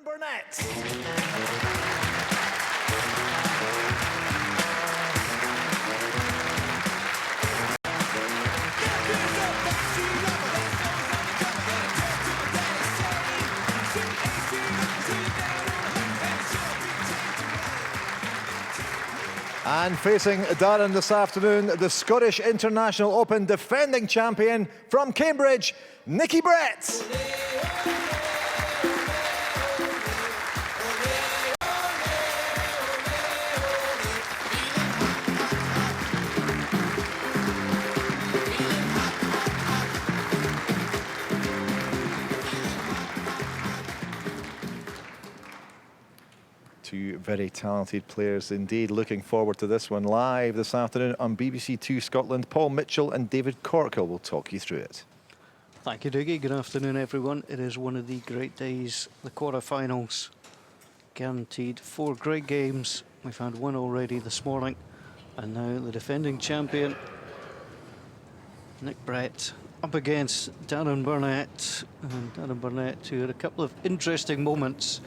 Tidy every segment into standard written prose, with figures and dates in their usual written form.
Bernett. And facing Darren this afternoon, the Scottish International Open defending champion from Cambridge, Nicky Brett. Two very talented players indeed. Looking forward to this one live this afternoon on BBC Two Scotland. Paul Mitchell and David Corkill will talk you through it. Thank you, Dougie. Good afternoon, everyone. It is one of the great days, the quarter-finals. Guaranteed 4 great games. We've had one already this morning. And now the defending champion, Nick Brett, up against Darren Bernett. And Darren Bernett, who had a couple of interesting moments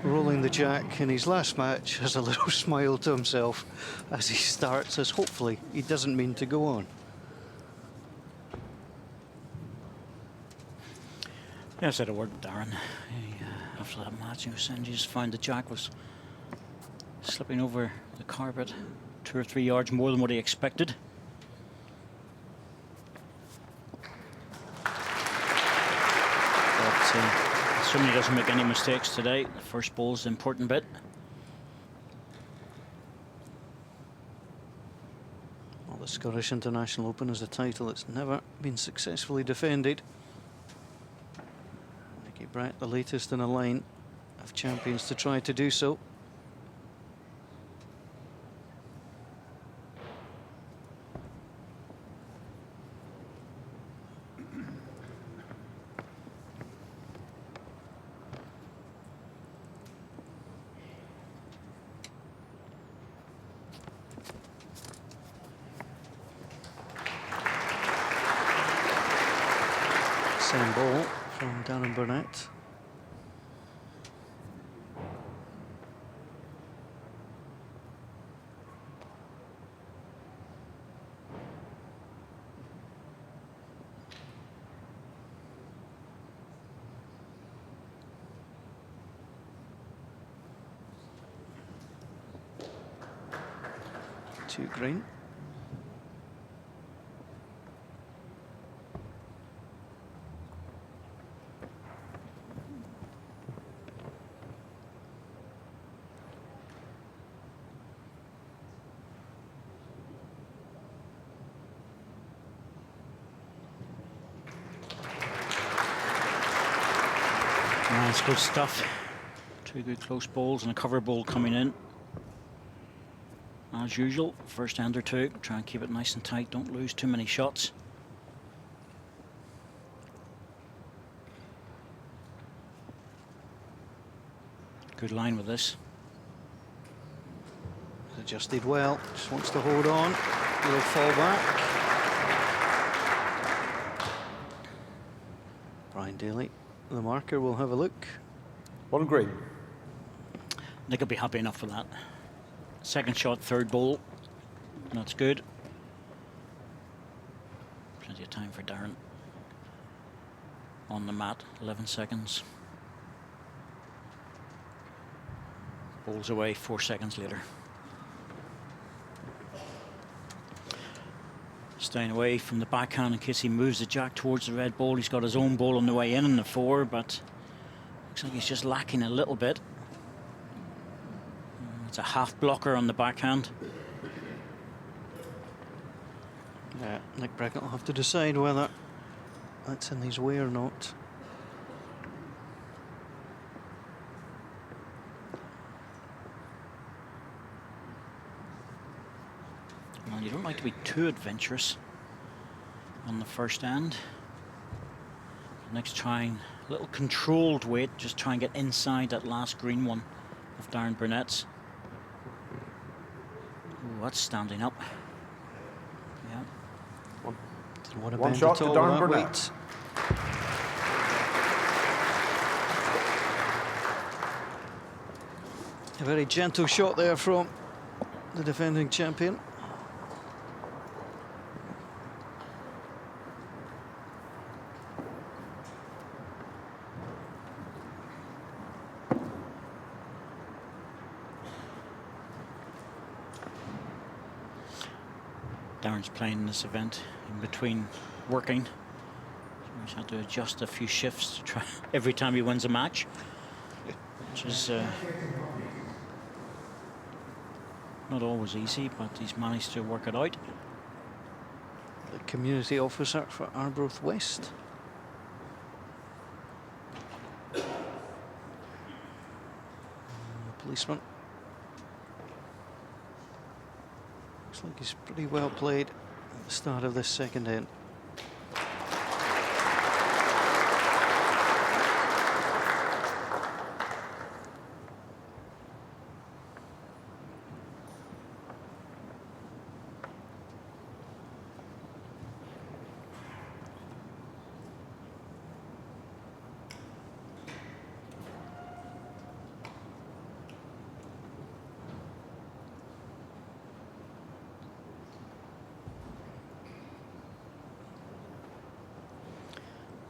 rolling the jack in his last match, has a little smile to himself as he starts, as hopefully he doesn't mean to go on. Yeah, I said a word with Darren after that match. He was saying he just found the jack was slipping over the carpet 2 or 3 yards more than what he expected. Assuming he doesn't make any mistakes today, the first ball is the important bit. Well, the Scottish International Open is a title that's never been successfully defended. Nicky Brett, the latest in a line of champions to try to do so. Same ball from Darren Bernett. Two green. That's good stuff. 2 good close balls and a cover ball coming in. As usual, first end or 2, try and keep it nice and tight, don't lose too many shots. Good line with this. Adjusted well, just wants to hold on. He'll fall back. Brian Daly, the marker, will have a look. 1 green. Nick will be happy enough for that. Second shot, 3rd ball. That's good. Plenty of time for Darren. On the mat, 11 seconds. Ball's away 4 seconds later. Staying away from the backhand in case he moves the jack towards the red ball. He's got his own ball on the way in the 4, but looks like he's just lacking a little bit. It's a half blocker on the backhand. Yeah, Nick Brett will have to decide whether that's in his way or not. Well, you don't like to be too adventurous on the first end. Next, trying a little controlled weight, just try and get inside that last green one of Darren Burnett's. Ooh, that's standing up. Yeah. One shot to Darren Bernett. A very gentle shot there from the defending champion. Darren's playing in this event in between working. So he's had to adjust a few shifts to try every time he wins a match, which is not always easy, but he's managed to work it out. The community officer for Arbroath West. Policeman. Looks like he's pretty well played at the start of this second end.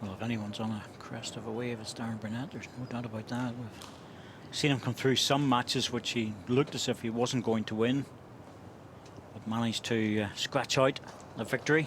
Well, if anyone's on a crest of a wave, it's Darren Bernett. There's no doubt about that. We've seen him come through some matches which he looked as if he wasn't going to win, but managed to scratch out a victory.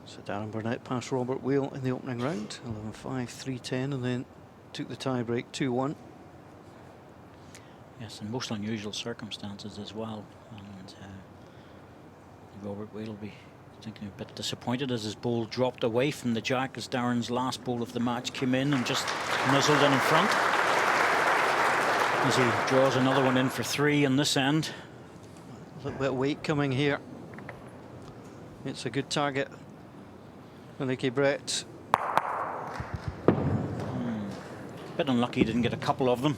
So Darren Bernett passed Robert Wheel in the opening round, 11-5, 3-10, and then took the tie break 2-1. Yes, in most unusual circumstances as well. And Robert Whale will be thinking a bit disappointed as his ball dropped away from the jack as Darren's last ball of the match came in and just nuzzled in front. As he draws another one in for 3 on this end. A little bit of weight coming here. It's a good target. Nicky Brett. Bit unlucky, didn't get a couple of them.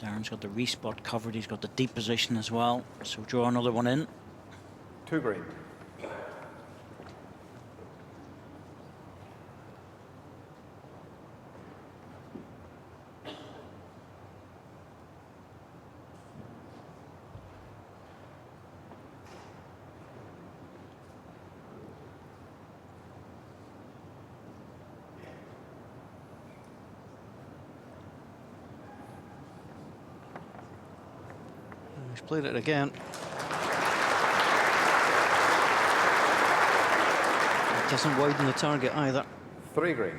Darren's got the respot covered, he's got the deep position as well, so draw another one in. 2 green. He's played it again. It doesn't widen the target either. 3 green.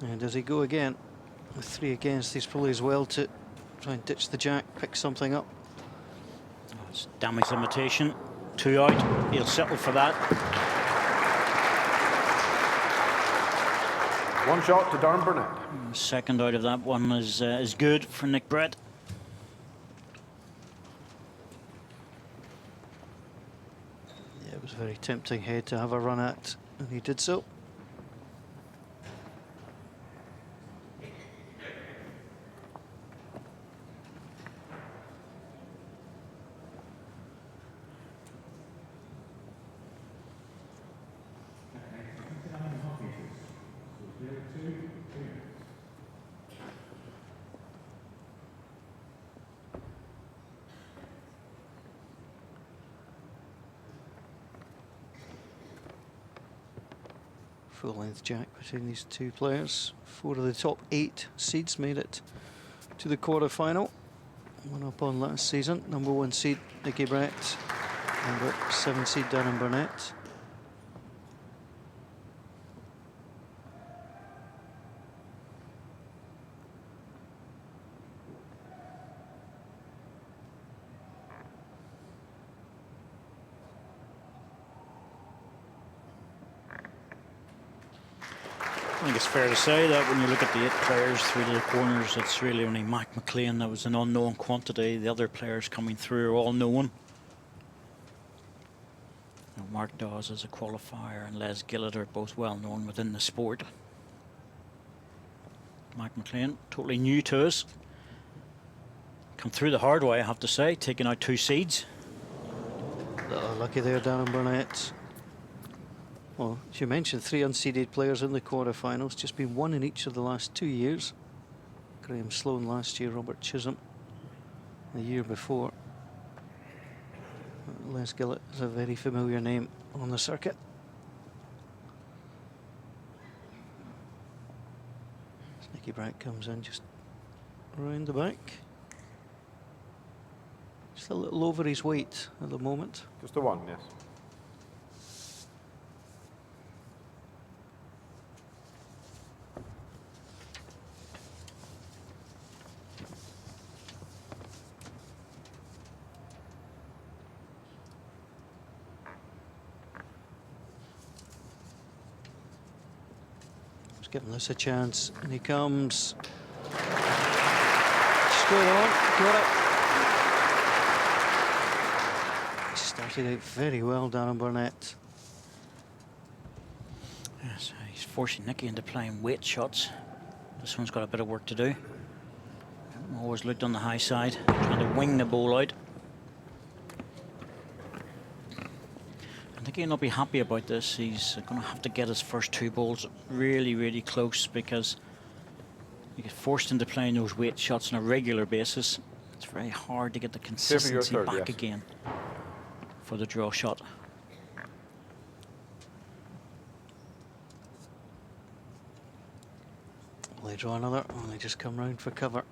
And does he go again? With 3 against, he's probably as well to try and ditch the jack, pick something up. Oh, it's damage limitation. 2 out, he'll settle for that. 1 shot to Darren Bernett. Second out of that one is good for Nick Brett. Yeah, it was a very tempting head to have a run at, and he did so. Full-length jack between these two players. 4 of the top 8 seeds made it to the quarter-final. One up on last season. Number 1 seed Nicky Brett. Number 7 seed Darren Bernett. I think it's fair to say that when you look at the 8 players through the corners, it's really only Mclean that was an unknown quantity. The other players coming through are all known. Mark Dawes as a qualifier and Les Gillett are both well known within the sport. Mclean, totally new to us. Come through the hard way, I have to say, taking out 2 seeds. Oh, lucky there, Darren Bernett. Well, as you mentioned, 3 unseeded players in the quarterfinals. Just been 1 in each of the last 2 years. Graham Sloan last year, Robert Chisholm the year before. Les Gillett is a very familiar name on the circuit. As Nicky Brett comes in just around the back. Just a little over his weight at the moment. Just a 1, yes. Giving this a chance, and he comes straight on, got it. He started out very well, Darren Bernett. Yes, he's forcing Nicky into playing weight shots. This one's got a bit of work to do. Always looked on the high side, trying to wing the ball out. I think he'll not be happy about this. He's going to have to get his first 2 balls really, really close, because you get forced into playing those weight shots on a regular basis. It's very hard to get the consistency back again for the draw shot. Will they draw another? Or they just come round for cover?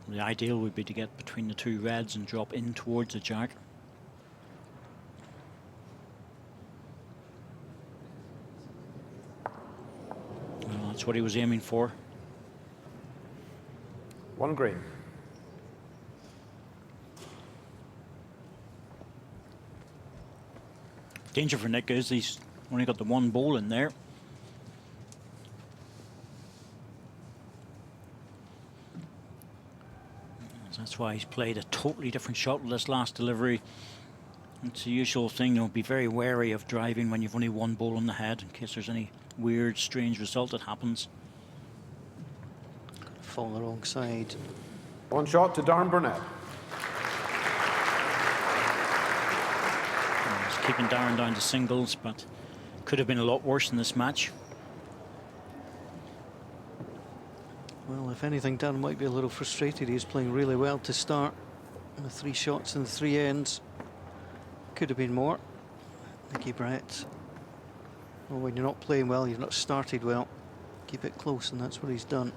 The ideal would be to get between the 2 reds and drop in towards the jack. Well, that's what he was aiming for. 1 green. Danger for Nick is he's only got the 1 ball in there. That's why he's played a totally different shot with this last delivery. It's the usual thing, be very wary of driving when you've only 1 ball on the head, in case there's any weird, strange result that happens. Fall the wrong side. 1 shot to Darren Bernett. He's keeping Darren down to singles, but could have been a lot worse in this match. Well, if anything, Darren might be a little frustrated. He's playing really well to start. The 3 shots and the 3 ends. Could have been more. Nicky Brett. Well, when you're not playing well, you've not started well. Keep it close, and that's what he's done.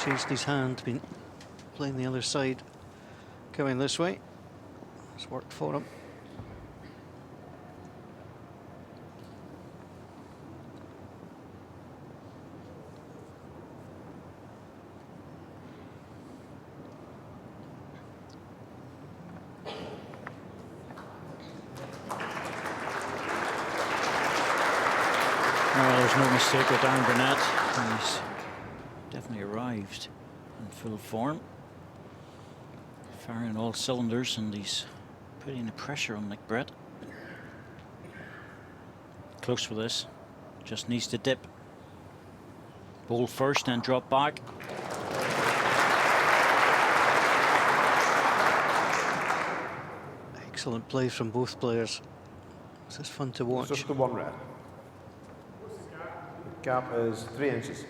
Changed his hand, been playing the other side, coming this way. It's worked for him. There's no mistake with Darren Bernett. He's definitely arrived in full form, firing all cylinders, and he's putting the pressure on Nick Brett. Close for this, just needs to dip. Bowl first and drop back. Excellent play from both players. This is fun to watch. Just the 1 red. The gap is 3 inches.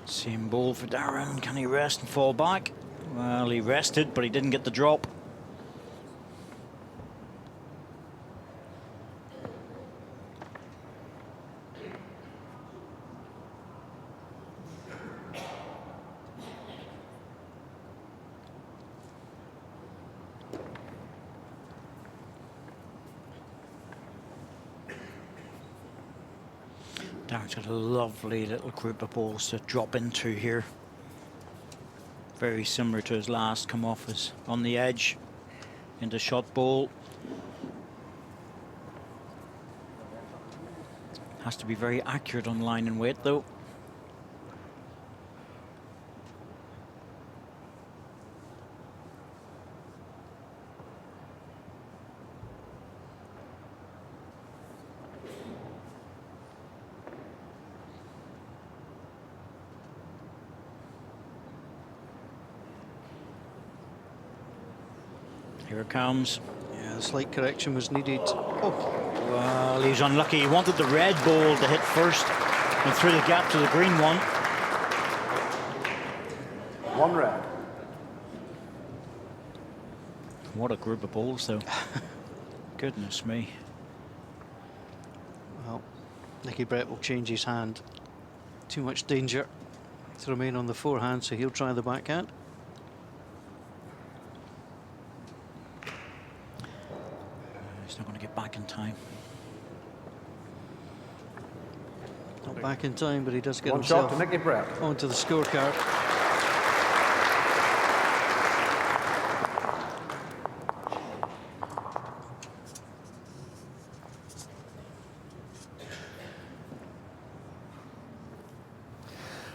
Same ball for Darren. Can he rest and fall back? Well, he rested, but he didn't get the drop. Darren's got a lovely little group of balls to drop into here. Very similar to his last come off as on the edge into shot ball. Has to be very accurate on line and weight though. Here it comes. Yeah, the slight correction was needed. Oh, Well, he's unlucky. He wanted the red ball to hit first and through the gap to the green one. 1 red. What a group of balls, though. Goodness me. well, Nicky Brett will change his hand. Too much danger to remain on the forehand, so he'll try the backhand. He's not going to get back in time. Not back in time, but he does get 1 shot himself to Nicky Brett. onto the scorecard.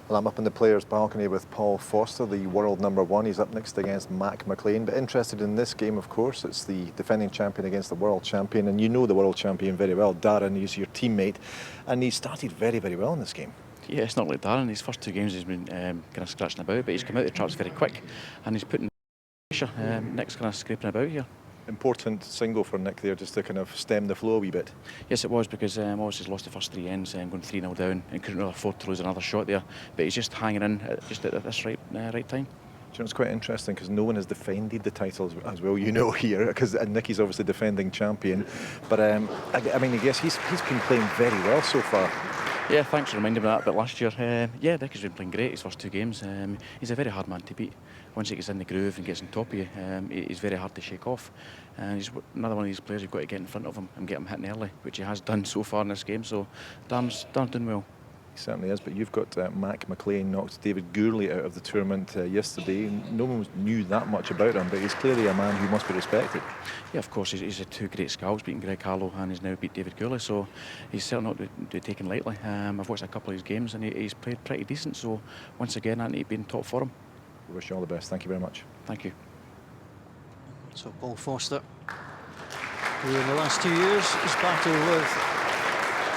Well, I'm up in the players' balcony with Paul Foster, the world #1. He's up next against Mclean. But interested in this game, of course, it's the defending champion against the world champion. And you know the world champion very well, Darren. He's your teammate. And he started very, very well in this game. Yeah, it's not like Darren. His first 2 games he's been kind of scratching about, but he's come out of the traps very quick. And he's putting pressure. Nick's kind of scraping about here. Important single for Nick there, just to kind of stem the flow a wee bit. Yes, it was, because obviously he's lost the first 3 ends, going 3-0 down, and couldn't really afford to lose another shot there. But he's just hanging in just at this right time. Do you know, it's quite interesting because no one has defended the titles as well, you know, here, because Nicky's obviously defending champion. But I mean, I guess he's been playing very well so far. Yeah, thanks for reminding me of that. But last year, yeah, Nick has been playing great his first 2 games. He's a very hard man to beat. Once he gets in the groove and gets on top of you, he's very hard to shake off. And he's another one of these players you've got to get in front of him and get him hitting early, which he has done so far in this game. So Darren's doing well. He certainly is, but you've got Mclean knocked David Gilllet out of the tournament yesterday. No one knew that much about him, but he's clearly a man who must be respected. Yeah, of course, he's had 2 great scalps, beating Greg Harlow, and he's now beat David Gillett, so he's certainly not to be taken lightly. I've watched a couple of his games and he's played pretty decent, so once again, I need to be in top form. We wish you all the best. Thank you very much. Thank you. So Paul Foster, who in the last 2 years has battled with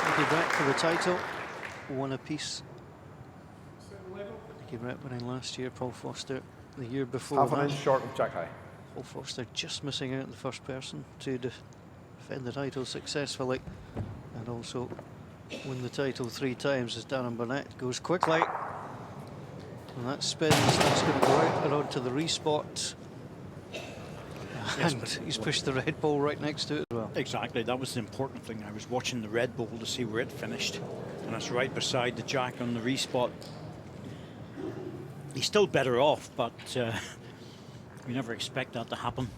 Nicky Brett for the title, 1 apiece. Nicky Brett winning last year, Paul Foster the year before. Half an inch short of Jack High. Paul Foster just missing out the first person to defend the title successfully and also win the title 3 times as Darren Bernett goes quickly. And that spins, that's going to go out and onto the respot. Yes, And but he's pushed the red ball right next to it as well. Exactly, that was the important thing. I was watching the red ball to see where it finished, and it's right beside the jack on the respot. He's still better off, but we never expect that to happen.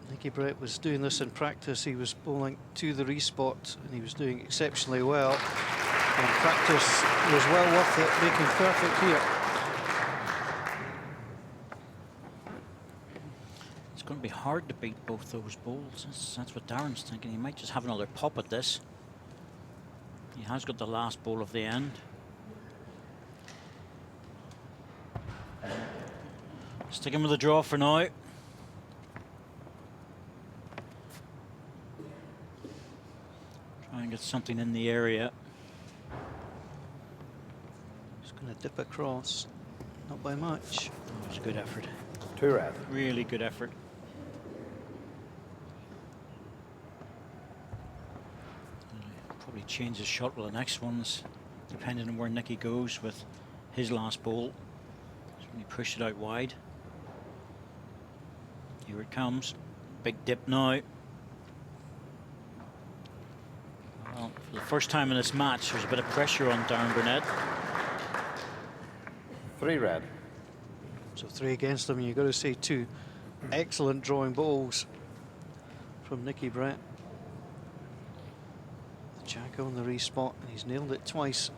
Nicky Brett was doing this in practice. He was bowling to the respot and he was doing exceptionally well. And practice was well worth it, making perfect here. It's going to be hard to beat both those bowls. That's what Darren's thinking. He might just have another pop at this. He has got the last bowl of the end. Sticking with the draw for now. Try and get something in the area. Just going to dip across, not by much. Oh, it was a good effort. 2 red. Really good effort. Probably change his shot with the next ones, depending on where Nicky goes with his last bowl. So when he pushed it out wide. Here it comes. Big dip now. Well, for the first time in this match, there's a bit of pressure on Darren Bernett. 3 red. So 3 against them. You've got to say 2 excellent drawing bowls from Nicky Brett. The jack on the respot, and he's nailed it twice.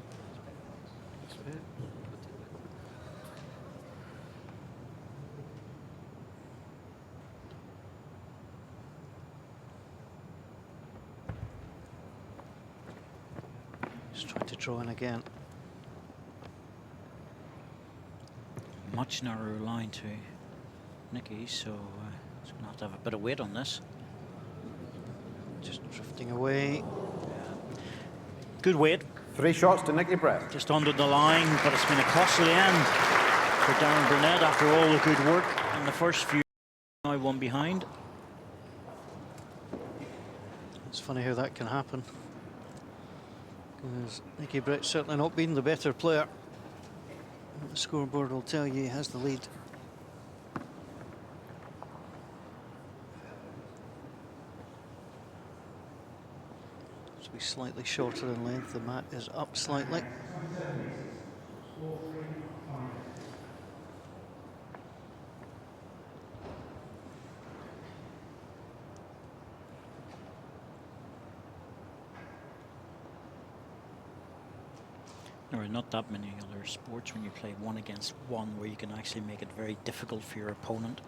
Just trying to draw in again. Much narrower line to Nicky, so he's going to have a bit of weight on this. Just drifting away. Good weight. 3 shots to Nicky Brett. Just under the line, but it's been a costly end for Darren Bernett after all the good work in the first few. Now 1 behind. It's funny how that can happen. Because Nicky Brett's certainly not been the better player. The scoreboard will tell you he has the lead. To be slightly shorter in length, the mat is up slightly. There are not that many other sports when you play 1 against 1 where you can actually make it very difficult for your opponent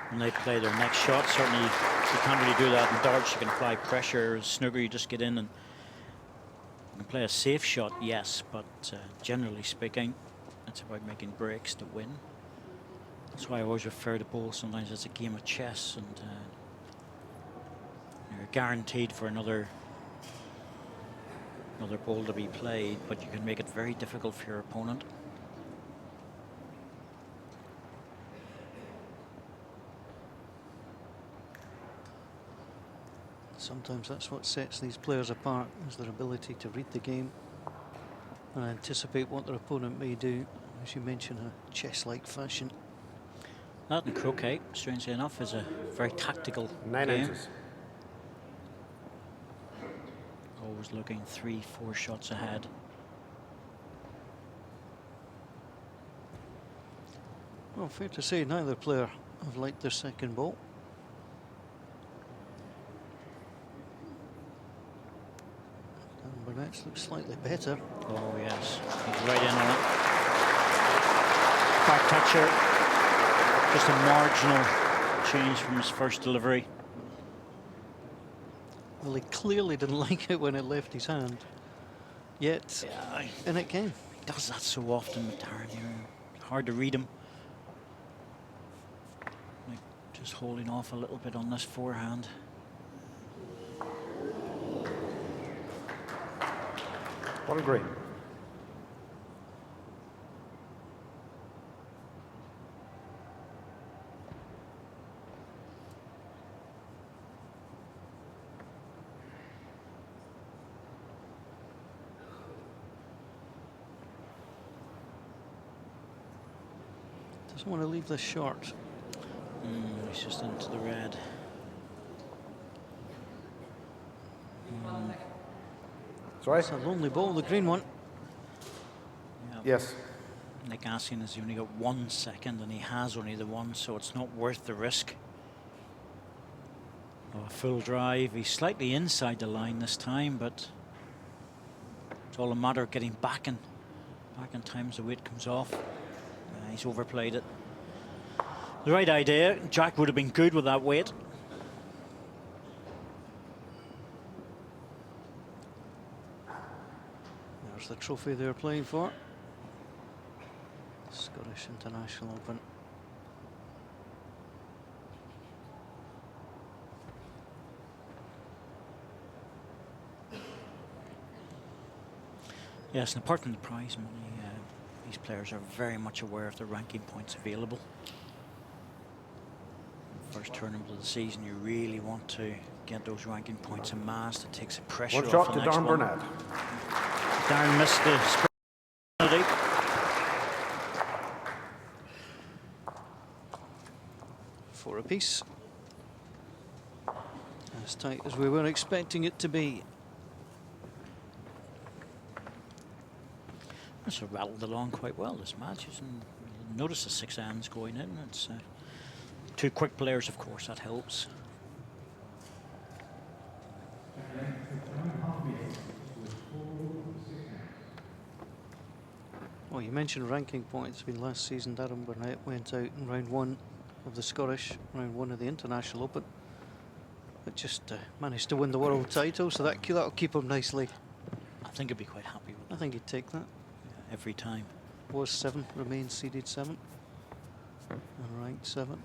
when they play their next shot. Certainly you can't really do that in darts. You can apply pressure. Snooker, you just get in and you can play a safe shot, yes, but generally speaking it's about making breaks to win. That's why I always refer to bowls sometimes as a game of chess, and you're guaranteed for another ball to be played, but you can make it very difficult for your opponent. Sometimes that's what sets these players apart, is their ability to read the game and anticipate what their opponent may do, as you mentioned, in a chess-like fashion. That and croquet, strangely enough, is a very tactical 9 game. inches. Always looking 3-4 shots ahead. Well, fair to say neither player have liked their second ball. Dan Burnett's looks slightly better. Oh yes, he's right in on it. Back toucher, just a marginal change from his first delivery. Well, he clearly didn't like it when it left his hand. Yet, Yeah, in it came. he does that so often with Darren here. Hard to read him. Like just holding off a little bit on this forehand. One green. Doesn't want to leave this short. He's just into the red. Sorry? It's a lonely ball, the green one. Yeah. Yes. Nick asking has only got 1 second and he has only the 1, so it's not worth the risk. Oh, a full drive. He's slightly inside the line this time, but It's all a matter of getting back in time as the weight comes off. He's overplayed it. The right idea. Jack would have been good with that weight. There's the trophy they're playing for. Scottish International Open. Yes, and apart from the prize money, these players are very much aware of the ranking points available. First tournament of the season, you really want to get those ranking points amassed. It takes the pressure One off shot the to next Darren one. Bernett. Darren missed the penalty. For a piece. As tight as we were expecting it to be. It's rattled along quite well, this match. Notice the 6 hands going in. It's two quick players, of course, that helps. Well, you mentioned ranking points. I mean, last season Darren Bernett went out in round 1 of the Scottish, round 1 of the International Open, but just managed to win the world title, so that'll keep him nicely. I think he'd be quite happy with that. I think he'd take that. Every time. Was 7th, remains seeded 7th, and ranked 7th.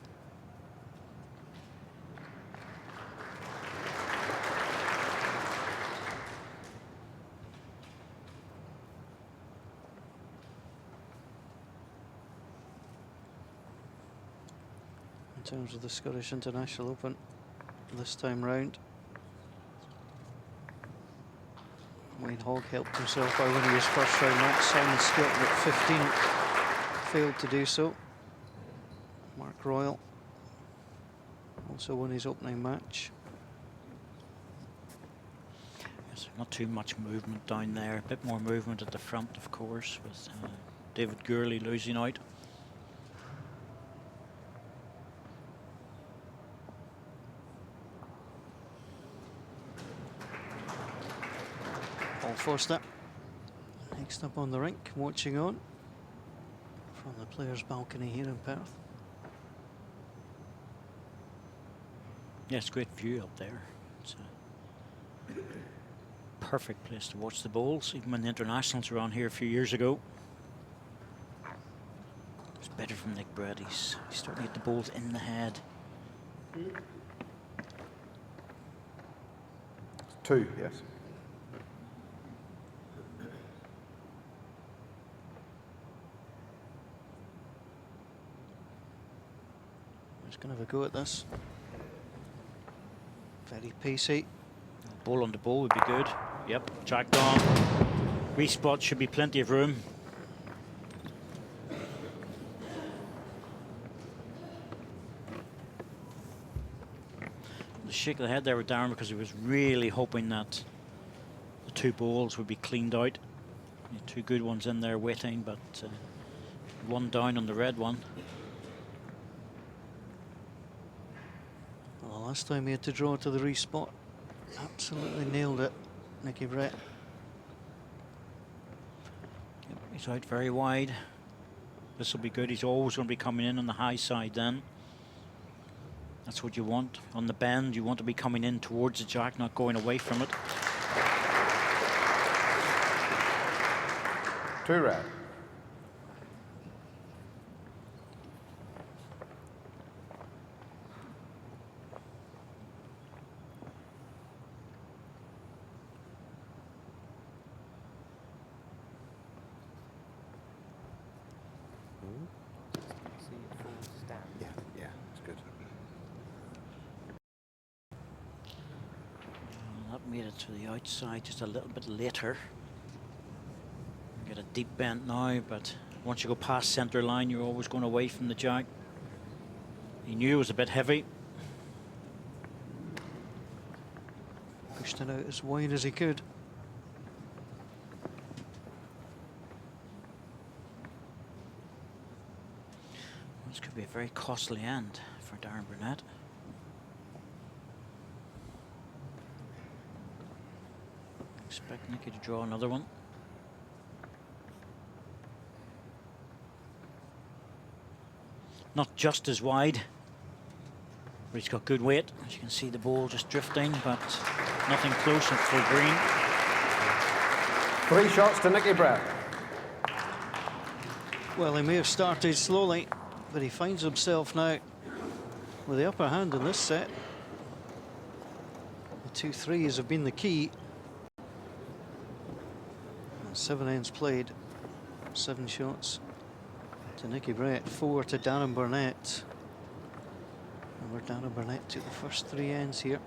In terms of the Scottish International Open this time round, Wayne Hogg helped himself by winning his first round match. Simon Skelton at 15 failed to do so. Mark Royal also won his opening match. Yes, not too much movement down there. A bit more movement at the front, of course, with David Gurley losing out. Paul Foster next up on the rink, watching on from the players' balcony here in Perth. Yes, great view up there. It's a perfect place to watch the bowls, even when the internationals were on here a few years ago. It's better from Nick Brett. He's starting to get the bowls in the head. 2, yes. Just going to have a go at this. Very pacey. Bowl on the bowl would be good. Yep, Jack gone. Respot should be plenty of room. The shake of the head there with Darren because he was really hoping that the 2 bowls would be cleaned out. 2 good ones in there waiting, but 1 down on the red one. Well, the last time he had to draw to the respot, absolutely nailed it, Nicky Brett. Yep, he's out very wide. This will be good. He's always going to be coming in on the high side then. That's what you want. On the bend, you want to be coming in towards the jack, not going away from it. 2 red. Yeah, it's good. That made it to the outside just a little bit later. Get a deep bend now, but once you go past centre line, you're always going away from the jack. He knew it was a bit heavy. Pushed it out as wide as he could. This could be a very costly end for Darren Bernett. Expect Nicky to draw another one. Not just as wide, but he's got good weight. As you can see, the ball just drifting, but nothing close at full green. 3 shots to Nicky Brett. Well, he may have started slowly, but he finds himself now with the upper hand in this set. The 2 threes have been the key. And 7 ends played, 7 shots to Nicky Brett, 4 to Darren Bernett. And where Darren Bernett took the first 3 ends here.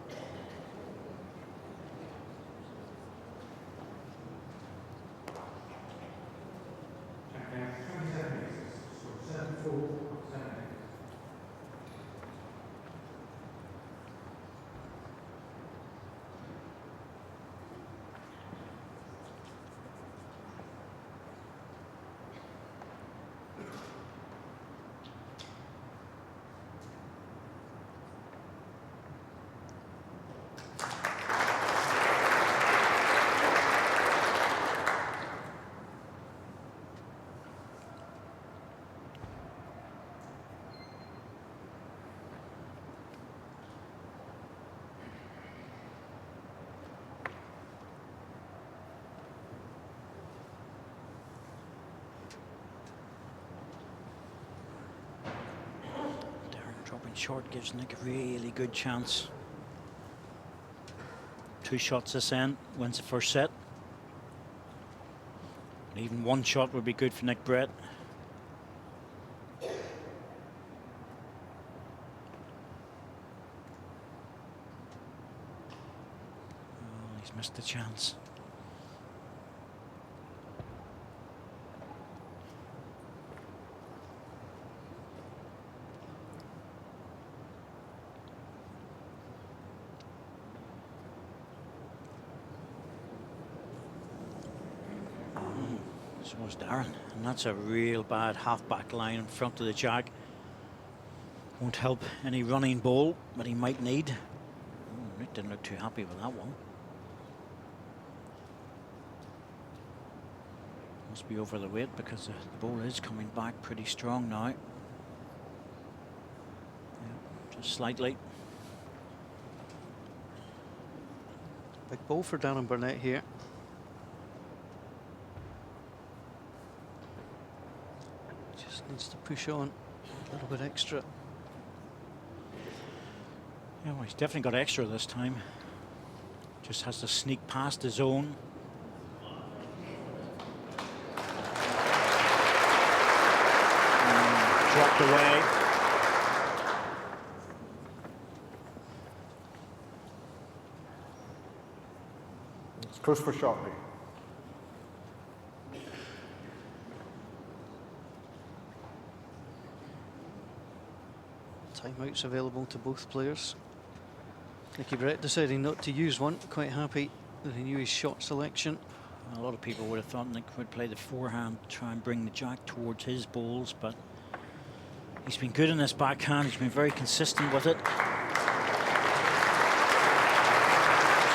Dropping short gives Nick a really good chance. 2 shots this end, wins the first set. And even 1 shot would be good for Nick Brett. Oh, he's missed the chance. So was Darren, and that's a real bad half-back line in front of the jack. Won't help any running ball, but he might need. Oh, Nick didn't look too happy with that one. Must be over the weight because the ball is coming back pretty strong now. Yeah, just slightly. Big ball for Darren Bernett here. Needs to push on a little bit extra. Yeah, well, he's definitely got extra this time. Just has to sneak past his own. Dropped away. It's close for shot, Nick. Timeouts available to both players. Nicky Brett deciding not to use one, quite happy that he knew his shot selection. A lot of people would have thought Nick would play the forehand, try and bring the jack towards his balls, but he's been good in this backhand. He's been very consistent with it. It's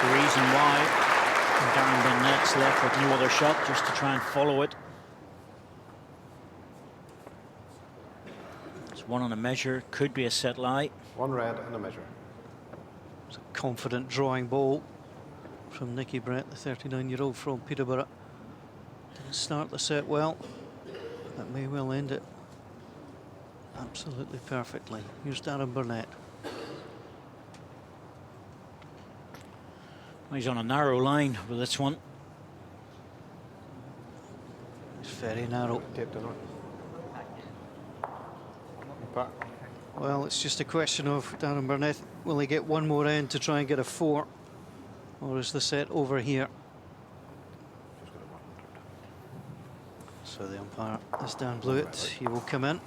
the reason why Darren Bernett's left with no other shot, just to try and follow it. It's 1 on a measure, could be a set lie. 1 red and a measure. It's a confident drawing ball from Nicky Brett, the 39-year-old from Peterborough. Didn't start the set well. That may well end it absolutely perfectly. Here's Darren Bernett. He's on a narrow line with this one. It's very narrow. Taped in on. Back. Well, it's just a question of Darren Bernett, will he get 1 more end to try and get a 4? Or is the set over here? So the umpire has Dan Blewett. He will come in.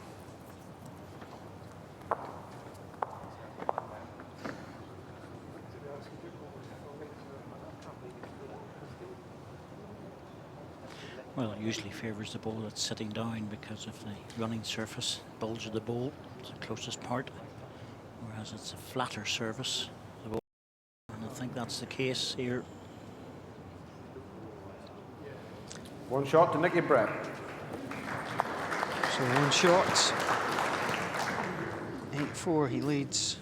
Well, it usually favours the ball that's sitting down because of the running surface, bulge of the ball, it's the closest part, whereas it's a flatter surface, the ball. And I think that's the case here. 1 shot to Nicky Brett. So 1 shot. 8-4, he leads.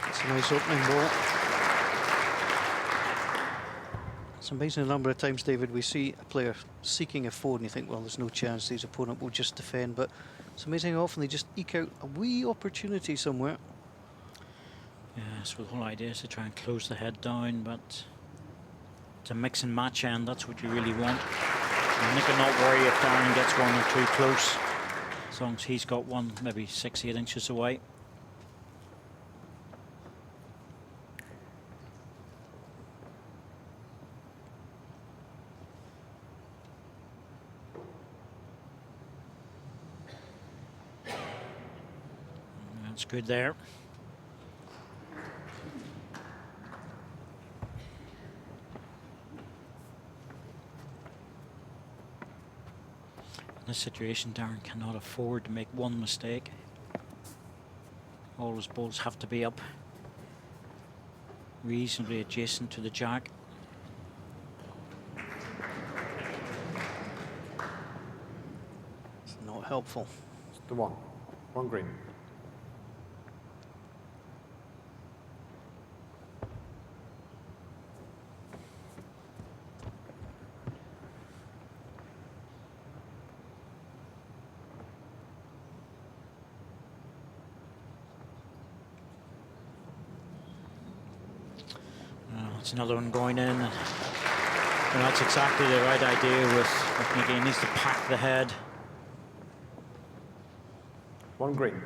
It's a nice opening ball. It's amazing the number of times, David, we see a player seeking a four and you think, well, there's no chance, his opponent will just defend, but it's amazing how often they just eke out a wee opportunity somewhere. Yeah, so the whole idea is to try and close the head down, but to mix and match end, that's what you really want. And Nick will not worry if Darren gets one or two close, as long as he's got one maybe 6-8 inches away. That's good there. In this situation, Darren cannot afford to make one mistake. All his balls have to be up reasonably adjacent to the jack. It's not helpful. It's the one. One green. It's another one going in. And that's exactly the right idea with Mclean. He needs to pack the head. One green.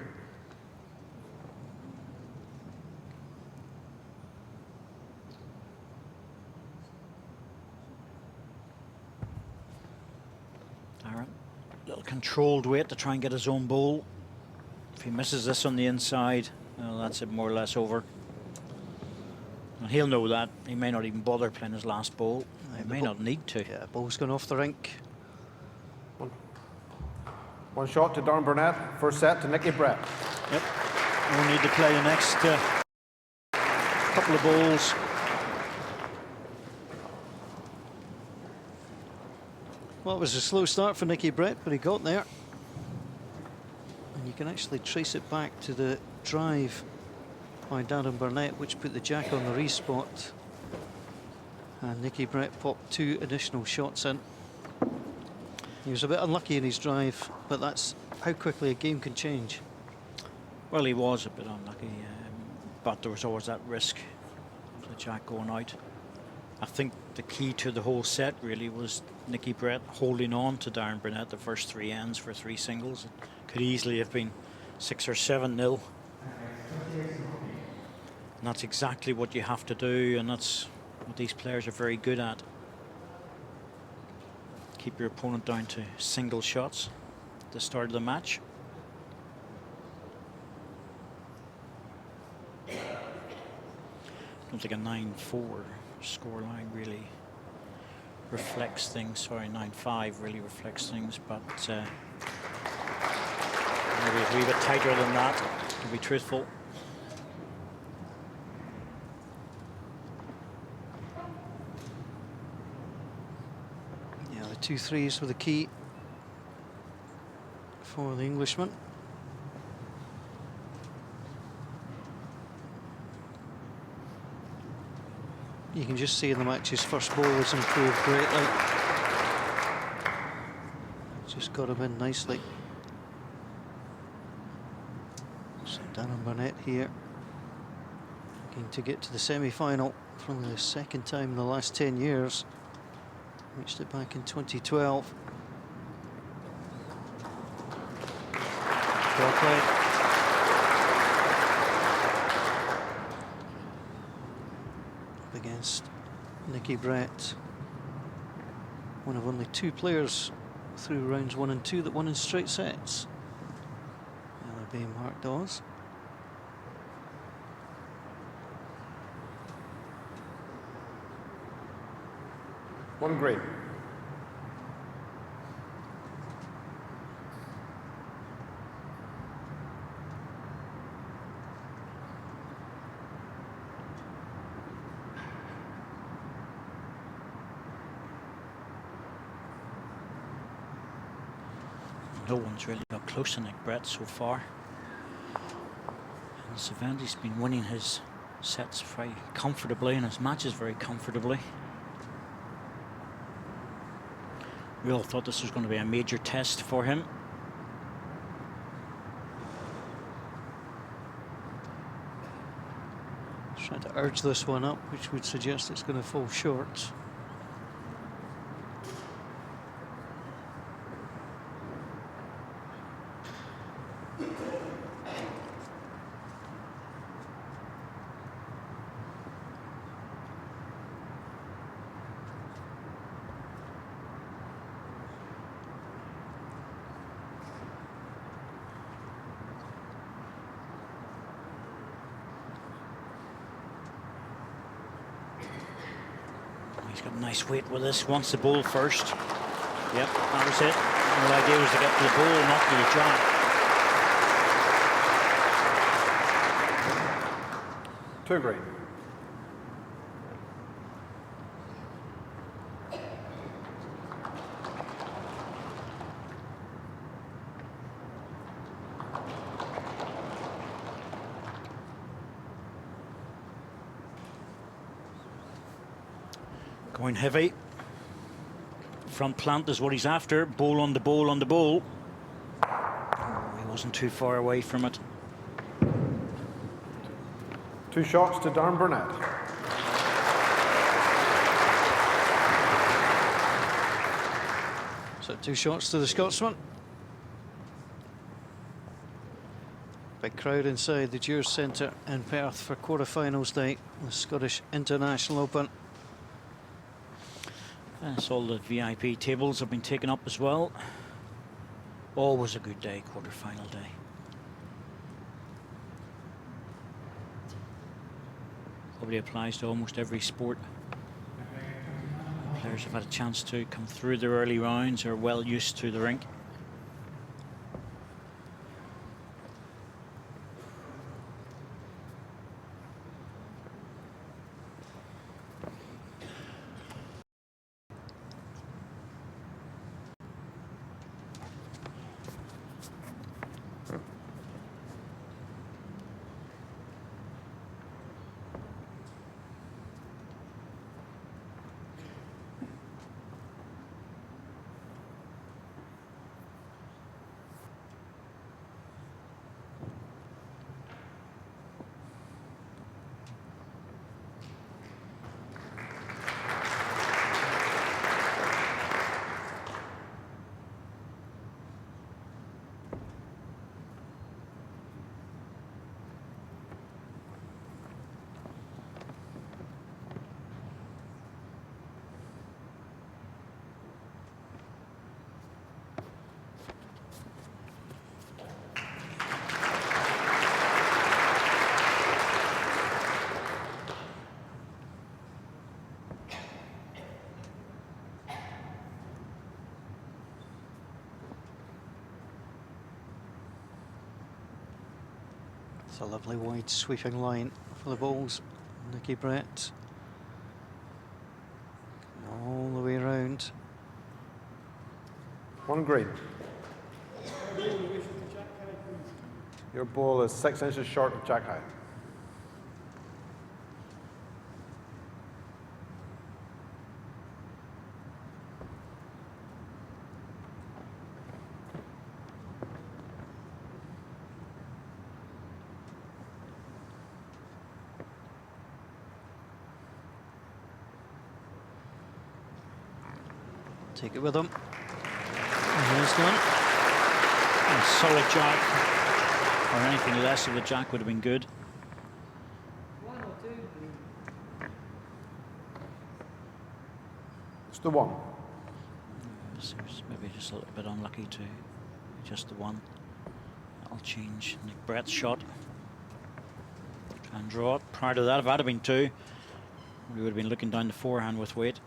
Darren, little controlled weight to try and get his own bowl. If he misses this on the inside, well, that's it more or less over. And he'll know that. He may not even bother playing his last ball. He may not need to. Yeah, ball's gone off the rink. One shot to Darren Bernett. First set to Nicky Brett. Yep. We'll need to play the next couple of balls. Well, it was a slow start for Nicky Brett, but he got there. And you can actually trace it back to the drive by Darren Bernett, which put the jack on the respot. And Nicky Brett popped 2 additional shots in. He was a bit unlucky in his drive, but that's how quickly a game can change. Well, he was a bit unlucky, but there was always that risk of the jack going out. I think the key to the whole set really was Nicky Brett holding on to Darren Bernett the first 3 ends for 3 singles. It could easily have been 6 or 7-0. And that's exactly what you have to do, and that's what these players are very good at. Keep your opponent down to single shots at the start of the match. I don't think a 9-4 scoreline really reflects things. Sorry, 9-5 really reflects things, but maybe a wee bit tighter than that, to be truthful. Yeah, the 2 threes were the key for the Englishman. You can just see in the match his first ball has improved greatly. Just got him in nicely. So Darren Bernett here, looking to get to the semi-final for only the 2nd time in the last 10 years. Reached it back in 2012. Well played. Up against Nicky Brett. One of only 2 players through rounds 1 and 2 that won in straight sets. The other being Mark Dawes. One green. No one's really got close to Nick Brett so far. And Savandi's been winning his sets very comfortably and his matches very comfortably. We all thought this was going to be a major test for him. He's trying to urge this one up, which would suggest it's going to fall short. He's got nice weight with this. Wants the ball first. Yep, that was it. The idea was to get to the ball, not to the jack. 2 green. Going heavy. Front plant is what he's after. Ball on the ball on the ball. Oh, he wasn't too far away from it. 2 shots to Darren Bernett. So 2 shots to the Scotsman. Big crowd inside the Dewars Centre in Perth for quarter-finals night, the Scottish International Open. Yes, all the VIP tables have been taken up as well. Always a good day, quarter-final day. Probably applies to almost every sport. Players have had a chance to come through their early rounds, are well used to the rink. It's a lovely wide sweeping line for the balls. Nicky Brett. All the way around. 1 green. Your ball is 6 inches short of jack high. Take it with him. And here's one. A solid jack. or anything less of the jack would have been good. It's the one. Seems maybe just a little bit unlucky to just the one. That'll change Nick Brett's shot. Try and draw it. Prior to that, if that had been two, we would have been looking down the forehand with weight.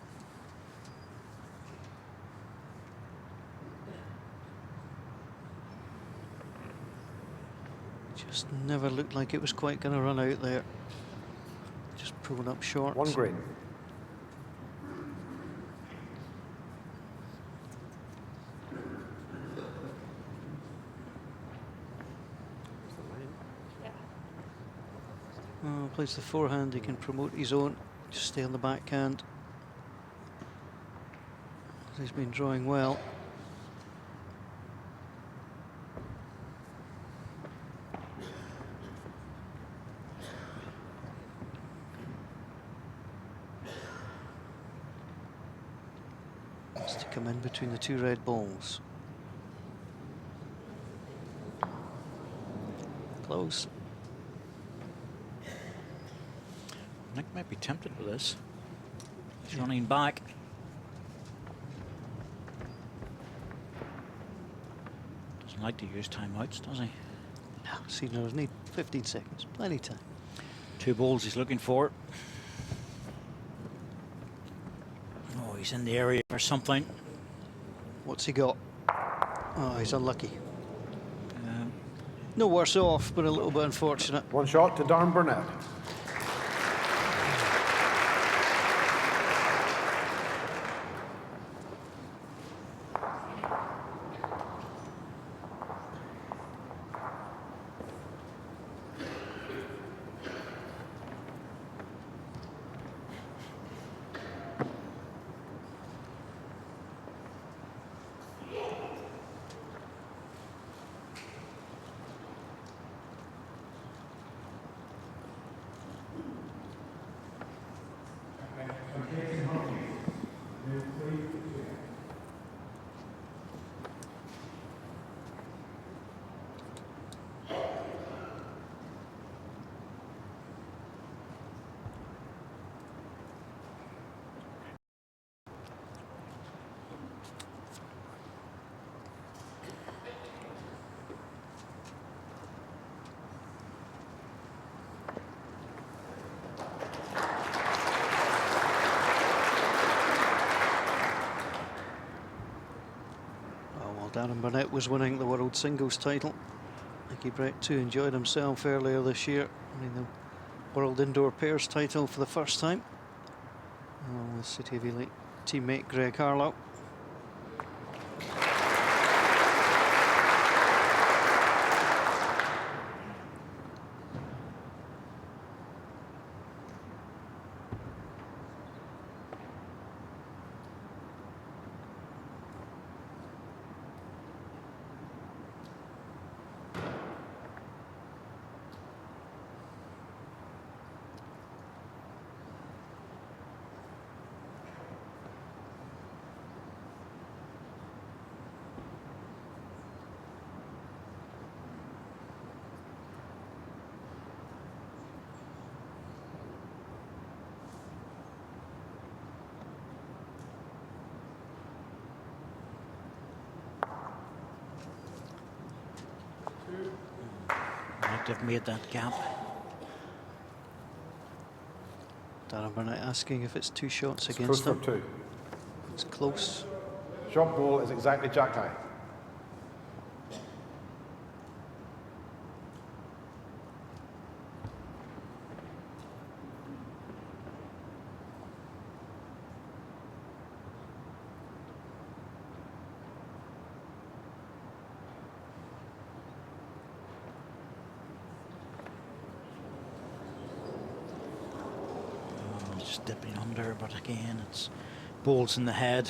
Just never looked like it was quite going to run out there. Just pulling up short. One green. Oh, plays the forehand, he can promote his own, just stay on the backhand. He's been drawing well. Has to come in between the two red balls. Close. Nick might be tempted with this. He's running back. Doesn't like to use timeouts, does he? No, see, there's need 15 seconds, plenty of time. Two balls he's looking for. Oh, he's in the area or something. What's he got? Oh, he's unlucky. No worse off, but a little bit unfortunate. One shot to Darren Bernett. Darren Bernett was winning the world singles title. Nicky Brett too enjoyed himself earlier this year, winning the world indoor pairs title for the first time. With City of Elite teammate Greg Harlow. Might have made that gap. Darren Bernett asking if it's two shots It's against close him. for two. It's close. Shot ball is exactly jack high. Just dipping under, but again, it's balls in the head.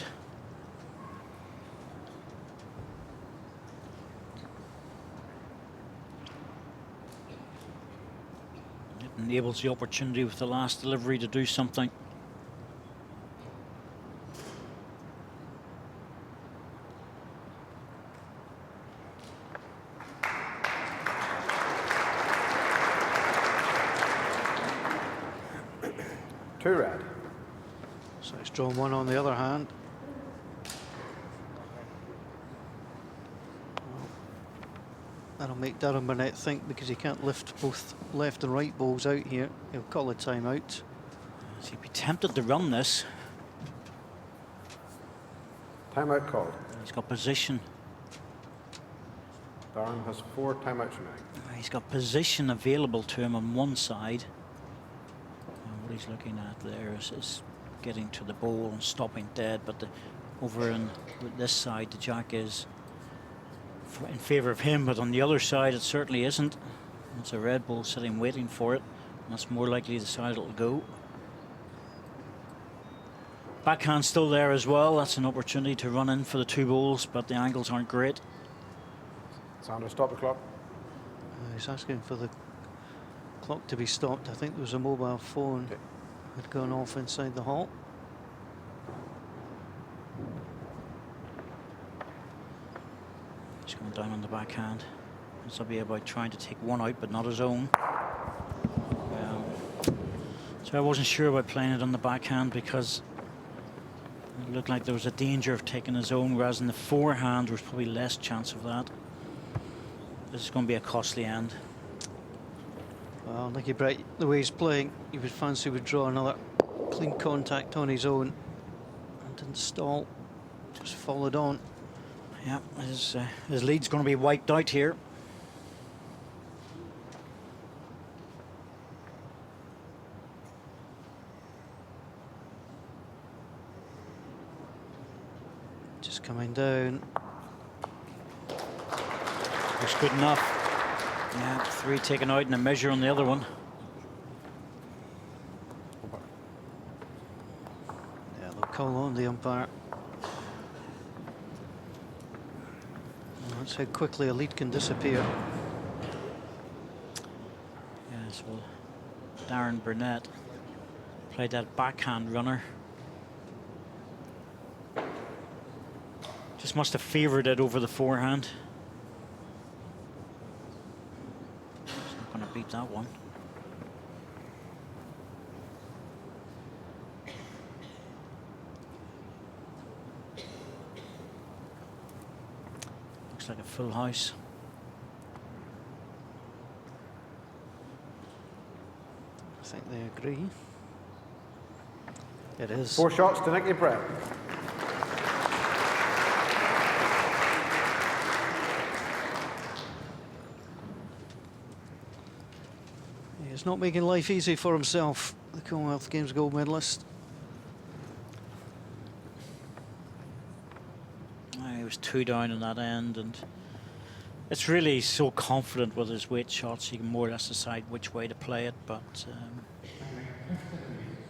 It enables the opportunity with the last delivery to do something. 2 red. So he's drawn one on the other hand. Well, that'll make Darren Bernett think, because he can't lift both left and right balls out here. He'll call a timeout. So he'd be tempted to run this. Timeout called. He's got position. Darren has 4 timeouts remaining. He's got position available to him on one side. And what he's looking at there is getting to the ball and stopping dead. But over on this side, the jack is in favour of him. But on the other side, it certainly isn't. It's a red ball sitting waiting for it. And that's more likely the side it'll go. Backhand still there as well. That's an opportunity to run in for the 2 balls, but the angles aren't great. Sanders, stop the clock. He's asking for the clock to be stopped. I think there was a mobile phone had gone off inside the hall. He's going down on the backhand. This will be about trying to take one out, but not his own. So I wasn't sure about playing it on the backhand, because it looked like there was a danger of taking his own, whereas in the forehand there's probably less chance of that. This is going to be a costly end. Well, Nicky Brett, the way he's playing, you would fancy would draw another clean contact on his own and didn't stall, just followed on. Yeah, his lead's going to be wiped out here. Just coming down. Looks good enough. Yeah, 3 taken out and a measure on the other one. Yeah, they'll call on the umpire. And that's how quickly a lead can disappear. Yes, well, Darren Bernett played that backhand runner. Just must have favoured it over the forehand. He's not going to beat that one. Looks like a full house. I think they agree. It is. 4 shots to Nicky Brett. He's not making life easy for himself, the Commonwealth Games gold medalist. He was 2 down in that end, and it's really so confident with his weight shots, he can more or less decide which way to play it, but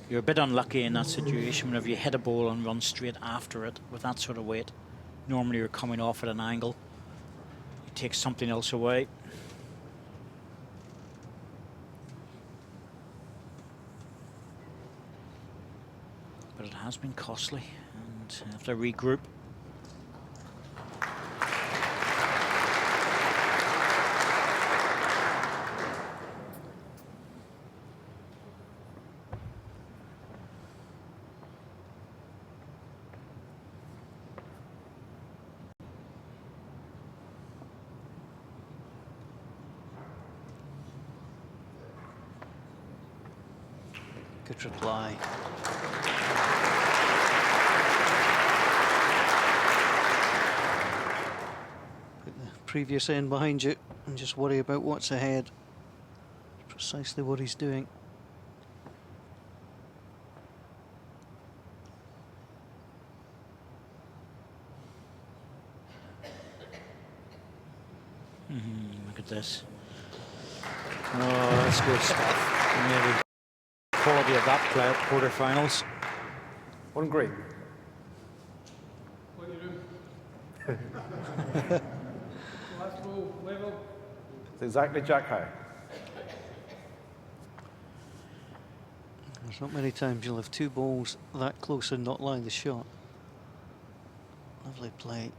you're a bit unlucky in that situation whenever you hit a ball and run straight after it with that sort of weight. Normally you're coming off at an angle, you take something else away. But it has been costly, and have to regroup. Good reply. Put the previous end behind you and just worry about what's ahead. Precisely what he's doing. Look at this. Oh, that's good stuff. Maybe quality of that play at quarterfinals. 1 green. What are you doing? Last ball, level. It's exactly jack high. There's not many times you'll have 2 balls that close and not line the shot. Lovely play.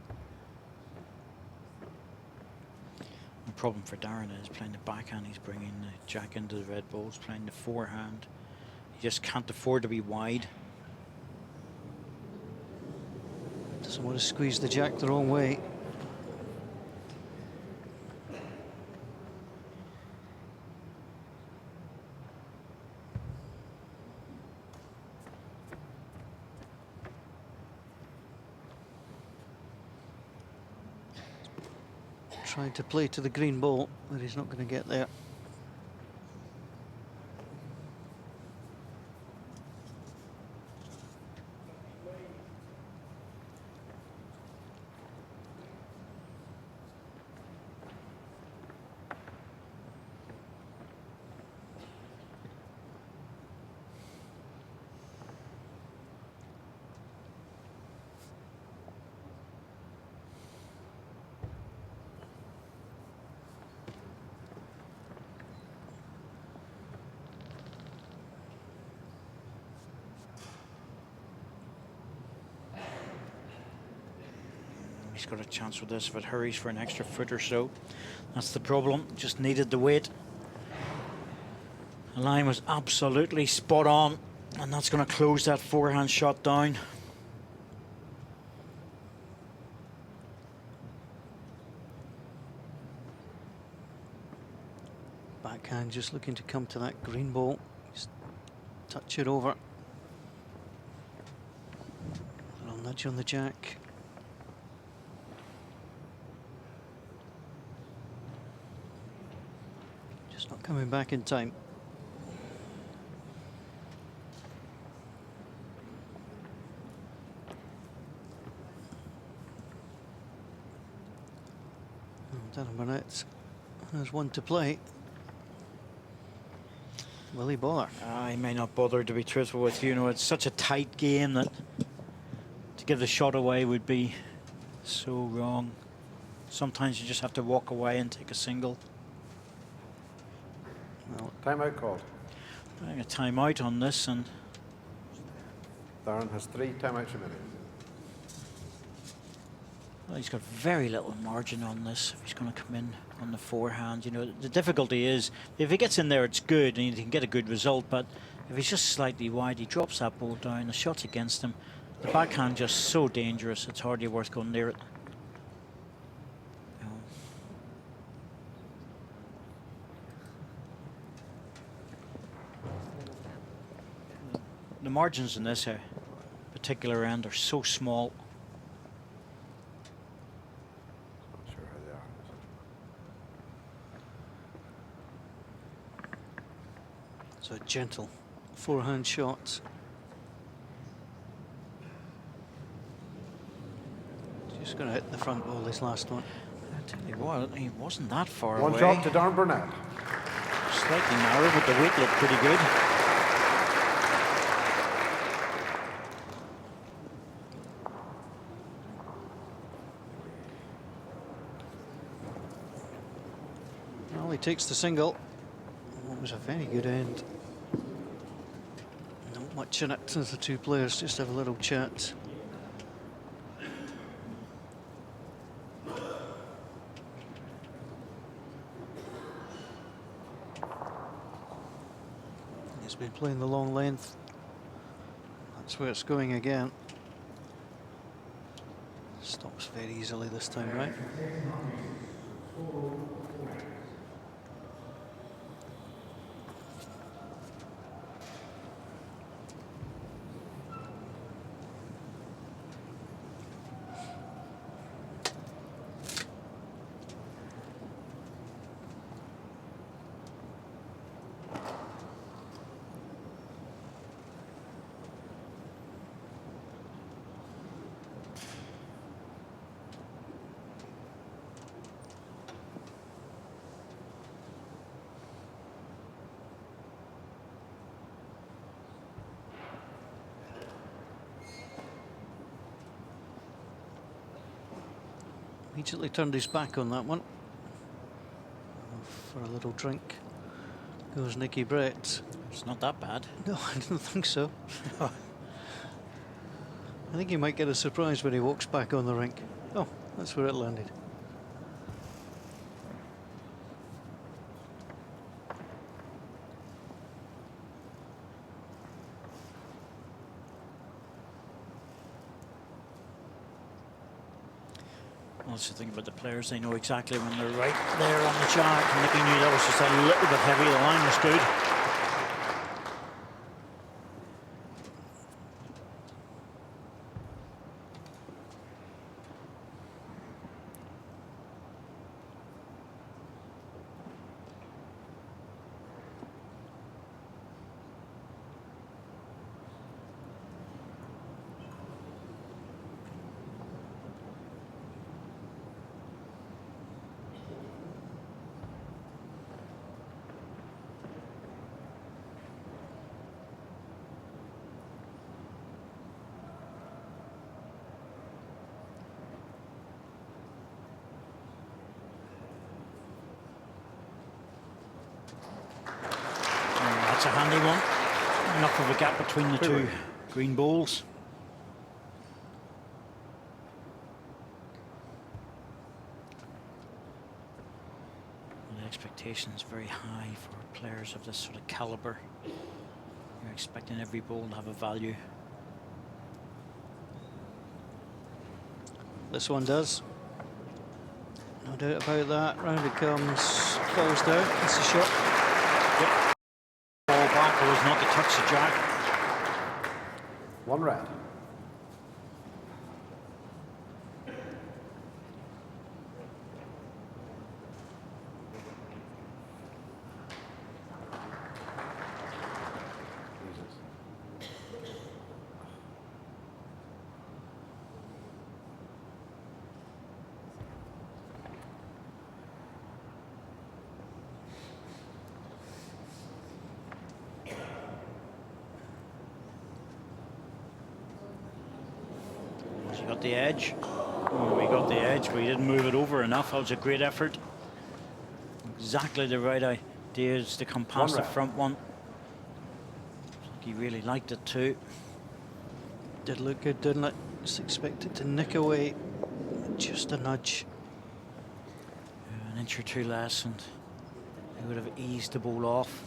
The problem for Darren is playing the backhand, he's bringing the jack into the red balls, playing the forehand. You just can't afford to be wide. Doesn't want to squeeze the jack the wrong way. Trying to play to the green ball, but he's not going to get there. He's got a chance with this if it hurries for an extra foot or so. That's the problem, just needed the weight. The line was absolutely spot on, and that's going to close that forehand shot down. Backhand just looking to come to that green ball. Just touch it over. A little nudge on the jack. Just not coming back in time. Bernett has one to play. Will he bother? He may not bother, to be truthful with you. You know, it's such a tight game that to give the shot away would be so wrong. Sometimes you just have to walk away and take a single. Well, Timeout called. Putting a timeout on this, and Darren has 3 timeouts remaining. well, he's got very little margin on this if he's going to come in on the forehand. You know, the difficulty is if he gets in there, it's good and he can get a good result. But if he's just slightly wide, he drops that ball down. The shot's against him. The backhand just so dangerous. It's hardly worth going near it. The margins in this particular end are so small. Not sure how they are. so a gentle forehand shot. Just going to hit the front wall this last one. I tell you what, he wasn't that far One away. shot to Darren Bernett. Slightly narrow, but the weight looked pretty good. Well, he takes the single. It was a very good end. Not much in it as the two players just have a little chat. He's been playing the long length. That's where it's going again. Stops very easily this time, right? Immediately turned his back on that one. For a little drink goes Nicky Brett. It's not that bad. No, I don't think so. I think he might get a surprise when he walks back on the rink. Oh, that's where it landed. Well, that's the thing about the players, they know exactly when they're right there on the jack. And Nicky knew that was just a little bit heavy, the line was good. That's a handy one. Enough of a gap between the two green balls. The expectation is very high for players of this sort of caliber. You're expecting every ball to have a value. This one does. No doubt about that. Round it comes, falls down. It's a shot. Yep. Ball back was not to touch the jack. 1 red. He got the edge. Oh, we got the edge, but he didn't move it over enough. That was a great effort. Exactly the right idea is to come past the front one. He really liked it too. Did look good, didn't it? Just expected to nick away. Just a nudge. An inch or two less and he would have eased the ball off.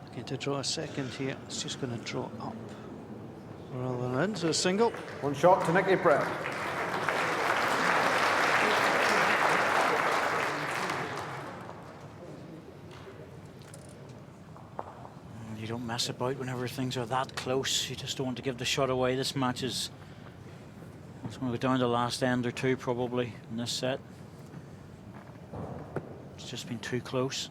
Looking to draw a second here. It's just going to draw up rather than in. So a single. 1 shot to Nicky Brett. You don't mess about whenever things are that close. You just don't want to give the shot away. This match is it's going to go down to the last end or two probably in this set. It's just been too close.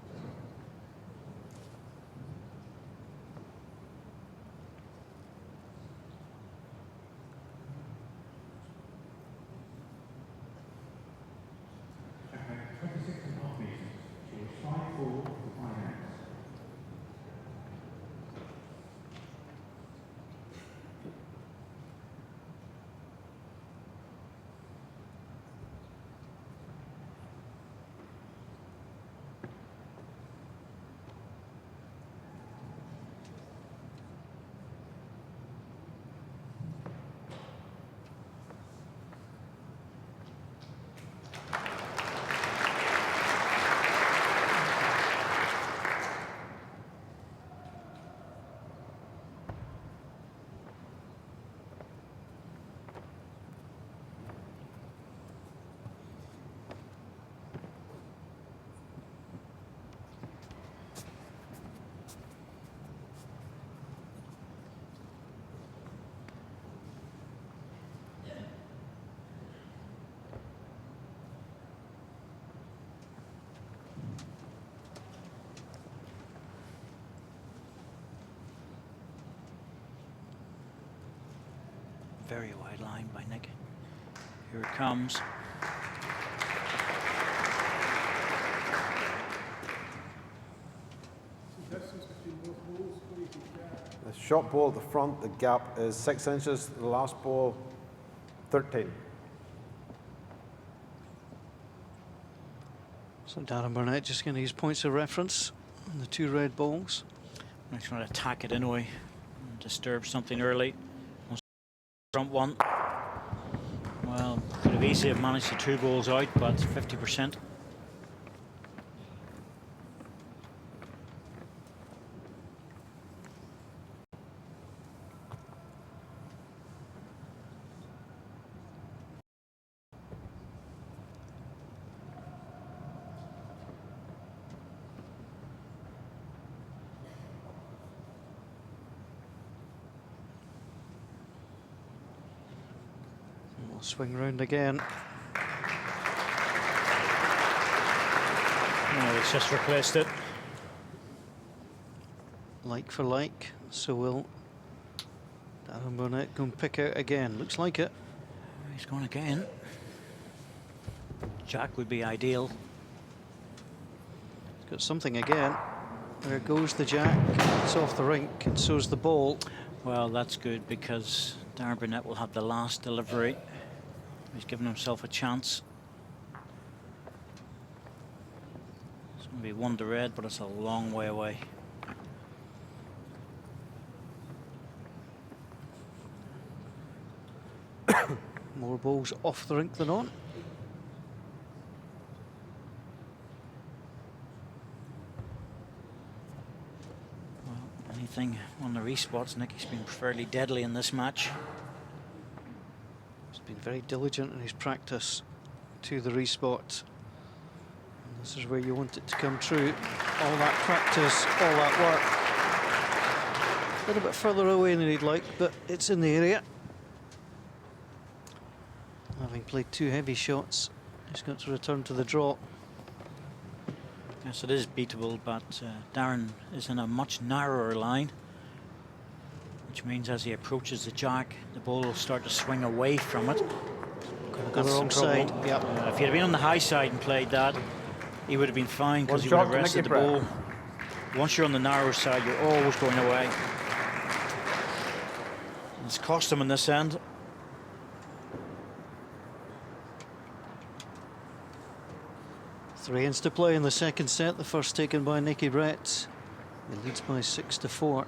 Very wide line by Nick. Here it comes. The shot ball at the front, the gap is 6 inches. The last ball, 13. So Darren Bernett just going to use points of reference on the 2 red balls. I'm trying to attack it anyway. Disturb something early. Front one. Well, could have easily have managed the 2 balls out, but 50%. We'll swing round again. No, it's just replaced it. Like for like, so will Darren Bernett go and pick out again. Looks like it. He's going again. Jack would be ideal. He's got something again. There goes the jack. It's off the rink, and so's the ball. Well, that's good because Darren Bernett will have the last delivery. He's given himself a chance. It's going to be 1 to red, but it's a long way away. More balls off the rink than on. Well, anything on the respots, Nicky's been fairly deadly in this match. He's been very diligent in his practice to the respot. And this is where you want it to come true. All that practice, all that work. A little bit further away than he'd like, but it's in the area. Having played 2 heavy shots, he's got to return to the draw. Yes, it is beatable, but Darren is in a much narrower line, which means as he approaches the jack, the ball will start to swing away from it. Go the wrong side. Yep. If he had been on the high side and played that, he would have been fine because One he would shot have to rested Nicky the ball. Once you're on the narrow side, you're always going away. It's cost him in this end. Three ends to play in the second set. The first taken by Nicky Brett. He leads by 6 to 4.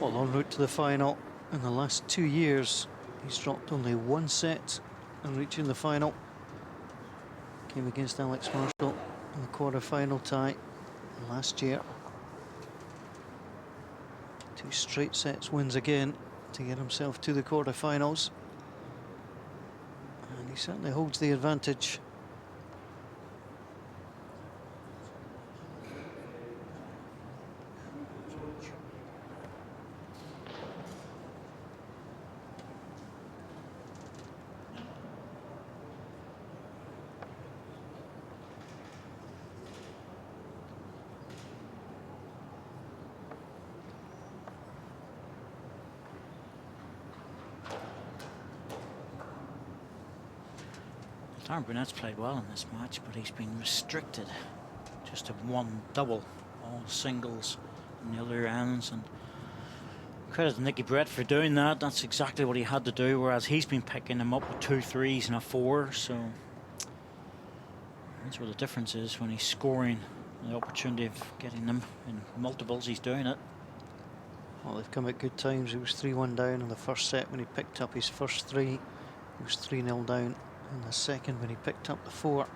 Well, en route to the final. In the last 2 years, he's dropped only 1 set and reaching the final. Came against Alex Marshall in the quarter-final tie last year. 2 straight sets wins again to get himself to the quarter-finals. And he certainly holds the advantage. Darren Burnett's played well in this match, but he's been restricted just to 1 double, all singles on the other ends. And credit to Nicky Brett for doing that. That's exactly what he had to do, whereas he's been picking him up with 2 threes and a 4. So that's where the difference is when he's scoring. The opportunity of getting them in multiples, he's doing it. Well, they've come at good times. He was 3-1 down in the first set when he picked up his first 3. He was 3-0 down in the second when he picked up the 4. At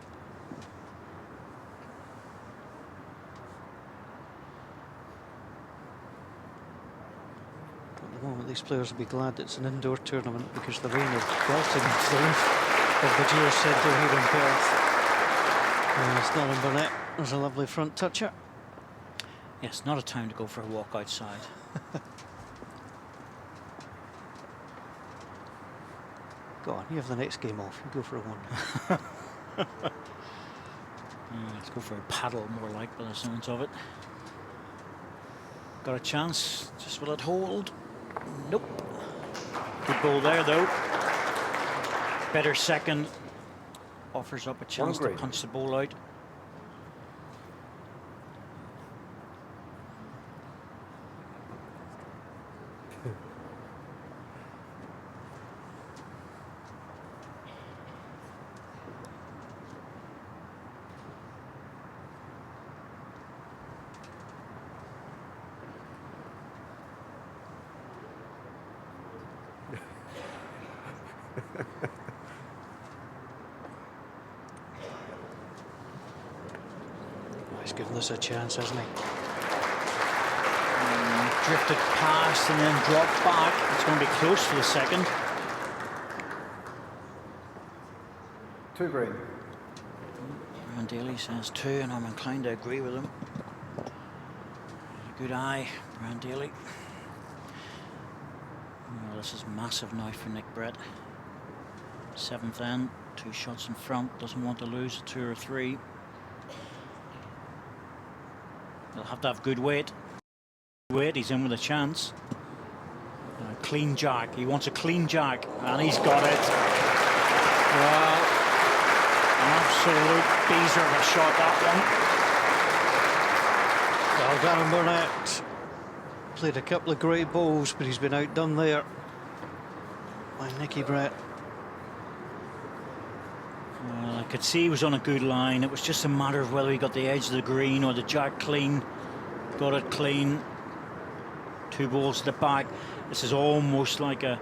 the moment, these players will be glad it's an indoor tournament because the rain is belting off the roof of the Gillett Centre here in Perth. It's Darren Bernett. There's a lovely front toucher. Yes, not a time to go for a walk outside. Go on, you have the next game off. You go for a 1. Let's go for a paddle, more like, by the sounds of it. Got a chance, just will it hold? Nope. Good ball there, though. Better second. Offers up a chance to punch the ball out. He's given this a chance, hasn't he? Drifted past and then dropped back. It's going to be close for the second. 2 green. Aaron Daly says 2, and I'm inclined to agree with him. Good eye, Aaron Daly. Oh, this is massive now for Nick Brett. 7th end, 2 shots in front. Doesn't want to lose a 2 or 3. He'll have to have good weight. He's in with a chance. A clean jack. He wants a clean jack, and he's got it. Well, an absolute beezer of a shot, that Well, Darren Bernett played a couple of great balls, but he's been outdone there by Nicky Brett. Well, I could see he was on a good line. It was just a matter of whether he got the edge of the green or the jack clean. Got it clean. 2 balls to the back. This is almost like a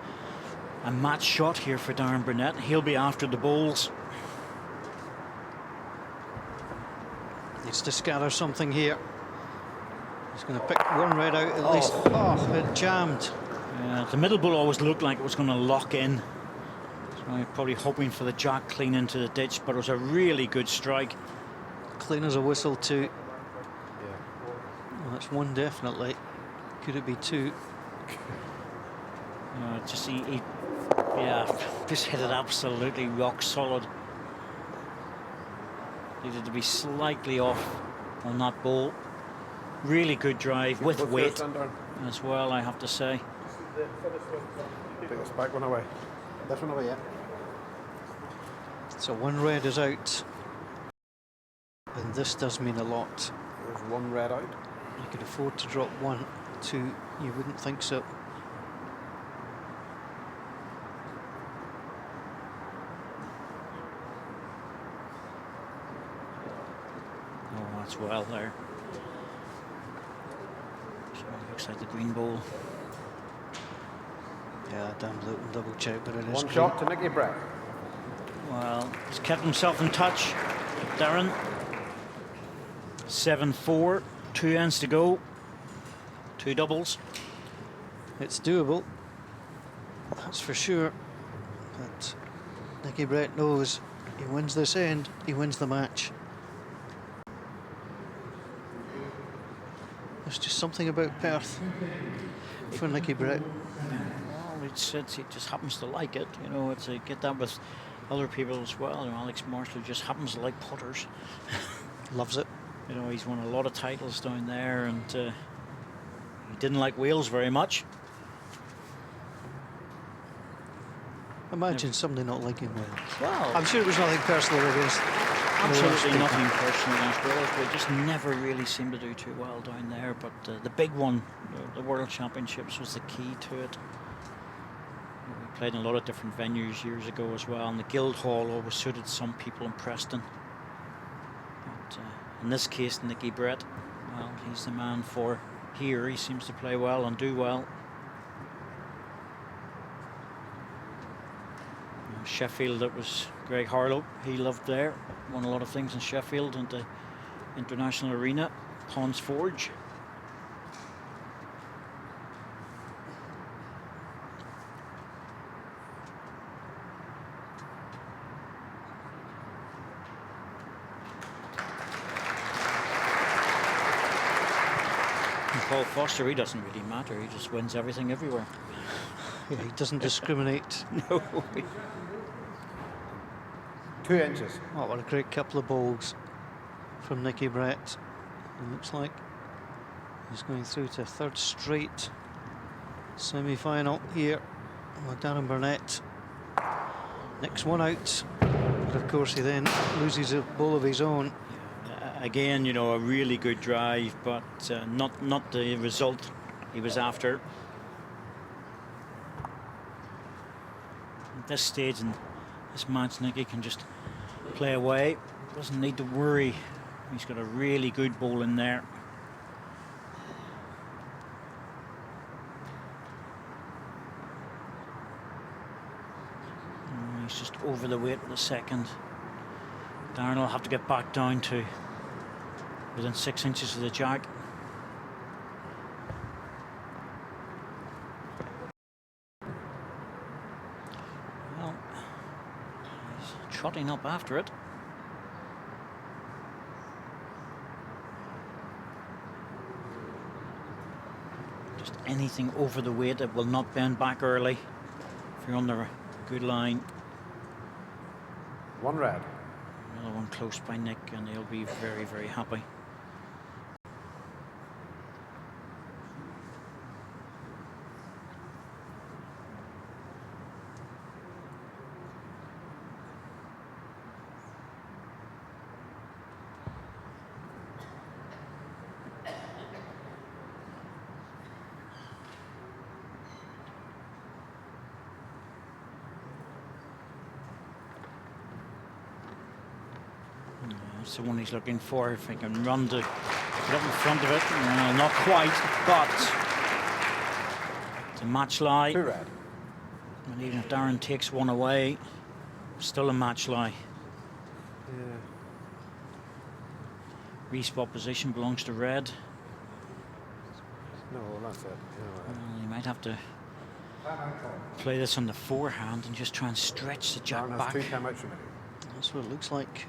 match shot here for Darren Bernett. He'll be after the balls. Needs to scatter something here. He's going to pick 1 red out at least. Oh, it jammed. The middle ball always looked like it was going to lock in. So you're probably hoping for the jack clean into the ditch, but it was a really good strike. Clean as a whistle too. Well, that's 1 definitely. Could it be 2? Just he just hit it absolutely rock solid. Needed to be slightly off on that ball. Really good drive with weight as well, I have to say. Take this back one away. This one away, yeah. So 1 red is out. And this does mean a lot. There's 1 red out. You could afford to drop 1, 2. You wouldn't think so. Oh, that's well there. So looks like the green ball. Yeah, Dan Blue will double check, but it is 1 clean. shot to Nicky Brett. Well, he's kept himself in touch, Darren. 7-4, 2 ends to go. 2 doubles. It's doable, that's for sure. But Nicky Brett knows he wins this end, he wins the match. There's just something about Perth for Nicky Brett. Well, he just happens to like it. You know, it's get that with other people as well. You know, Alex Marshall just happens to like putters. Loves it. You know, he's won a lot of titles down there, and he didn't like Wales very much. Imagine somebody not liking Wales. Well, I'm sure it was nothing personal against absolutely nothing personal against Wales, but they just never really seemed to do too well down there. But the big one, the World Championships, was the key to it. We played in a lot of different venues years ago as well, and the Guildhall always suited some people in Preston. But in this case, Nicky Brett, well, he's the man for here. He seems to play well and do well. Sheffield, it was Greg Harlow. He loved there. Won a lot of things in Sheffield and the international arena. Pons Forge. And Paul Foster, he doesn't really matter. He just wins everything everywhere. Yeah, he doesn't discriminate. No. 2 inches. Oh, what a great couple of balls from Nicky Brett. It looks like he's going through to 3rd straight semi-final here with Darren Bernett. Next one out, but of course he then loses a ball of his own. Again, you know, a really good drive, but not the result he was after. At this stage in this match, Nicky can just play away. Doesn't need to worry. He's got a really good ball in there. He's just over the weight with the second. Darren will have to get back down to within 6 inches of the jack. Well, he's trotting up after it. Just anything over the weight that will not bend back early. If you're on the good line. One red. Another one close by Nick, and he'll be very, very happy. That's the one he's looking for. If he can run to get up in front of it. Not quite, but it's a match lie. 2 red. And even if Darren takes one away, still a match lie. Yeah. Respot position belongs to red. No, that's it. Yeah, Well, he might have to play this on the forehand and just try and stretch the jack Darren back. has 2 timeouts remaining. That's what it looks like.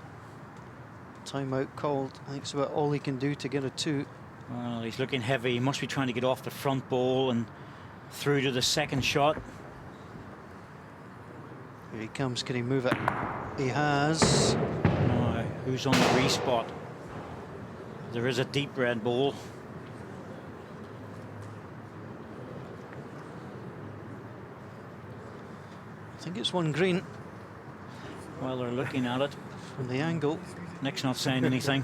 Timeout called. I think it's about all he can do to get a 2. Well, he's looking heavy. He must be trying to get off the front ball and through to the second shot. Here he comes. Can he move it? He has. Now, who's on the respot? There is a deep red ball. I think it's one green Well, they're looking at it. from the angle. Nick's not saying anything.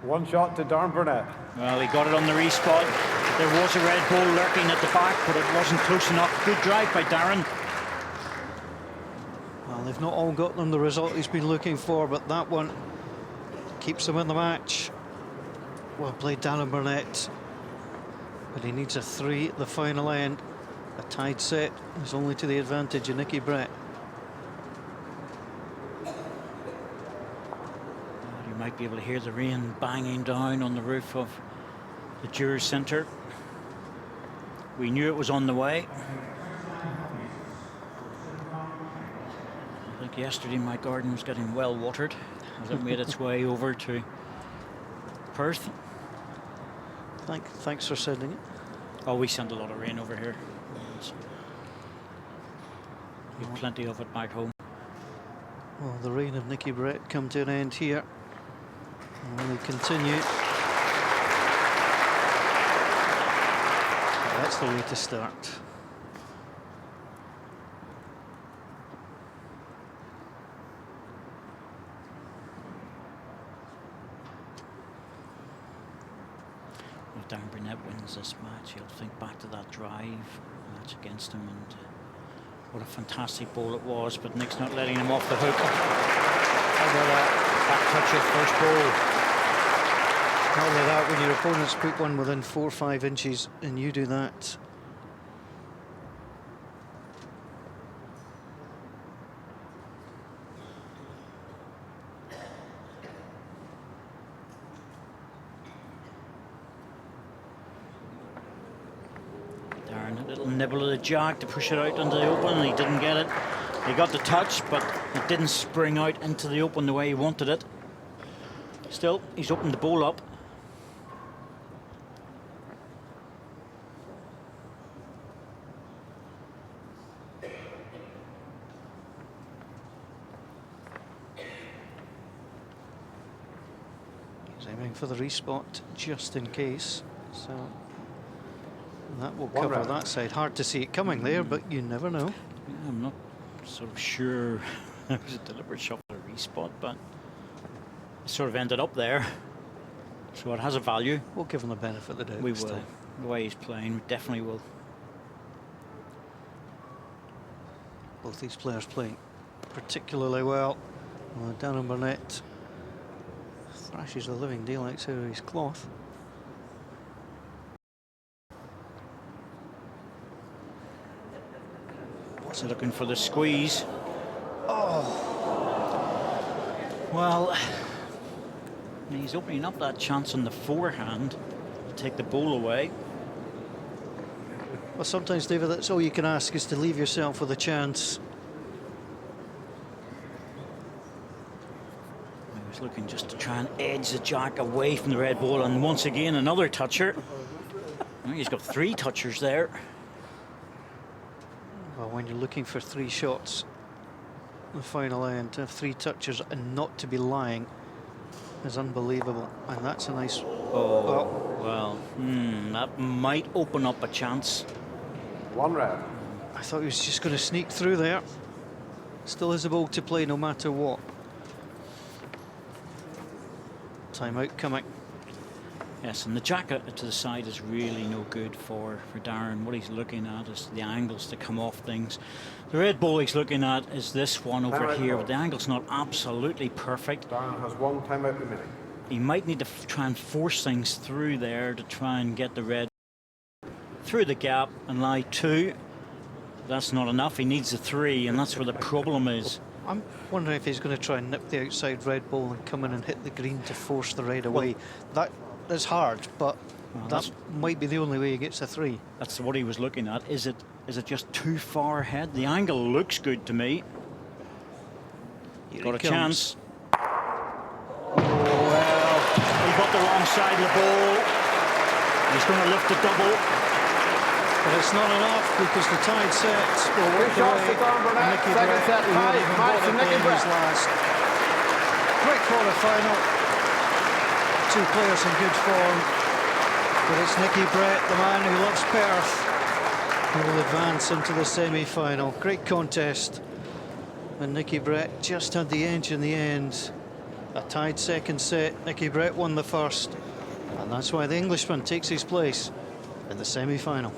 1 shot to Darren Bernett. Well, he got it on the respot. There was a red ball lurking at the back, but it wasn't close enough. Good drive by Darren. Well, they've not all got them the result he's been looking for, but that one keeps them in the match. Well played, Darren Bernett. But he needs a 3 at the final end. A tied set is only to the advantage of Nicky Brett. You might be able to hear the rain banging down on the roof of the Jurors Centre. We knew it was on the way. I think yesterday my garden was getting well watered as it made its way over to Perth. Thanks for sending it. Oh, we send a lot of rain over here. We have plenty of it back home. Well, the reign of Nicky Brett come to an end here. And we continue. That's the way to start. If Darren Bernett wins this match, he'll think back to that drive match against him, and what a fantastic ball it was, but Nick's not letting him off the hook. How about that touch of first ball? Not only that, when your opponents put one within 4 or 5 inches and you do that. Darren, a little nibble of the jack to push it out into the open, and he didn't get it. He got the touch, but it didn't spring out into the open the way he wanted it. Still, he's opened the ball up. He's aiming for the respot just in case. So that will One cover round. that side. Hard to see it coming there, but you never know. Yeah, I'm not sort of sure it was a deliberate shot for a respot, but it sort of ended up there. So it has a value. We'll give him the benefit of the doubt. We this will. time. The way he's playing, we definitely will. Both these players playing particularly well. Darren Bernett thrashes the living daylights out of his cloth. So looking for the squeeze. Oh. Well, And he's opening up that chance on the forehand to take the ball away. Well, sometimes, David, that's all you can ask, is to leave yourself with a chance. He was looking just to try and edge the jack away from the red ball, and once again another toucher. I think he's got 3 touchers there. Well, when you're looking for 3 shots, the final end, to have 3 touchers and not to be lying is unbelievable. And that's a nice... Oh, well, that might open up a chance. 1 red. I thought he was just going to sneak through there. Still has the ball to play no matter what. Timeout coming. Yes, and the jack to the side is really no good for Darren. What he's looking at is the angles to come off things. The red ball he's looking at is this one over Timeout here, ball. but the angle's not absolutely perfect. Darren has 1 timeout remaining. He might need to try and force things through there to try and get the red through the gap and lie 2. That's not enough. He needs a 3, and that's where the problem is. I'm wondering if he's going to try and nip the outside red ball and come in and hit the green to force the red away. That's hard, but Well, that might be the only way he gets a 3. That's what he was looking at. Is it just too far ahead? The angle looks good to me. Here Got he a comes. chance. Oh, well, he got the wrong side of the ball. He's going to lift the double. But it's not enough, because the tide sets will work 3 shots away. to Darren Bernett. Nicky Second Brett, set who tie. wouldn't even Match bother to Nicky playing his Brett. last. Great quarter-final. 2 players in good form. But it's Nicky Brett, the man who loves Perth, who will advance into the semi-final. Great contest. And Nicky Brett just had the edge in the end. A tied second set. Nicky Brett won the first. And that's why the Englishman takes his place in the semi-final.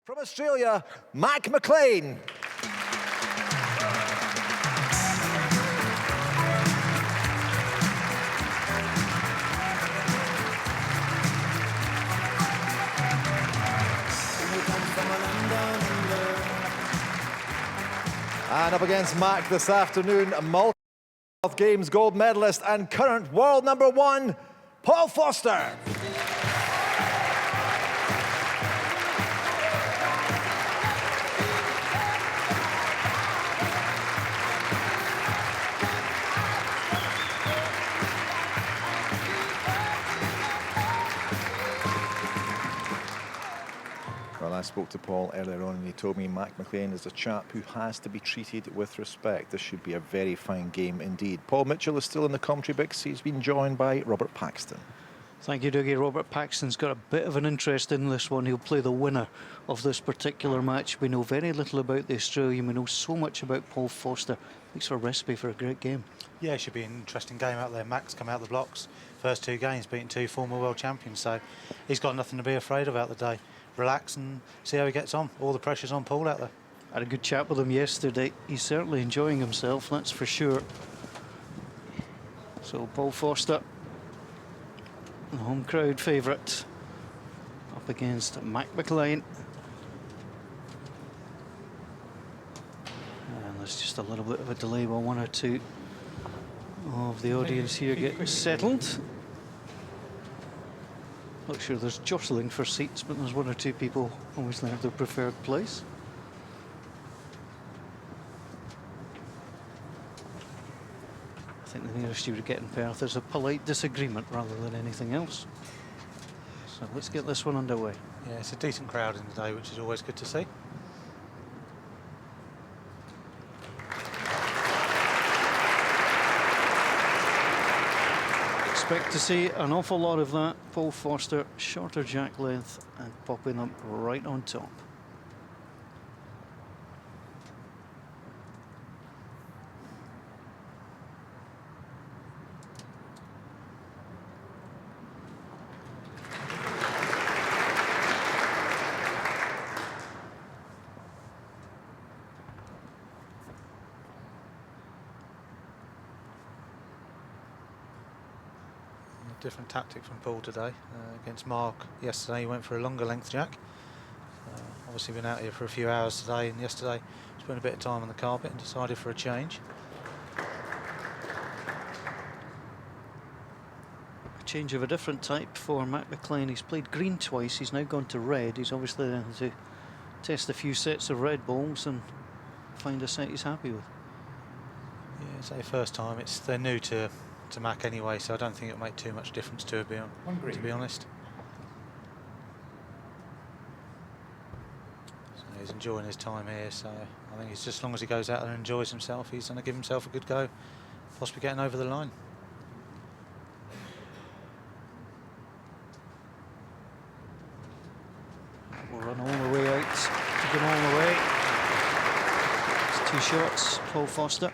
From Australia, Mclean. And up against Mac this afternoon, a multi Games gold medalist and current world number 1, Paul Foster. Well, I spoke to Paul earlier on and he told me Mclean is a chap who has to be treated with respect. This should be a very fine game indeed. Paul Mitchell is still in the commentary box. He's been joined by Robert Paxton. Thank you, Dougie. Robert Paxton's got a bit of an interest in this one. He'll play the winner of this particular match. We know very little about the Australian. We know so much about Paul Foster. Makes for a recipe for a great game. Yeah, it should be an interesting game out there. Mac's come out the blocks. First 2 games, beating 2 former world champions. So he's got nothing to be afraid of out the day. Relax and see how he gets on. All the pressure's on Paul out there. I had a good chat with him yesterday. He's certainly enjoying himself, that's for sure. So Paul Foster, the home crowd favourite, up against Mclean. And there's just a little bit of a delay while 1 or 2 of the audience here get settled. Not sure there's jostling for seats, but there's 1 or 2 people always have their preferred place. I think the nearest you would get in Perth is a polite disagreement rather than anything else. So let's get this one underway. Yeah, it's a decent crowd in the day, which is always good to see. Expect to see an awful lot of that. Paul Foster, shorter jack length and popping up right on top. Different tactic from Paul today. Against Mark yesterday, he went for a longer length jack. Obviously been out here for a few hours today, and yesterday spent a bit of time on the carpet and decided for a change. A change of a different type for Mclean. He's played green twice, he's now gone to red. He's obviously going to test a few sets of red balls and find a set he's happy with. Yeah, it's their first time. They're new to Mac anyway, so I don't think it'll make too much difference to be honest. So he's enjoying his time here, so I think it's just as long as he goes out there and enjoys himself, he's going to give himself a good go, possibly getting over the line. We'll run all the way out, take him all the way. It's 2 shots, Paul Foster.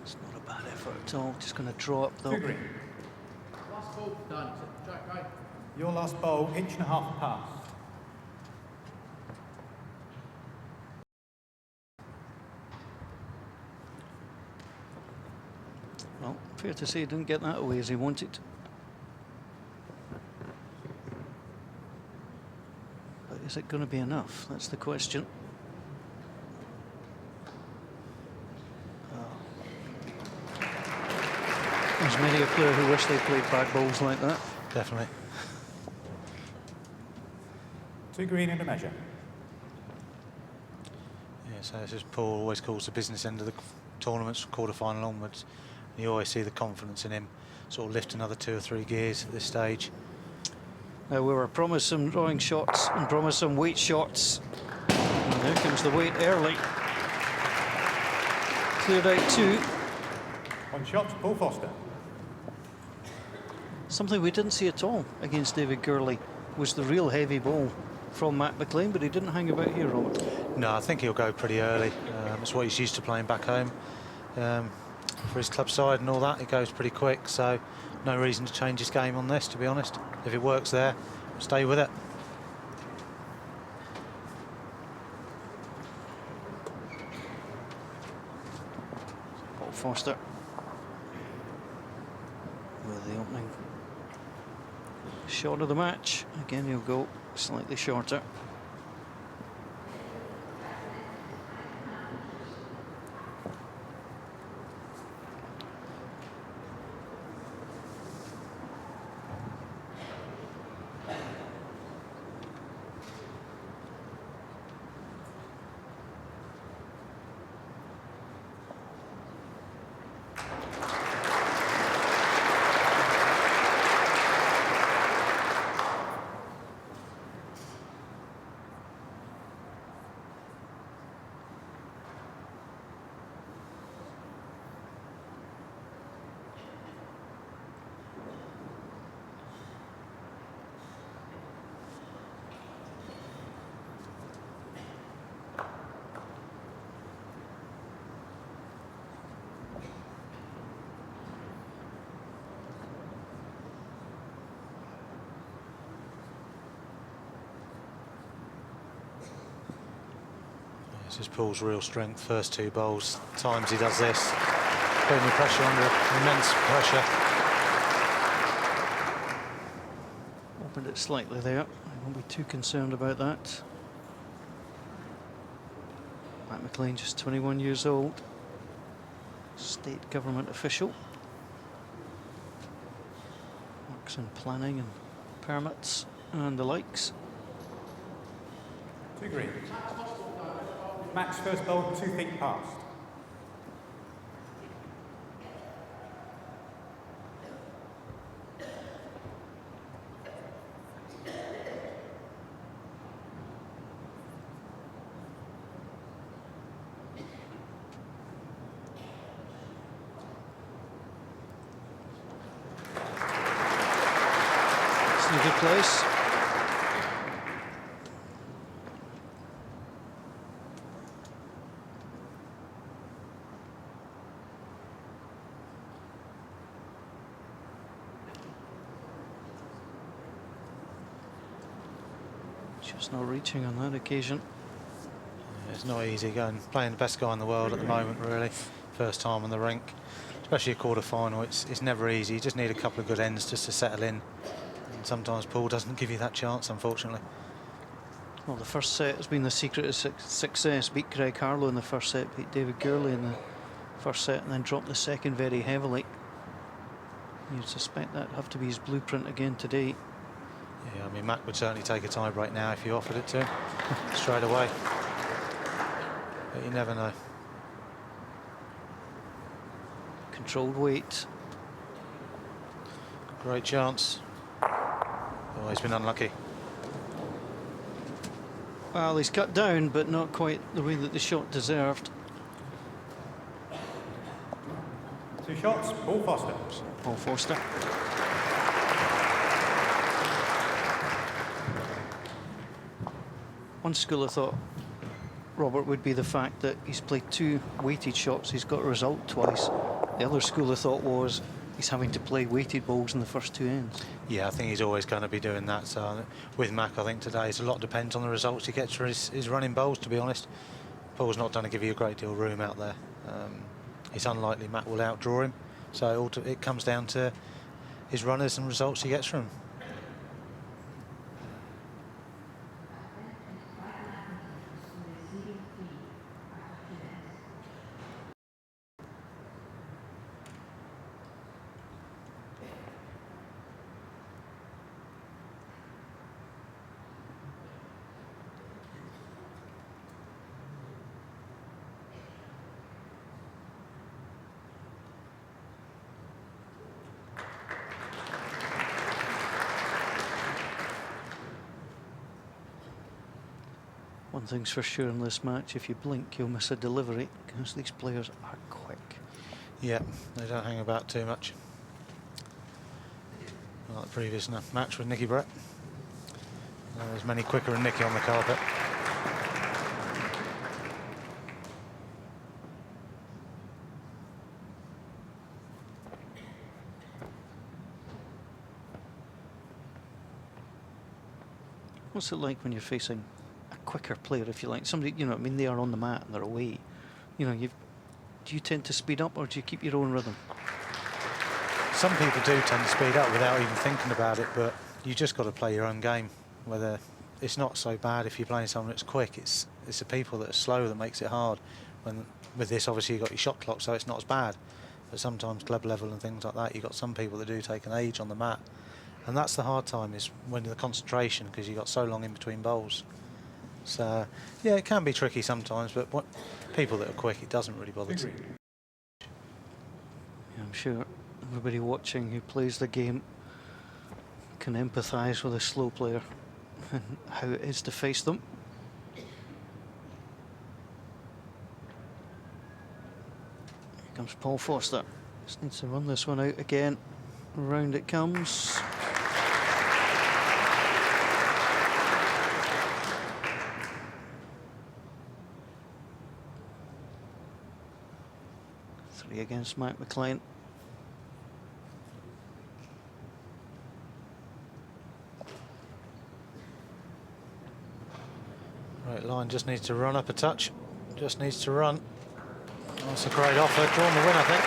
It's not a bad effort at all, just going to draw up though. Last ball done. Jack right. Your last bowl, 1.5 inches past. Well, fair to say he didn't get that away as he wanted. But is it going to be enough? That's the question. There's many a player who wish they played bad balls like that. Definitely. 2 green and a measure. Yeah, so this is Paul always calls the business end of the tournaments, quarter-final onwards. You always see the confidence in him sort of lift another 2 or 3 gears at this stage. Now we were promised some drawing shots and promised some weight shots. And there comes the weight early. Cleared out 2. 1 shot to Paul Foster. Something we didn't see at all against David Gurley was the real heavy ball from Matt Mclean, but he didn't hang about here, Robert. No, I think he'll go pretty early. It's what he's used to playing back home. For his club side and all that, he goes pretty quick, so no reason to change his game on this, to be honest. If it works there, stay with it. Paul Foster with the opening shot of the match. Again, he'll go slightly shorter. This is Paul's real strength. First 2 bowls, times he does this, putting the pressure under immense pressure. Opened it slightly there. I won't be too concerned about that. Matt Mclean, just 21 years old. State government official. Works in planning and permits and the likes. 2 green. Max first bowl, 2 feet past. It's in a good place. Just not reaching on that occasion. It's not easy going playing the best guy in the world at the moment, really. First time on the rink, especially a quarter-final. It's never easy. You just need a couple of good ends just to settle in. And sometimes Paul doesn't give you that chance, unfortunately. Well, the first set has been the secret of success. Beat Greg Harlow in the first set, beat David Gurley in the first set, and then dropped the second very heavily. You'd suspect that'd have to be his blueprint again today. Yeah, I mean, Mac would certainly take a tie break now if you offered it to him straight away. But you never know. Controlled weight. Great chance. Oh, he's been unlucky. Well, he's cut down, but not quite the way that the shot deserved. 2 shots, Paul Foster. Paul Foster. One school of thought, Robert, would be the fact that he's played 2 weighted shots, he's got a result twice. The other school of thought was he's having to play weighted bowls in the first 2 ends. Yeah, I think he's always going to be doing that. So with Mac, I think today a lot depends on the results he gets for his running bowls, to be honest. Paul's not going to give you a great deal of room out there. It's unlikely Mac will outdraw him. So it comes down to his runners and results he gets from him. One thing's for sure in this match, if you blink, you'll miss a delivery, because these players are quick. Yeah, they don't hang about too much. Like the previous match with Nicky Brett. There's many quicker than Nicky on the carpet. What's it like when you're facing a quicker player, if you like? Somebody, you know, I mean, they are on the mat and they're away. You know, do you tend to speed up or do you keep your own rhythm? Some people do tend to speed up without even thinking about it, but you just got to play your own game. Whether it's not so bad if you're playing someone that's quick, it's the people that are slow that makes it hard. When with this, obviously, you've got your shot clock, so it's not as bad. But sometimes club level and things like that, you've got some people that do take an age on the mat. And that's the hard time, is when the concentration, because you've got so long in between bowls. So, yeah, it can be tricky sometimes, but people that are quick, it doesn't really bother them. Yeah, I'm sure everybody watching who plays the game can empathise with a slow player and how it is to face them. Here comes Paul Foster. Just needs to run this one out again. Round it comes. Three against Mclean. Right, line just needs to run up a touch. Just needs to run. That's a great offer. Drawn the win, I think.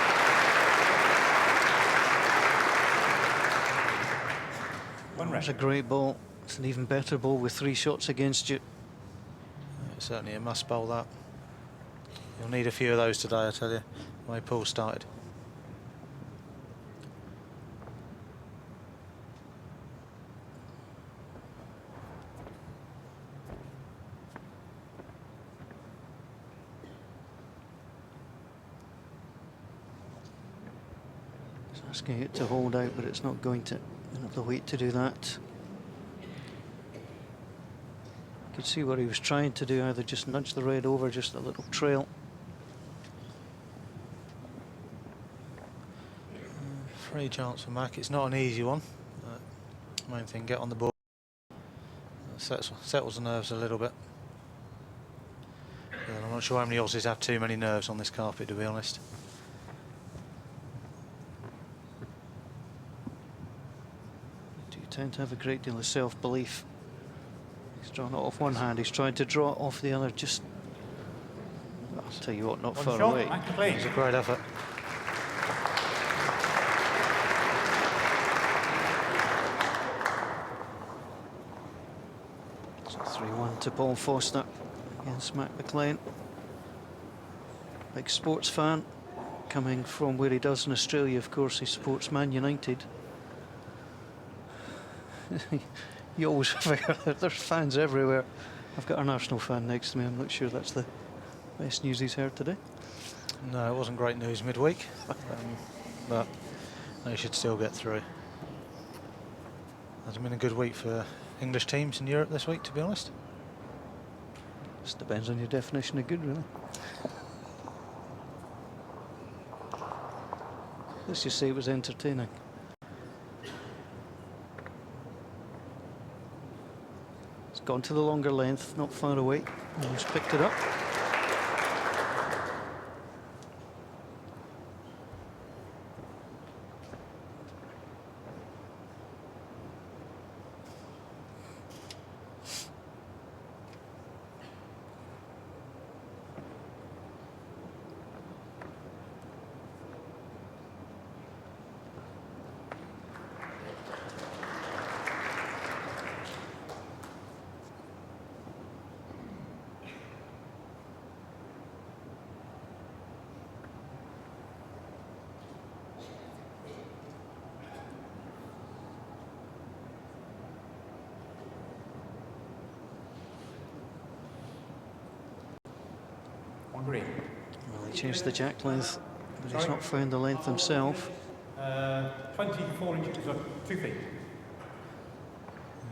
That's a great ball. It's an even better ball with 3 shots against you. It's certainly a must bowl, that. You'll need a few of those today, I tell you, the way Paul started. He's asking it to hold out, but it's not going to. Don't have the weight to do that. You could see what he was trying to do, either just nudge the red over, just a little trail. Free chance for Mac. It's not an easy one. Main thing, get on the board. Settles the nerves a little bit. Yeah, I'm not sure how many Aussies have too many nerves on this carpet, to be honest. Do tend to have a great deal of self-belief. He's drawn it off one hand, he's trying to draw it off the other. Just, I'll tell you what, not One far shot, away. Mclean. It's a great effort. So 3-1 to Paul Foster against Mclean. Big sports fan, coming from where he does in Australia. Of course, he supports Man United. You always figure that there's fans everywhere. I've got an Arsenal fan next to me. I'm not sure that's the best news he's heard today. No, it wasn't great news midweek, but they should still get through. Hasn't been a good week for English teams in Europe this week, to be honest. Just depends on your definition of good, really. Let's just say it was entertaining. It's gone to the longer length, not far away. He's picked it up. Green. Well, he changed the jack length, but he's not found the length himself. 24 inches, so 2 feet.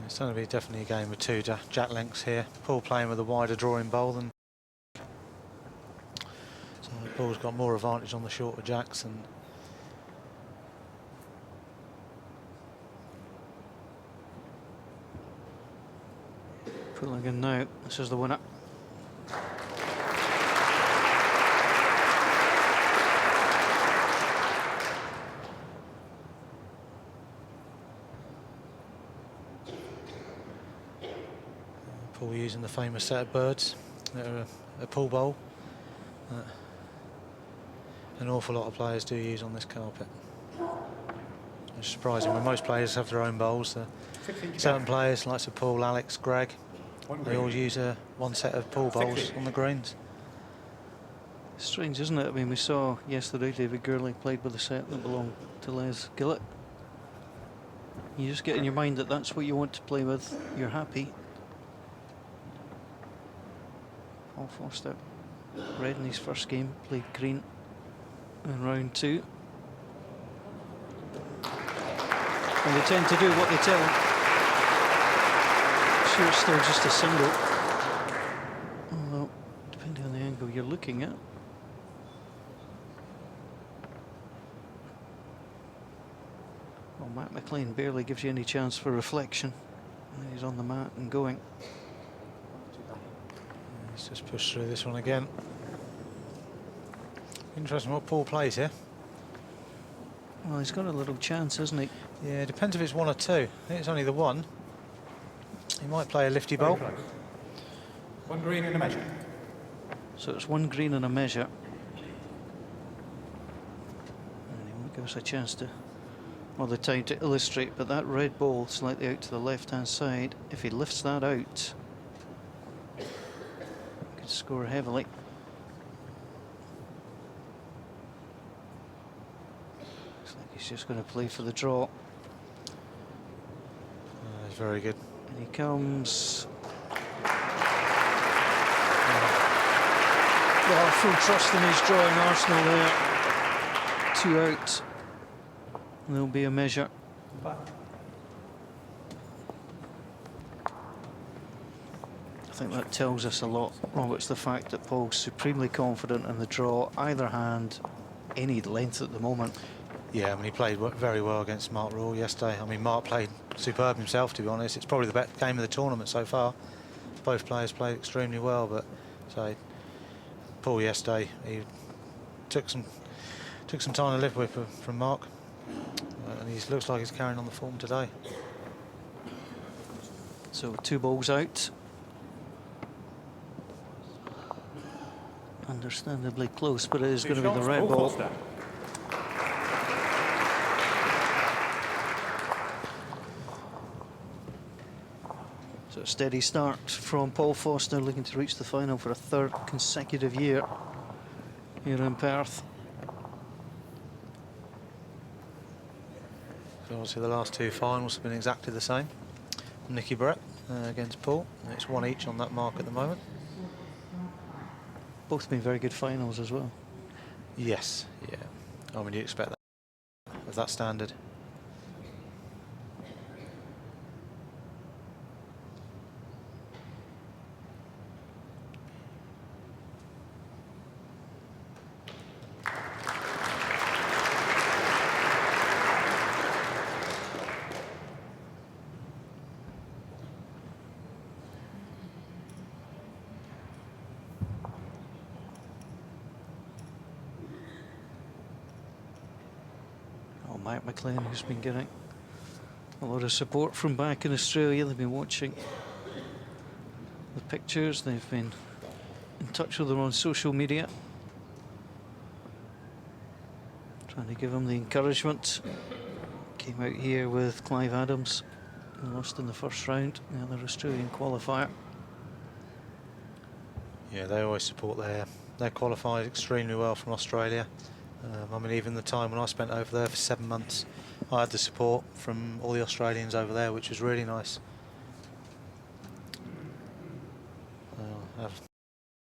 It's going to be definitely a game with 2 jack lengths here. Paul playing with a wider drawing bowl than. So Paul's got more advantage on the shorter jacks, and Pulling in now. This is the winner. Paul using the famous set of birds. They're a pool bowl. An awful lot of players do use on this carpet. It's surprising when most players have their own bowls. Certain players, like Paul, Alex, Greg, they all use one set of pool bowls on the greens. Strange, isn't it? I mean, we saw yesterday David Gurley played with a set that belonged to Les Gillett. You just get in your mind that that's what you want to play with. You're happy. Paul Foster, red in his first game, played green in round 2. And they tend to do what they tell them. Sure, it's still just a single. Although, depending on the angle you're looking at. Well, Matt Mclean barely gives you any chance for reflection. And he's on the mat and going. Let's just push through this one again. Interesting what Paul plays here. Well, he's got a little chance, hasn't he? Yeah, it depends if it's 1 or 2. I think it's only the 1. He might play a lifty bowl. 1 green and a measure. So it's 1 green and a measure. And he won't give us a chance to, well, the time to illustrate, but that red ball slightly out to the left-hand side, if he lifts that out, he could score heavily. Looks like he's just going to play for the draw. He's very good. And he comes. Well, full trust in his drawing Arsenal there. 2 out. There'll be a measure. I think that tells us a lot, Roberts, the fact that Paul's supremely confident in the draw, either hand, any length at the moment. Yeah, I mean, he played very well against Mark Raw yesterday. I mean, Mark played superb himself, to be honest. It's probably the best game of the tournament so far. Both players played extremely well, but so Paul yesterday, he took some time to live with from Mark, and he looks like he's carrying on the form today. So 2 balls out. Understandably close, but it is going to be the red ball. So a steady start from Paul Foster, looking to reach the final for a 3rd consecutive year here in Perth. So obviously the last 2 finals have been exactly the same. Nicky Brett against Paul. It's 1 each on that mark at the moment. Both been very good finals as well. Yes, yeah. I mean, you expect that of that standard. Mike Mclean, who's been getting a lot of support from back in Australia. They've been watching the pictures, they've been in touch with him on social media, trying to give him the encouragement. Came out here with Clive Adams, who lost in the first round, the other Australian qualifier. Yeah, they always support their qualifiers extremely well from Australia. I mean, even the time when I spent over there for 7 months, I had the support from all the Australians over there, which was really nice.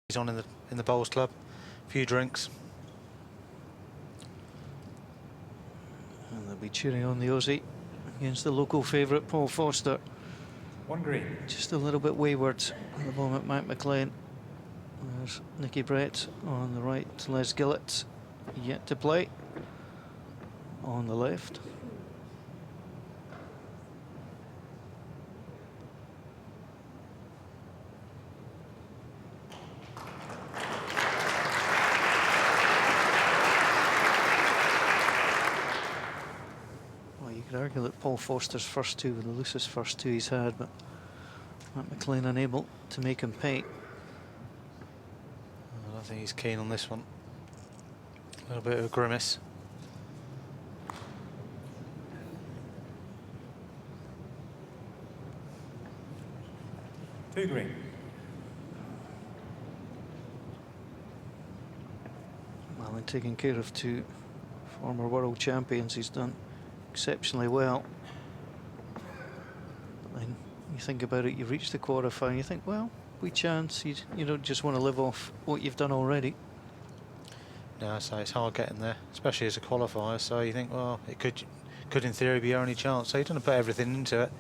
He's on in the bowls club, a few drinks. And they'll be cheering on the Aussie against the local favourite, Paul Foster. 1 green. Just a little bit wayward at the moment, Matt Mclean. There's Nicky Brett on the right, Les Gillett yet to play on the left. Gillett, Paul Foster's first two were the loosest first two he's had, but Matt Mclean unable to make him pay. I don't think he's keen on this one. A little bit of a grimace. Two green. Well, in taking care of two former world champions, he's done exceptionally well. But then you think about it, you reach the quarter-final, you think, well, we chance, you don't just want to live off what you've done already. No, so it's hard getting there, especially as a qualifier. So you think, well, it could in theory be your only chance. So you don't want to put everything into it.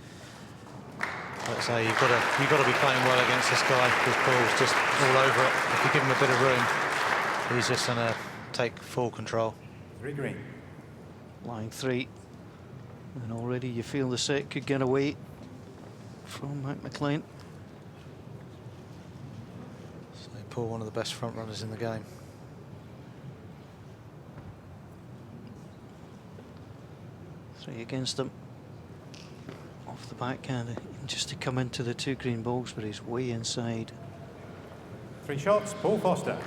But say you've got to be playing well against this guy, because Paul's just all over it. If you give him a bit of room, he's just going to take full control. Three green. Line three, and already you feel the set could get away from Mclean. So Paul, one of the best front runners in the game. Three against him. Off the backhand, just to come into the two green balls, but he's way inside. Three shots, Paul Foster.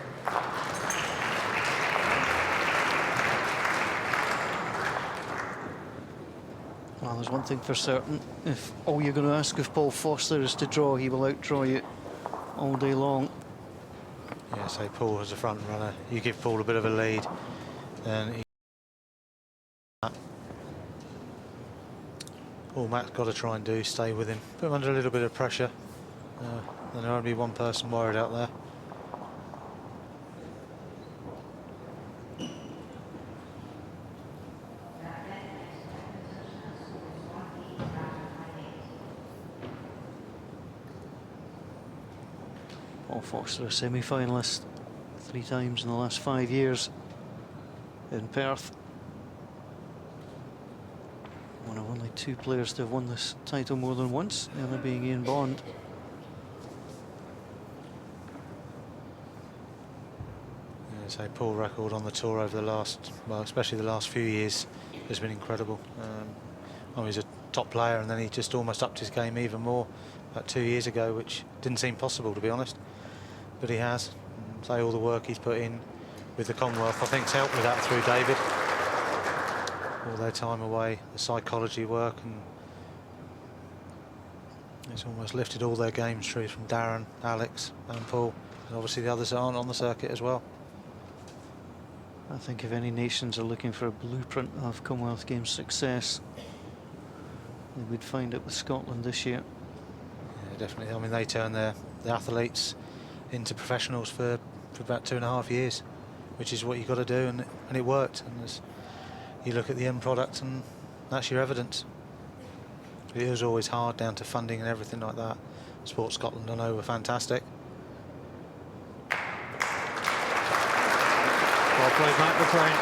Well, there's one thing for certain. If all you're going to ask of Paul Foster is to draw, he will outdraw you all day long. Yeah, say Paul as a front runner. You give Paul a bit of a lead, and all Matt's got to try and do is stay with him, put him under a little bit of pressure. Then there'll only be one person worried out there. Paul Foster, a semi-finalist 3 times in the last 5 years in Perth. One of only 2 players to have won this title more than once, the other being Ian Bond. Yeah, say Paul record on the tour over the last, well, especially the last few years, has been incredible. He's a top player, and then he just almost upped his game even more about 2 years ago, which didn't seem possible, to be honest. But he has. And say all the work he's put in with the Commonwealth, I think, has helped with that through David. All their time away, the psychology work, and it's almost lifted all their games through, from Darren, Alex and Paul, and obviously the others aren't on the circuit as well. I think if any nations are looking for a blueprint of Commonwealth Games success, they would find it with Scotland this year. Yeah, definitely. I mean, they turned the athletes into professionals for about 2.5 years, which is what you've got to do, and it worked. And you look at the end product, and that's your evidence. It was always hard, down to funding and everything like that. Sport Scotland, I know, were fantastic. Well played, Matt Mclean.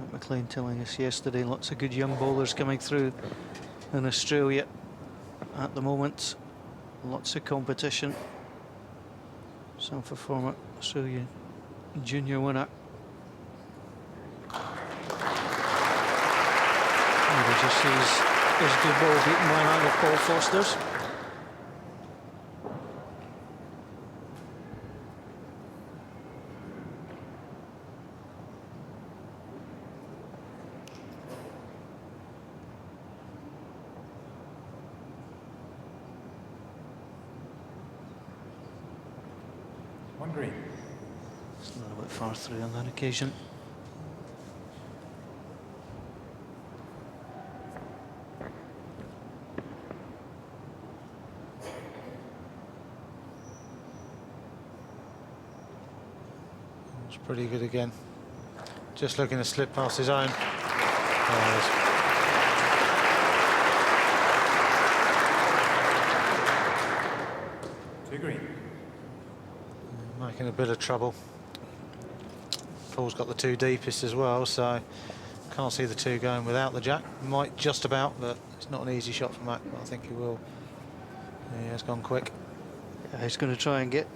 Matt Mclean telling us yesterday, lots of good young bowlers coming through in Australia at the moment. Lots of competition. Some for former Australian junior winner. And he just sees his good ball beaten by that of Paul Foster's. One green. It's a little bit far through on that occasion. It's pretty good again. Just looking to slip past his own. Two green. Making a bit of trouble. Paul's got the 2 deepest as well, so can't see the 2 going without the jack. Might just about, but it's not an easy shot for Mac, but I think he will. Yeah, it's gone quick. Yeah, he's going to try and get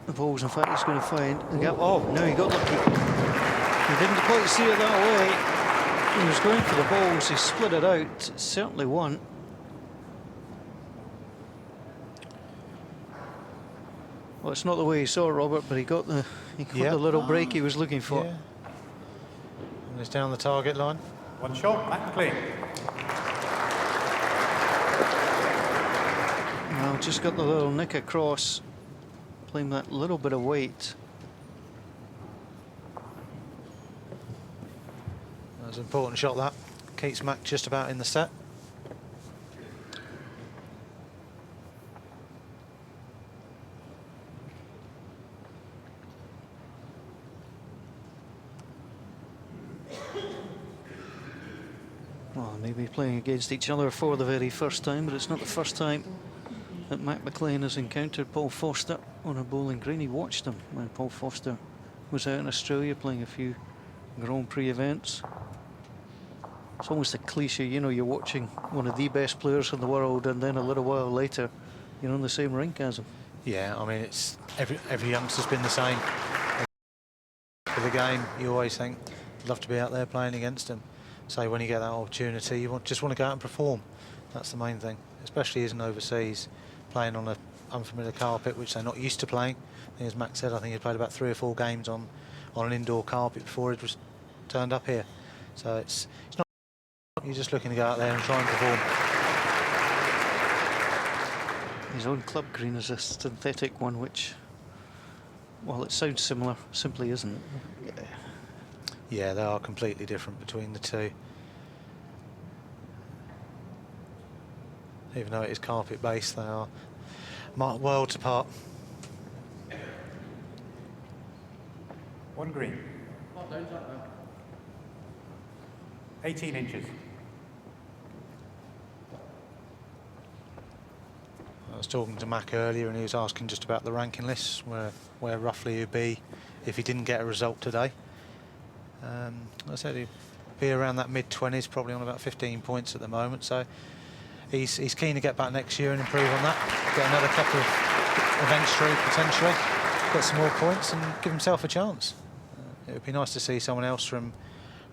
the balls. In fact, he's going to find the gap. Oh, no, he got lucky. He didn't quite see it that way. He was going for the balls, he split it out, certainly won. Well, it's not the way he saw it, Robert, but he got the the little break he was looking for. Yeah. And it's down the target line. One shot, Mclean. Well, just got the little nick across, playing that little bit of weight. That's an important shot, that. Keeps Mac just about in the set. Well, maybe playing against each other for the very first time, but it's not the first time that Mclean has encountered Paul Foster on a bowling green. He watched him when Paul Foster was out in Australia playing a few Grand Prix events. It's almost a cliche, you know, you're watching one of the best players in the world and then a little while later you're on the same rink as him. Yeah, I mean, it's every youngster's been the same. For the game, you always think, I'd love to be out there playing against him. So when you get that opportunity, you just want to go out and perform. That's the main thing, especially as an overseas, playing on an unfamiliar carpet, which they're not used to playing. I think, as Max said, I think he played about 3 or 4 games on an indoor carpet before he was turned up here. So it's not, you're just looking to go out there and try and perform. His own club green is a synthetic one, which, while it sounds similar, simply isn't. Yeah, they are completely different between the two. Even though it is carpet based, they are worlds apart. One green. 18 inches. I was talking to Mac earlier and he was asking just about the ranking lists, where roughly he'd be if he didn't get a result today. I said he'd be around that mid-20s, probably on about 15 points at the moment, so he's keen to get back next year and improve on that, get another couple of events through potentially, get some more points and give himself a chance. It would be nice to see someone else from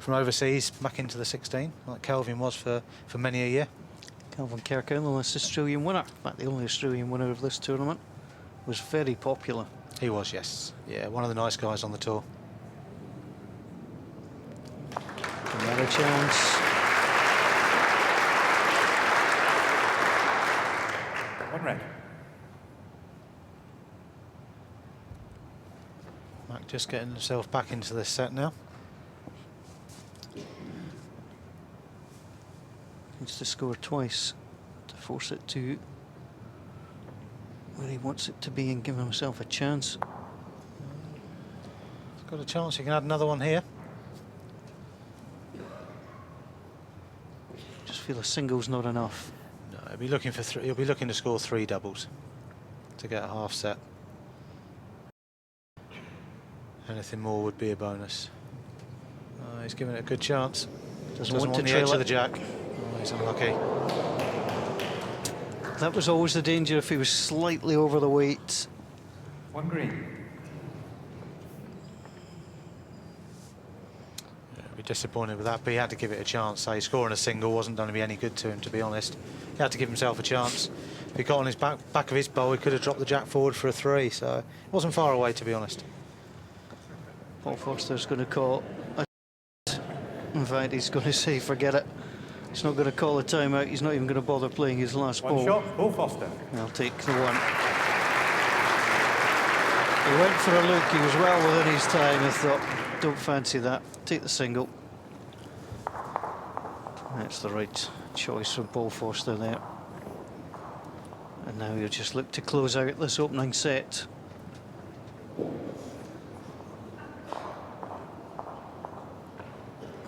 overseas back into the 16, like Kelvin was for many a year. Calvin Kirkhope, the last Australian winner, in fact the only Australian winner of this tournament, was very popular. He was, yes. Yeah, one of the nice guys on the tour. Another chance. One red. Mac just getting himself back into this set now. Needs to score twice to force it to where he wants it to be and give himself a chance. He's got a chance, he can add another one here. Just feel a single's not enough. No, he'll be looking for he'll be looking to score 3 doubles to get a half set. Anything more would be a bonus. He's giving it a good chance. Doesn't want want to the edge trail of the it. jack. Oh, he's unlucky. That was always the danger if he was slightly over the weight. One green. Be disappointed with that, but he had to give it a chance. So scoring a single wasn't going to be any good to him, to be honest. He had to give himself a chance. If he got on his back of his bowl, he could have dropped the jack forward for a 3. So it wasn't far away, to be honest. Paul Foster's going to call a in fact, he's going to say forget it. He's not going to call a timeout. He's not even going to bother playing his last One ball. shot, Paul Foster. I'll take the one. He went for a look. He was well within his time. I thought, don't fancy that. Take the single. That's the right choice from Paul Foster there. And now he'll just look to close out this opening set. And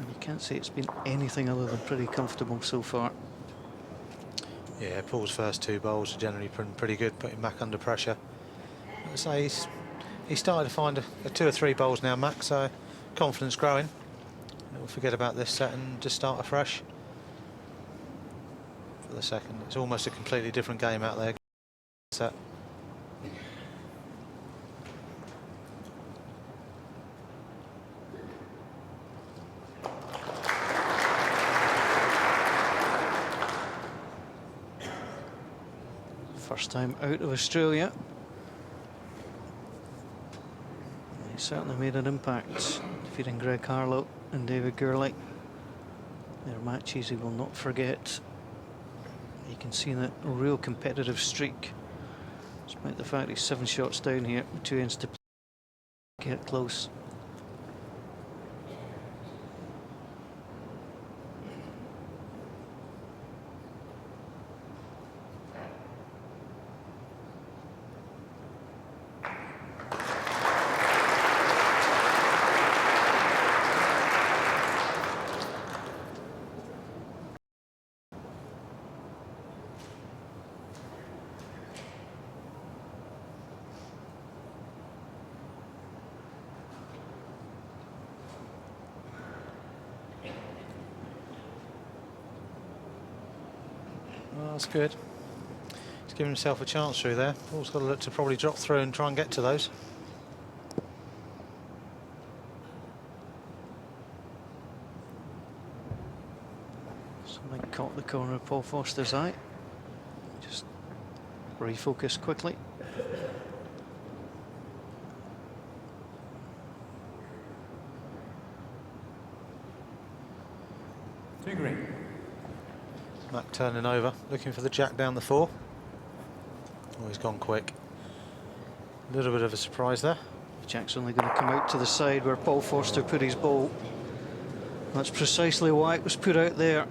you can't say it's been anything other than pretty comfortable so far. Yeah, Paul's first 2 bowls are generally pretty good, putting Mac under pressure. I'd say he's started to find a 2 or 3 bowls now, Mac, so confidence growing. We'll forget about this set and just start afresh for the second. It's almost a completely different game out there. Set. First time out of Australia. He certainly made an impact, defeating Greg Harlow and David Gurley. Their matches he will not forget. You can see that real competitive streak, despite the fact he's 7 shots down here, 2 ends to get close. Well, that's good. He's giving himself a chance through there. Paul's got to look to probably drop through and try and get to those. Something caught the corner of Paul Foster's eye. Just refocus quickly. Two green. Mac turning over, looking for the jack down the 4. Oh, he's gone quick. A little bit of a surprise there. Jack's only going to come out to the side where Paul Foster put his ball. That's precisely why it was put out there.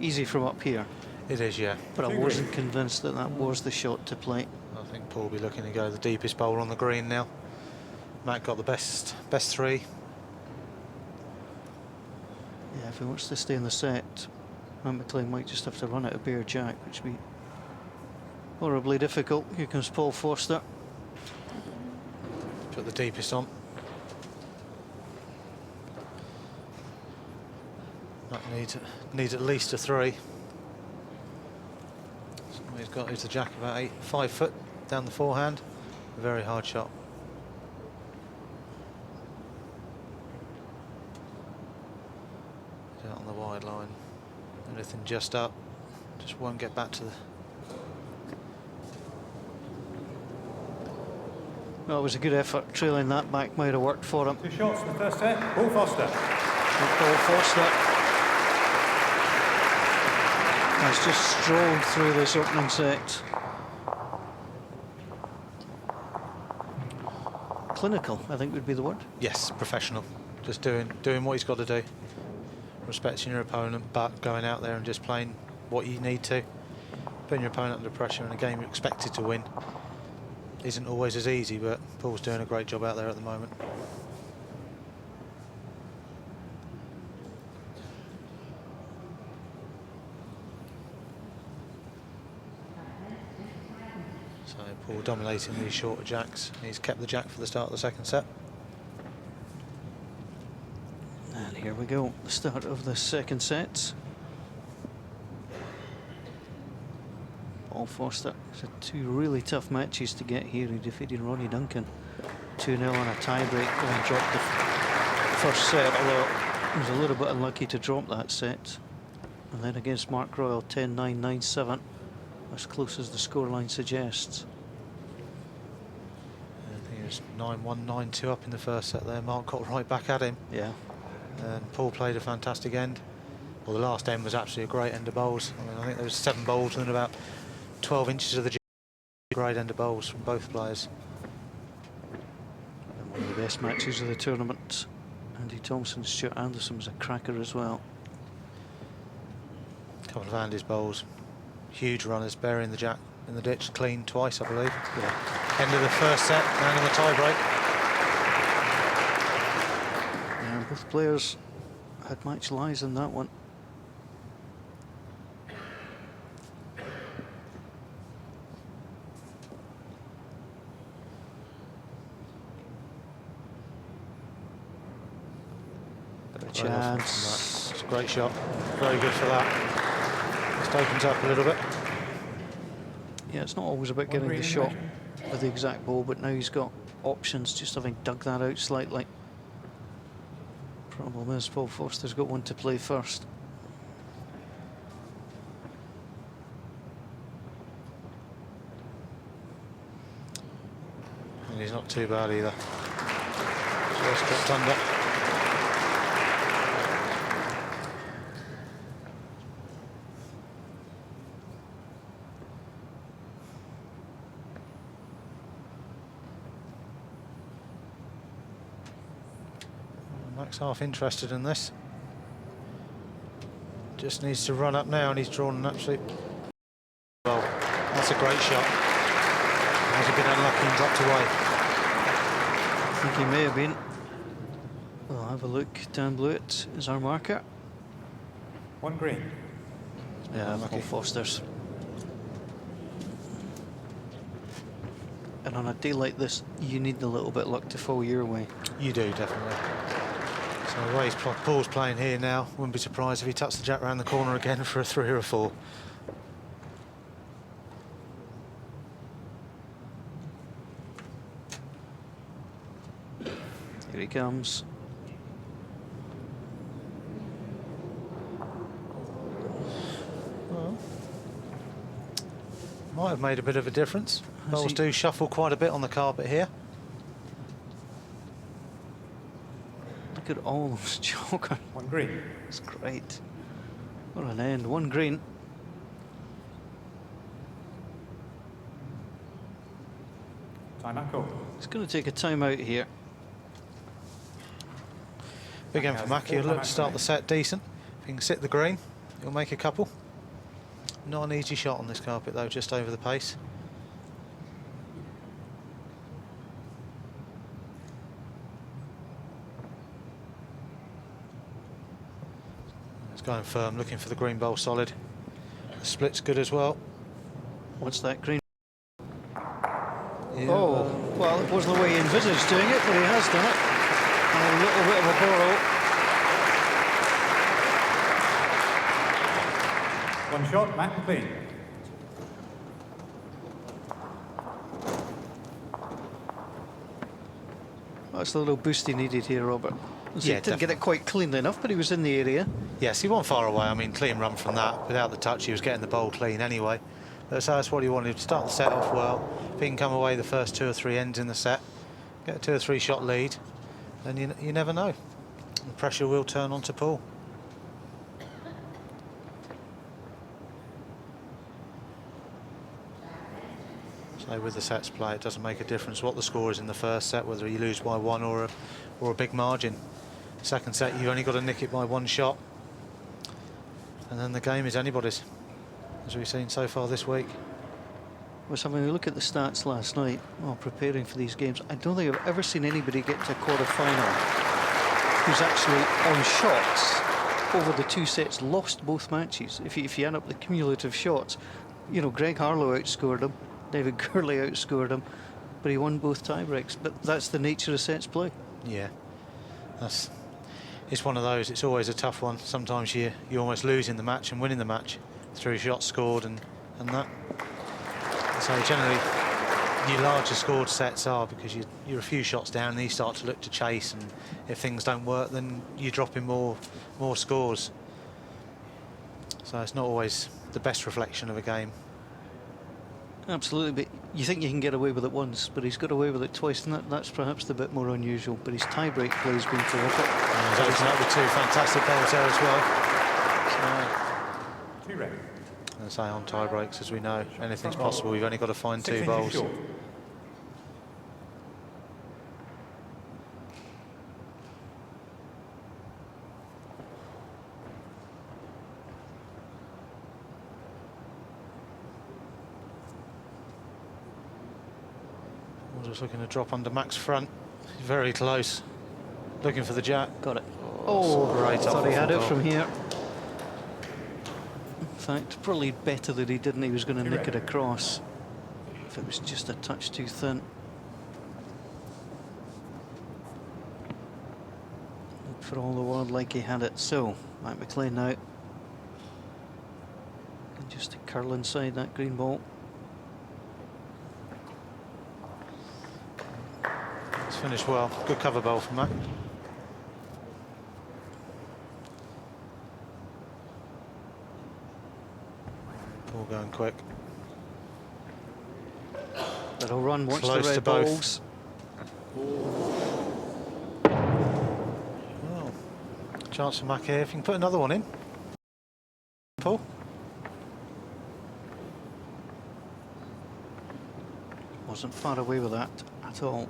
Easy from up here. It is, yeah. But I wasn't convinced that that was the shot to play. I think Paul will be looking to go the deepest bowl on the green now. Mac got the best 3. Yeah, if he wants to stay in the set, Mclean might just have to run out a bare jack, which would be horribly difficult. Here comes Paul Foster. Put the deepest on. Mac needs at least a 3. So what he's got is the jack about 5 foot down the forehand. A very hard shot. Out on the wide line. Everything just up. Just won't get back to the... Well, it was a good effort. Trailing that back might have worked for him. 2 shots in the first set. Paul Foster. Paul Foster has just strolled through this opening set. Clinical, I think would be the word. Yes, professional. Just doing what he's got to do. Respecting your opponent, but going out there and just playing what you need to. Putting your opponent under pressure in a game you're expected to win isn't always as easy, but Paul's doing a great job out there at the moment. So Paul dominating these shorter jacks. He's kept the jack for the start of the second set. And here we go, the start of the second set. Paul Foster has had 2 really tough matches to get here. He defeated Ronnie Duncan 2-0 on a tiebreak and dropped the first set, although he was a little bit unlucky to drop that set. And then against Mark Royal, 10-9, 9-7, as close as the scoreline suggests. I think it was 9-1, 9-2 up in the first set there. Mark got right back at him. Yeah. And Paul played a fantastic end. Well, the last end was actually a great end of bowls. I mean, I think there was 7 bowls within about 12 inches of the great end of bowls from both players. And one of the best matches of the tournament. Andy Thompson, Stuart Anderson was a cracker as well. A couple of Andy's bowls. Huge runners, burying the jack in the ditch, clean twice, I believe. Yeah. End of the first set, man in the tie-break. And both players had match lies in that one. Chance. It's a great shot. Very good for that. Just opens up a little bit. Yeah, it's not always about getting the shot with the exact ball, but now he's got options, just having dug that out slightly. Problem is, Paul Foster's got one to play first. And he's not too bad either. Just dropped under. Max half interested in this. Just needs to run up now, and he's drawn an absolute. Well, that's a great shot. Has he been unlucky and dropped away? I think he may have been. We'll have a look. Dan Blewett is our marker. 1 green. Yeah, unlucky. Paul Foster's. And on a day like this, you need a little bit of luck to fall your way. You do, definitely. So the way Paul's playing here now, wouldn't be surprised if he tucks the jack round the corner again for a 3 or a 4. Here he comes. Well, might have made a bit of a difference. Has Bowls he- do shuffle quite a bit on the carpet here. Look at all those jokers. 1 green. It's great. What an end. 1 green. Time out call. He's going to take a timeout here. Big end for Mackie. He'll look to start the set decent. If he can sit the green, he'll make a couple. Not an easy shot on this carpet though, just over the pace. He's going firm, looking for the green bowl solid. The split's good as well. What's that green? Yeah, Oh, well, it wasn't the way he envisaged doing it, but he has done it. And a little bit of a borrow. 1 shot, Mclean. That's the little boost he needed here, Robert. So Yeah, he didn't get it quite cleanly enough, but he was in the area. Yes, he wasn't far away. I mean, clean run from that. Without the touch, he was getting the bowl clean anyway. So that's what he wanted, to start the set off well. If he can come away the first 2 or 3 ends in the set, get a 2 or 3 shot lead, then you never know. The pressure will turn onto Paul. So with the sets play, it doesn't make a difference what the score is in the first set, whether you lose by 1 or a big margin. Second set, you've only got to nick it by 1 shot, and then the game is anybody's, as we've seen so far this week. Was having a look at the stats last night while preparing for these games. I don't think I've ever seen anybody get to a quarter-final who's actually on shots over the 2 sets lost both matches. If you add up the cumulative shots, you know, Greg Harlow outscored him, David Gurley outscored him, but he won both tie-breaks. But that's the nature of sets play. Yeah, it's one of those. It's always a tough one. Sometimes you're almost losing the match and winning the match through shots scored and that. So generally, your larger scored sets are because you're a few shots down and you start to look to chase, and if things don't work, then you're dropping more scores. So it's not always the best reflection of a game. Absolutely, but you think you can get away with it once, but he's got away with it twice, and that's perhaps the bit more unusual. But his tie-break play has been terrific. And he's opened up with 2 fantastic bowls there as well. So, 2 red. as I say, on tie breaks, as we know, anything's possible. You've only got to find 6 2 inches bowls. short. We're just looking to drop under Mac's front. He's very close. Looking for the jack. Got it. Oh, right off thought he the had it goal. from here. In fact, probably better that he didn't. He was going to nick it across if it was just a touch too thin. Looked for all the world like he had it. So, Mike Mclean now. And just to curl inside that green ball. It's finished well. Good cover bowl from Mac. Ball going quick. Little run, watch Close the to red both. balls. Well, chance for Mac here. If you can put another one in. Paul. Wasn't far away with that at all.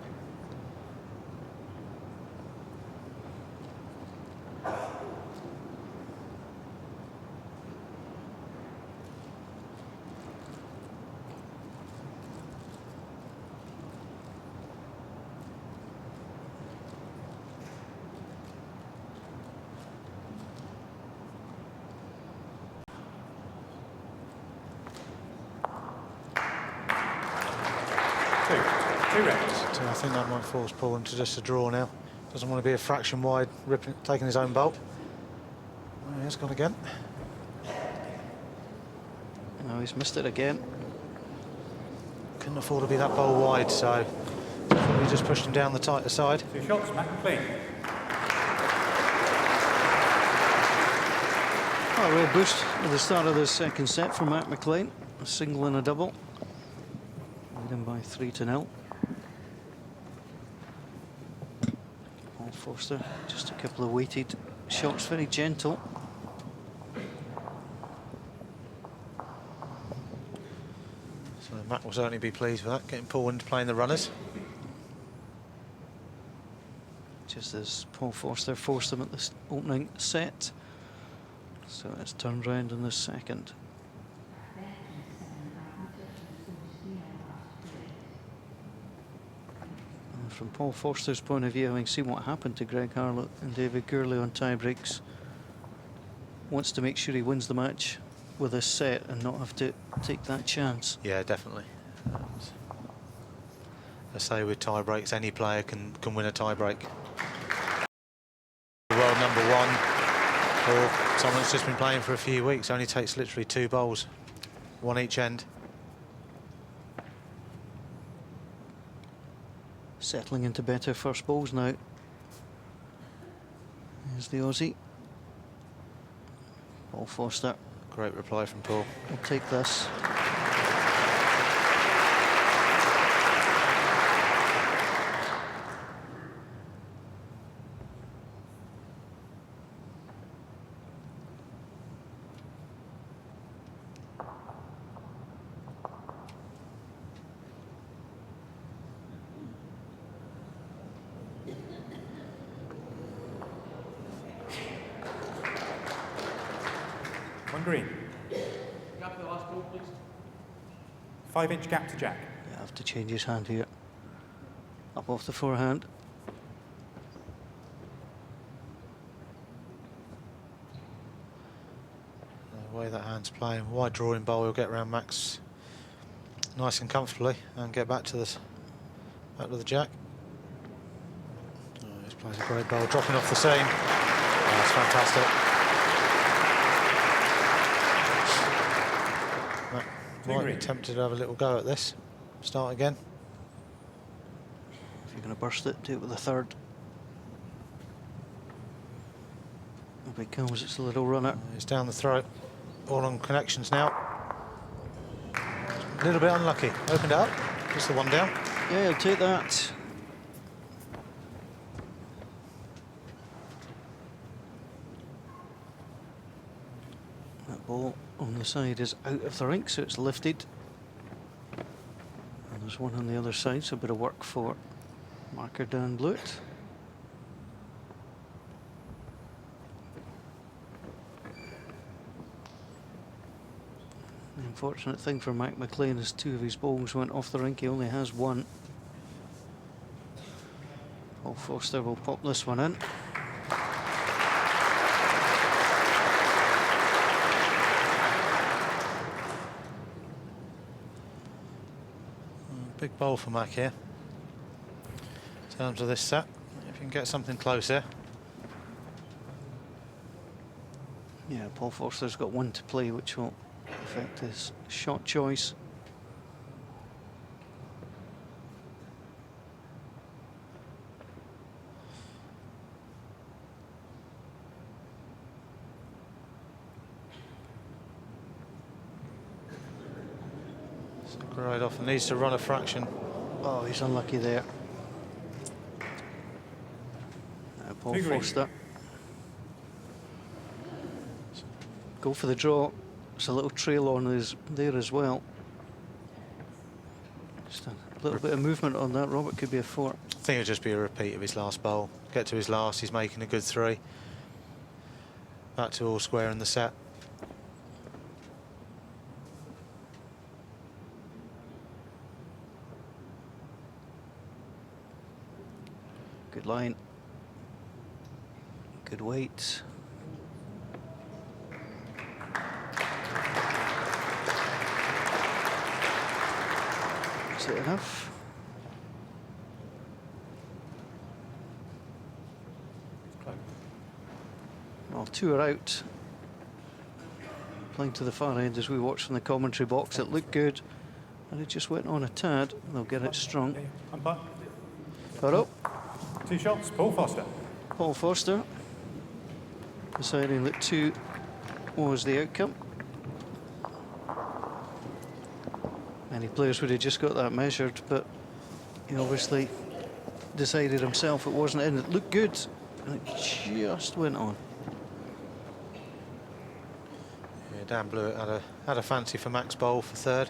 Two reds. So I think that might force Paul into just a draw now. Doesn't want to be a fraction wide, taking his own bolt. Oh, he has gone again. Now he's missed it again. Couldn't afford to be that bowl wide, so he just pushed him down the tighter side. 2 shots, Mclean. Oh, a real boost at the start of the second set from Mclean. A single and a double. Leading by 3-0. Paul Forster, just a couple of weighted shots, very gentle. So Matt will certainly be pleased with that, getting Paul into playing the runners. Just as Paul Forster forced him at the opening set. So it's turned round in the second. And from Paul Forster's point of view, having seen what happened to Greg Harlett and David Gurley on tie breaks, wants to make sure he wins the match with a set and not have to take that chance. Yeah, definitely. I say with tie breaks, any player can win a tie break. World number one, or someone that's just been playing for a few weeks, only takes literally 2 bowls, one each end. Settling into better first bowls now. Here's the Aussie. Paul Forster Great reply from Paul. will take this. One green. Gap for the last ball, please. 5-inch gap to Jack. You have to change his hand here. Up off the forehand. The way that hand's playing, wide drawing bowl, he'll get around Max nice and comfortably and get back to the jack. Oh, he's played a great bowl, dropping off the seam. Oh, that's fantastic. Matt might be tempted to have a little go at this. Start again. If you're going to burst it, do it with a third. Up it comes, it's a little runner. He's down the throat. All on connections now. A little bit unlucky. Opened up. Just the one down. Yeah, he'll take that. That ball on the side is out of the rink, so it's lifted. And there's one on the other side, so a bit of work for marker Dan Blewett. The unfortunate thing for Mclean is 2 of his balls went off the rink. He only has 1. Paul Forster will pop this one in. Big bowl for Mac here. In terms of this set, if you can get something closer. Yeah, Paul Forster's got 1 to play, which will affect his shot choice. So right off, needs to run a fraction. Oh, he's unlucky there. Paul Two green. Foster. Go for the draw. There's a little trail on us there as well. Just a little bit of movement on that, Robert. Could be a 4. I think it'll just be a repeat of his last bowl. Get to his last, he's making a good 3. Back to all square in the set. Good line. Good weight. Is it enough? Well, 2 are out. Playing to the far end as we watch from the commentary box. It looked good, and it just went on a tad. They'll get it strong. Umpire. Got up. 2 shots, Paul Foster. Paul Foster deciding that 2 was the outcome. Many players would have just got that measured, but he obviously decided himself it wasn't in. It looked good, and it just went on. Yeah, Dan Blewett had a fancy for Mac's bowl for 3rd.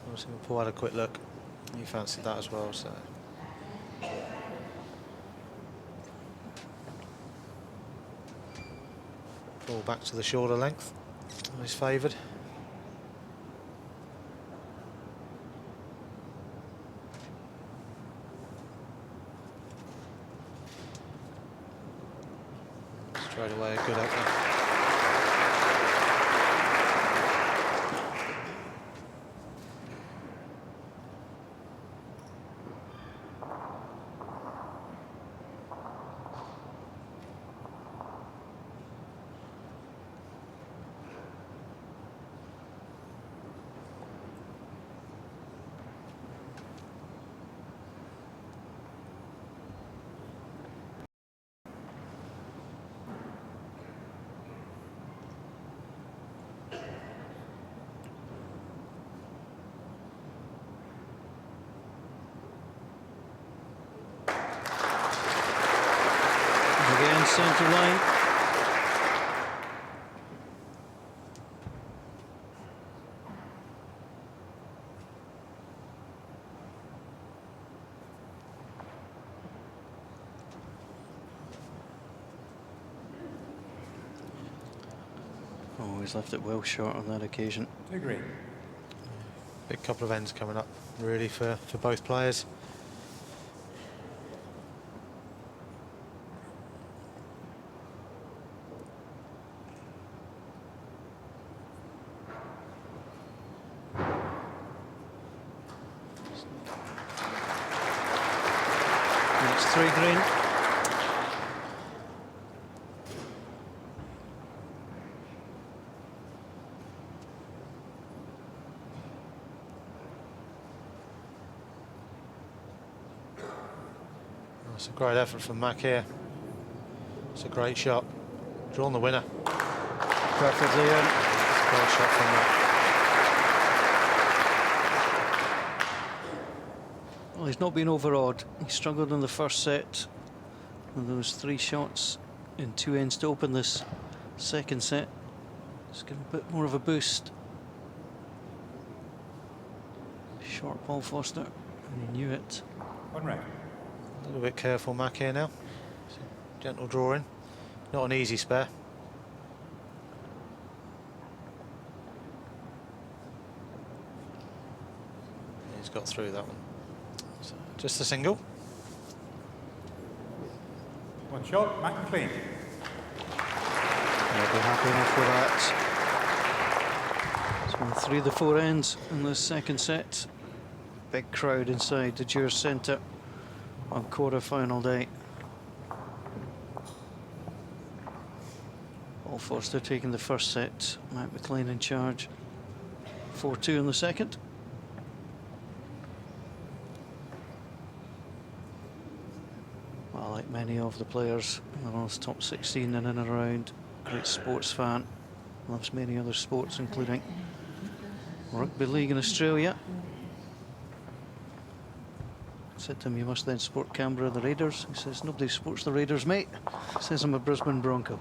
Obviously, Paul had a quick look. He fancied that as well. So. Ball back to the shorter length. He's favoured. Straight away, a good opener. Again, centre line. Oh, he's left it well short on that occasion. 2 green. Big couple of ends coming up, really, for both players. It's 3 green. It's a great effort from Mac here. It's a great shot. Drawn the winner. Perfectly in. Great shot from Mac. Well, he's not been overawed. He struggled in the first set with those 3 shots in 2 ends to open this second set. Just give him a bit more of a boost. Short Paul Foster, and he knew it. 1 red. A little bit careful Mac here now. Gentle drawing. Not an easy spare. He's got through that one. So just a single. 1 shot, Mclean. They'll be happy enough with that. It's been 3 of the 4 ends in this second set. Big crowd inside the Dewar Centre on quarter-final day. Paul Foster taking the first set. Matt Mclean in charge. 4-2 in the second. Well, like many of the players in the world's top 16 in and around, great sports fan, loves many other sports, including rugby league in Australia. Said to him, you must then support Canberra and the Raiders. He says, nobody supports the Raiders, mate. Says I'm a Brisbane Bronco.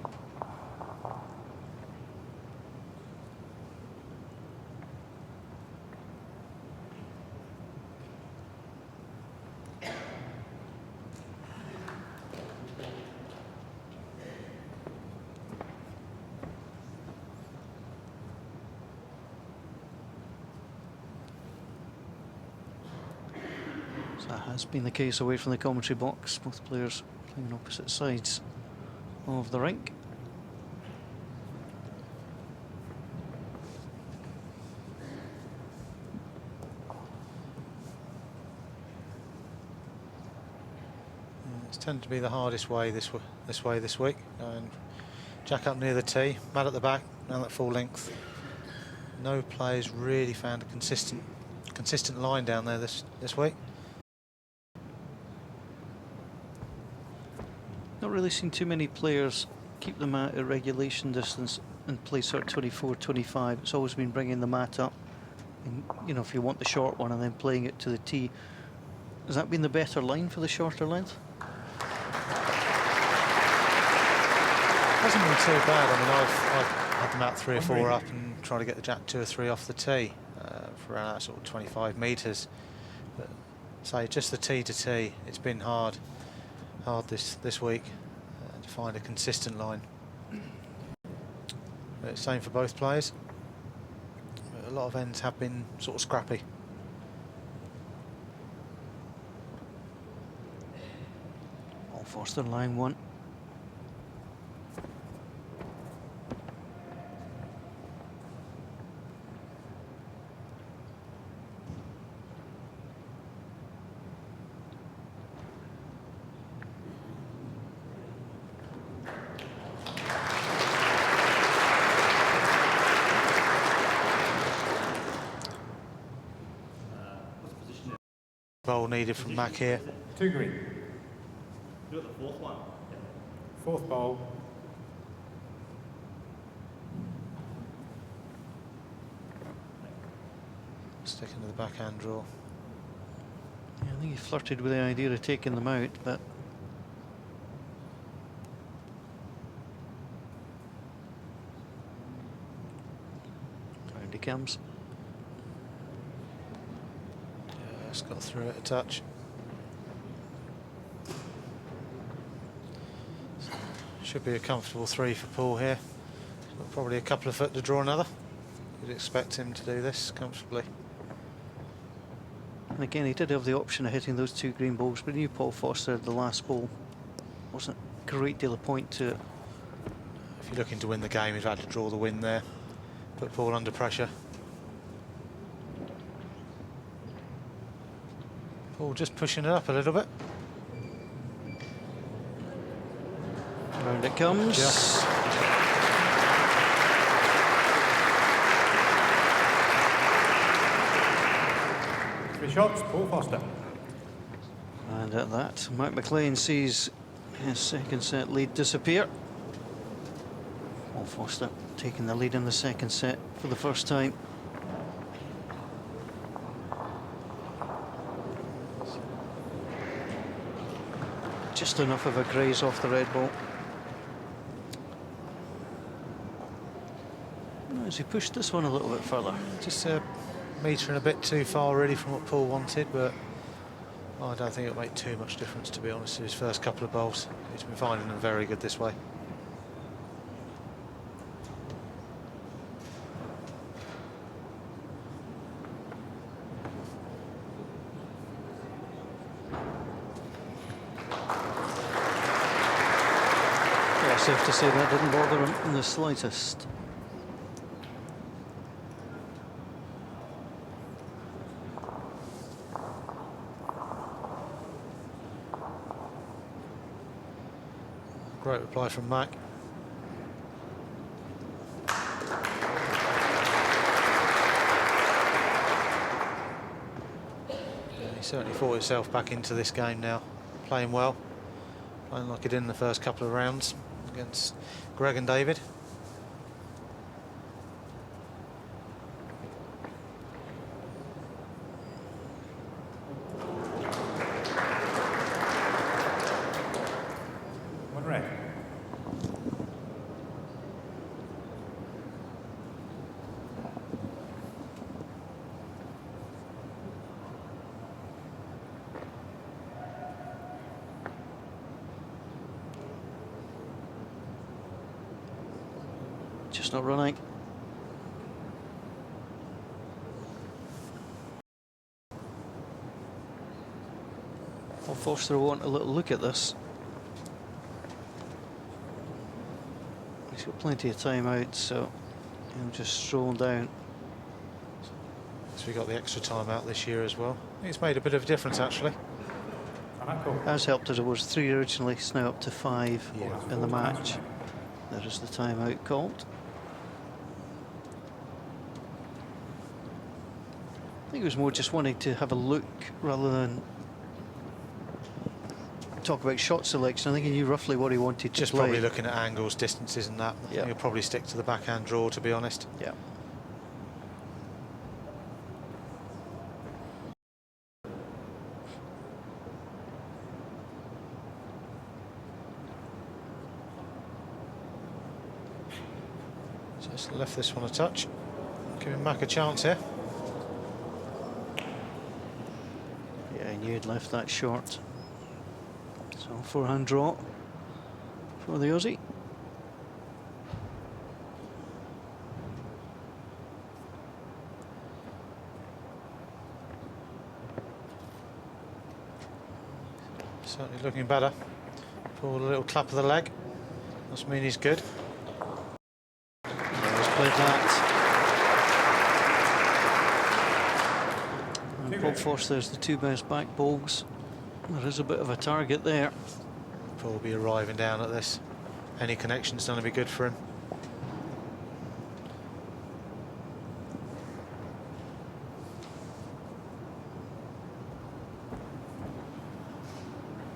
So that has been the case away from the commentary box. Both players playing on opposite sides of the rink. It's tended to be the hardest way this week. And jack up near the tee, mat at the back, down that full length. No players really found a consistent line down there this week. Not really seen too many players keep the mat at regulation distance and play sort of 24, 25. It's always been bringing the mat up. And, you know, if you want the short one and then playing it to the tee. Has that been the better line for the shorter length? Hasn't been too bad. I mean, I've had them out 3 or 4 up and try to get the jack 2 or 3 off the tee for around that sort of 25 metres. But say just the tee to tee, it's been hard this week to find a consistent line. But same for both players. But a lot of ends have been sort of scrappy. All Forster line 1. Bowl needed from Mac here. 2 green. You're the fourth one. 4th bowl. Sticking to the backhand draw. Yeah, I think he flirted with the idea of taking them out, but round he comes. Just got through it a touch. Should be a comfortable 3 for Paul here. Got probably a couple of foot to draw another. You'd expect him to do this comfortably. And again, he did have the option of hitting those 2 green balls, but he knew Paul Foster, the last ball, wasn't a great deal of point to it. If you're looking to win the game, he's had to draw the win there. Put Paul under pressure. Paul just pushing it up a little bit. Round it comes. Just. Three shots, Paul Foster. And at that, Mclean sees his second set lead disappear. Paul Foster taking the lead in the second set for the first time. Just enough of a graze off the red ball. As he pushed this one a little bit further. Just a metre and a bit too far really from what Paul wanted, but I don't think it'll make too much difference, to be honest, to his first couple of bowls. He's been finding them very good this way. Safe to say that didn't bother him in the slightest. Great reply from Mac. He certainly fought himself back into this game now, playing well, playing like he did in the first couple of rounds against Greg and David. Just not running. Well, Foster will want a little look at this. He's got plenty of time out, so he'll just stroll down. So we got the extra time out this year as well. I think it's made a bit of a difference actually. Has helped as it was 3 originally, it's now up to 5 in the match. There is the timeout called. I think it was more just wanting to have a look rather than talk about shot selection. I think he knew roughly what he wanted to Just play. probably looking at angles, distances and that. I think he'll probably stick to the backhand draw, to be honest. Yeah. Just left this one a touch. Giving Mac a chance here. Yeah, he knew he'd left that short. So forehand draw for the Aussie. Certainly looking better. Pulled a little clap of the leg. Must mean he's good. He's played that. And Paul Foster's the 2 best back balls. There is a bit of a target there. Paul will be arriving down at this. Any connection's going to be good for him.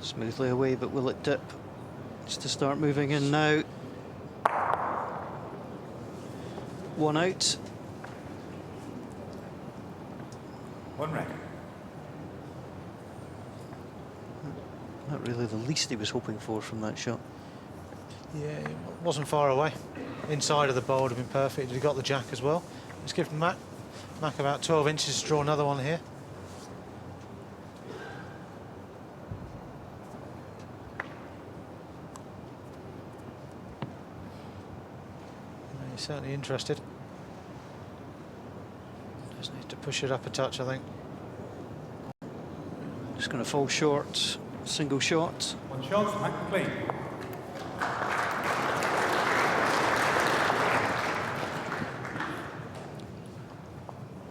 Smoothly away, but will it dip? Just to start moving in now. 1 out. 1 rec. Not really the least he was hoping for from that shot. Yeah, it wasn't far away. Inside of the bowl would have been perfect. He got the jack as well. Let's give Mac about 12 inches to draw another one here. He's certainly interested. Just need to push it up a touch, I think. Just going to fall short. Single shot. 1 shot, Mclean.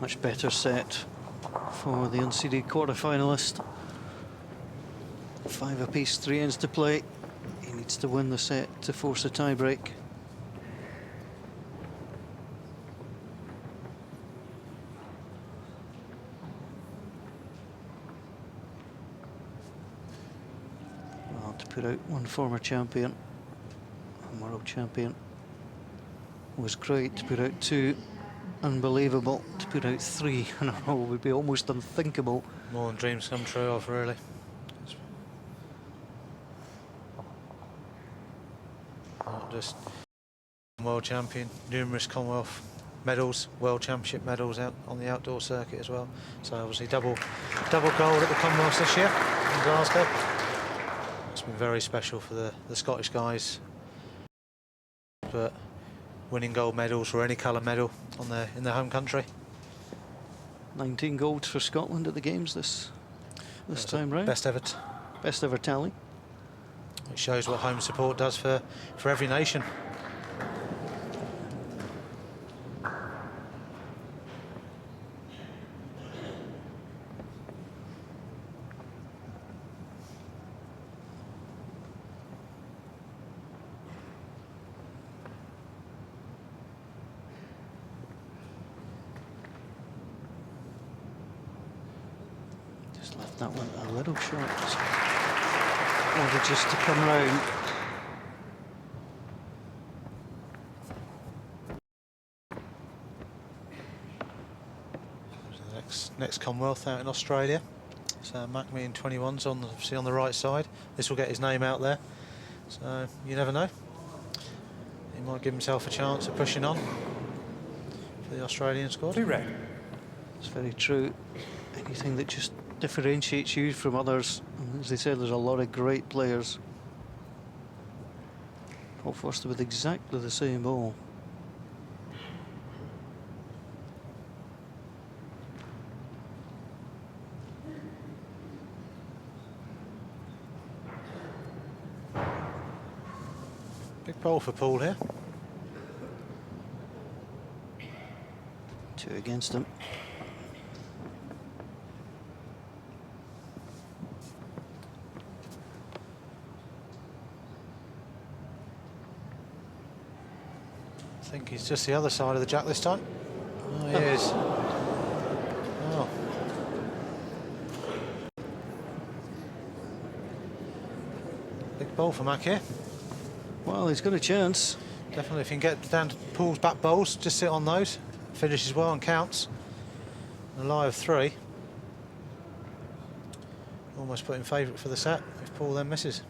Much better set for the unseeded quarter-finalist. 5 apiece, 3 ends to play. He needs to win the set to force a tie-break. Well, to put out one former champion, a world champion, was great. To put out 2, unbelievable. To put out 3 in a row would be almost unthinkable. More than dreams come true of, really. Not just world champion, numerous Commonwealth medals, world championship medals out on the outdoor circuit as well. So obviously double gold at the Commonwealths this year in Glasgow. It's been very special for the Scottish guys. But winning gold medals or any colour medal on in their home country. 19 gold for Scotland at the games this time round. Best ever tally. It shows what home support does for every nation. Just left that one a little short. Order just to come round. Next Commonwealth out in Australia. So Mclean 21's obviously on the right side. This will get his name out there. So you never know. He might give himself a chance of pushing on for the Australian squad. 2 rec. It's very true. Anything that just differentiates you from others. And as they said, there's a lot of great players. Paul Foster with exactly the same ball. Big bowl for Paul here. 2 against him. I think he's just the other side of the jack this time. Oh, he is. Oh. Big ball for Mac here. Well, he's got a chance. Definitely, if you can get down to Paul's back bowls, just sit on those. Finishes well and counts. A lie of 3. Almost put in favourite for the set if Paul then misses.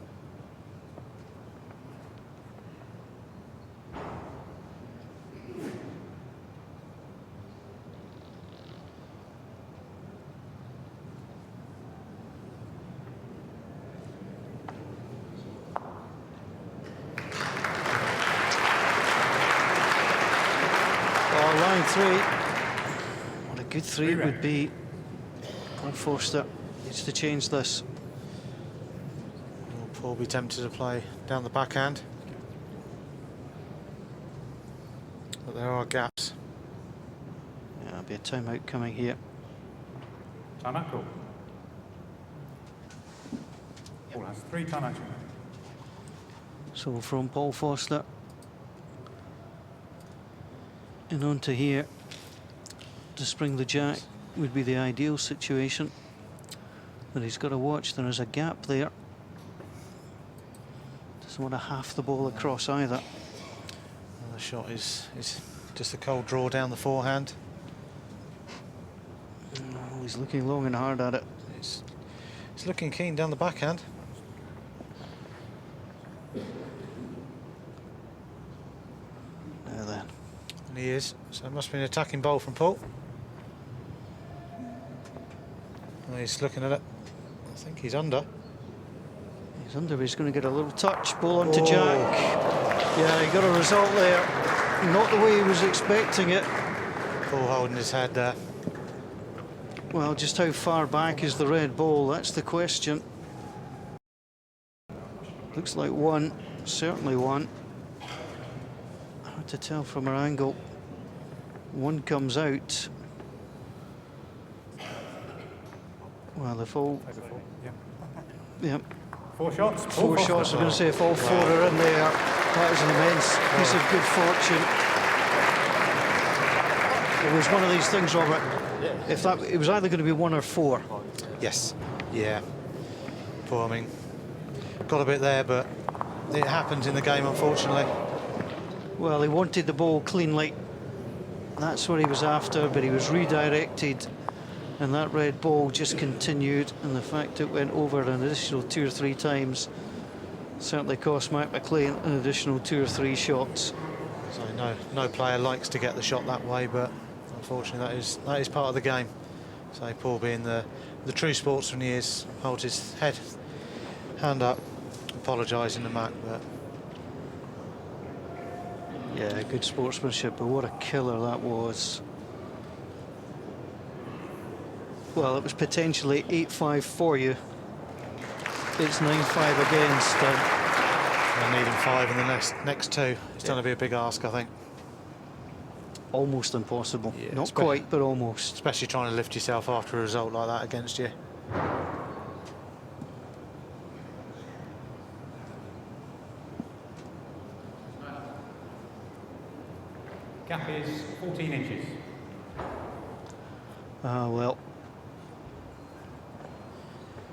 Line 3. What a good 3 it would be. Paul Forster needs to change this. Will Paul be tempted to play down the backhand? But there are gaps. Yeah, there'll be a timeout coming here. Timeout call. Paul has 3 timeouts. So from Paul Forster. And on to here. To spring the jack would be the ideal situation. But he's got to watch, there is a gap there. Doesn't want to half the ball across either. And the shot is just a cold draw down the forehand. Oh, he's looking long and hard at it. It's looking keen down the backhand. Now then. And he is. So it must be an attacking bowl from Paul. And he's looking at it. I think he's under. He's under, but he's going to get a little touch. Ball onto Jack. Yeah, he got a result there. Not the way he was expecting it. Paul holding his head there. Well, just how far back is the red ball? That's the question. Looks like 1, certainly 1. Hard to tell from our angle. 1 comes out. Well, they've all... Yep. 4 shots. 4 shots. I was going to say if all 4 are in there, that is an immense piece of good fortune. It was one of these things, Robert. If that, it was either going to be 1 or 4. Yes. Yeah. Paul, I mean, got a bit there, but it happens in the game, unfortunately. Well, he wanted the ball cleanly. That's what he was after, but he was redirected. And that red ball just continued, and the fact it went over an additional 2 or 3 times certainly cost Mclean an additional 2 or 3 shots. So no player likes to get the shot that way, but unfortunately that is part of the game. So Paul, being the true sportsman he is, holds his hand up, apologising to Mac, but yeah, good sportsmanship, but what a killer that was. Well, it was potentially 8-5 for you. It's 9-5 against. I need him 5 in the next 2. It's going to be a big ask, I think. Almost impossible. Yeah, not quite, but almost. Especially trying to lift yourself after a result like that against you. Gap is 14 inches. Well.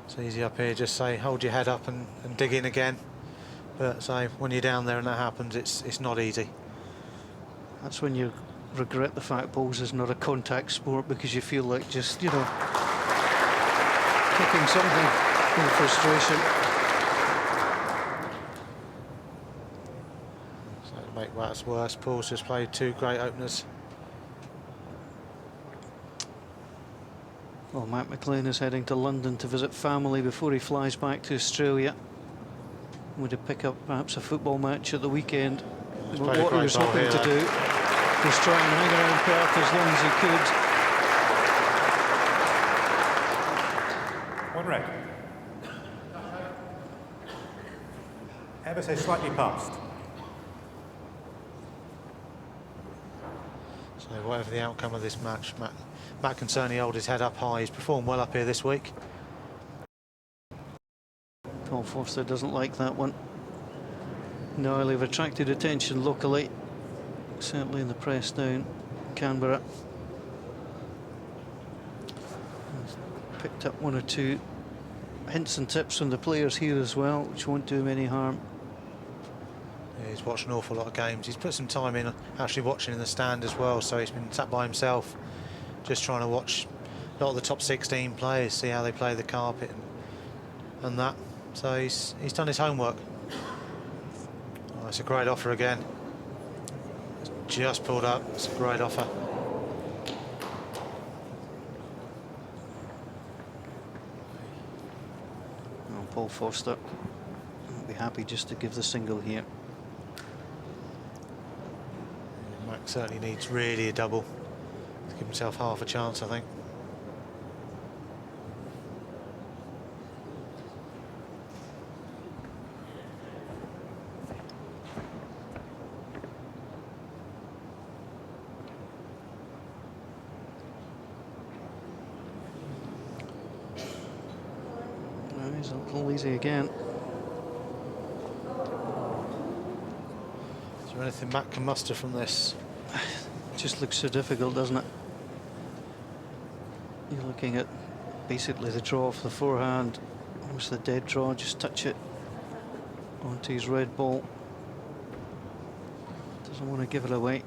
It's easy up here, just say hold your head up and dig in again. But say when you're down there and that happens, it's not easy. That's when you regret the fact bowls is not a contact sport, because you feel like just, you know, kicking something in frustration. So to make matters worse, Paul's just played 2 great openers. Well, Mclean is heading to London to visit family before he flies back to Australia. Would to pick up perhaps a football match at the weekend. He's But played a what he great was ball hoping here, to do was try and hang around Perth as long as he could. 1 red. Ever so slightly past. So whatever the outcome of this match, Matt can certainly hold his head up high. He's performed well up here this week. Paul Forster doesn't like that one. No, they've attracted attention locally, certainly in the press down Canberra. He's picked up one or two hints and tips from the players here as well, which won't do him any harm. Yeah, he's watched an awful lot of games. He's put some time in actually watching in the stand as well, so he's been sat by himself just trying to watch a lot of the top 16 players, see how they play the carpet and that. So he's done his homework. Oh, it's a great offer again. It's just pulled up. It's a great offer. Well, Paul Forster will be happy just to give the single here. Mac certainly needs really a double to give himself half a chance, I think. No, he's a little easy again. Is there anything Mac can muster from this? It just looks so difficult, doesn't it? You're looking at basically the draw off the forehand, almost the dead draw, just touch it onto his red ball. Doesn't want to give it away.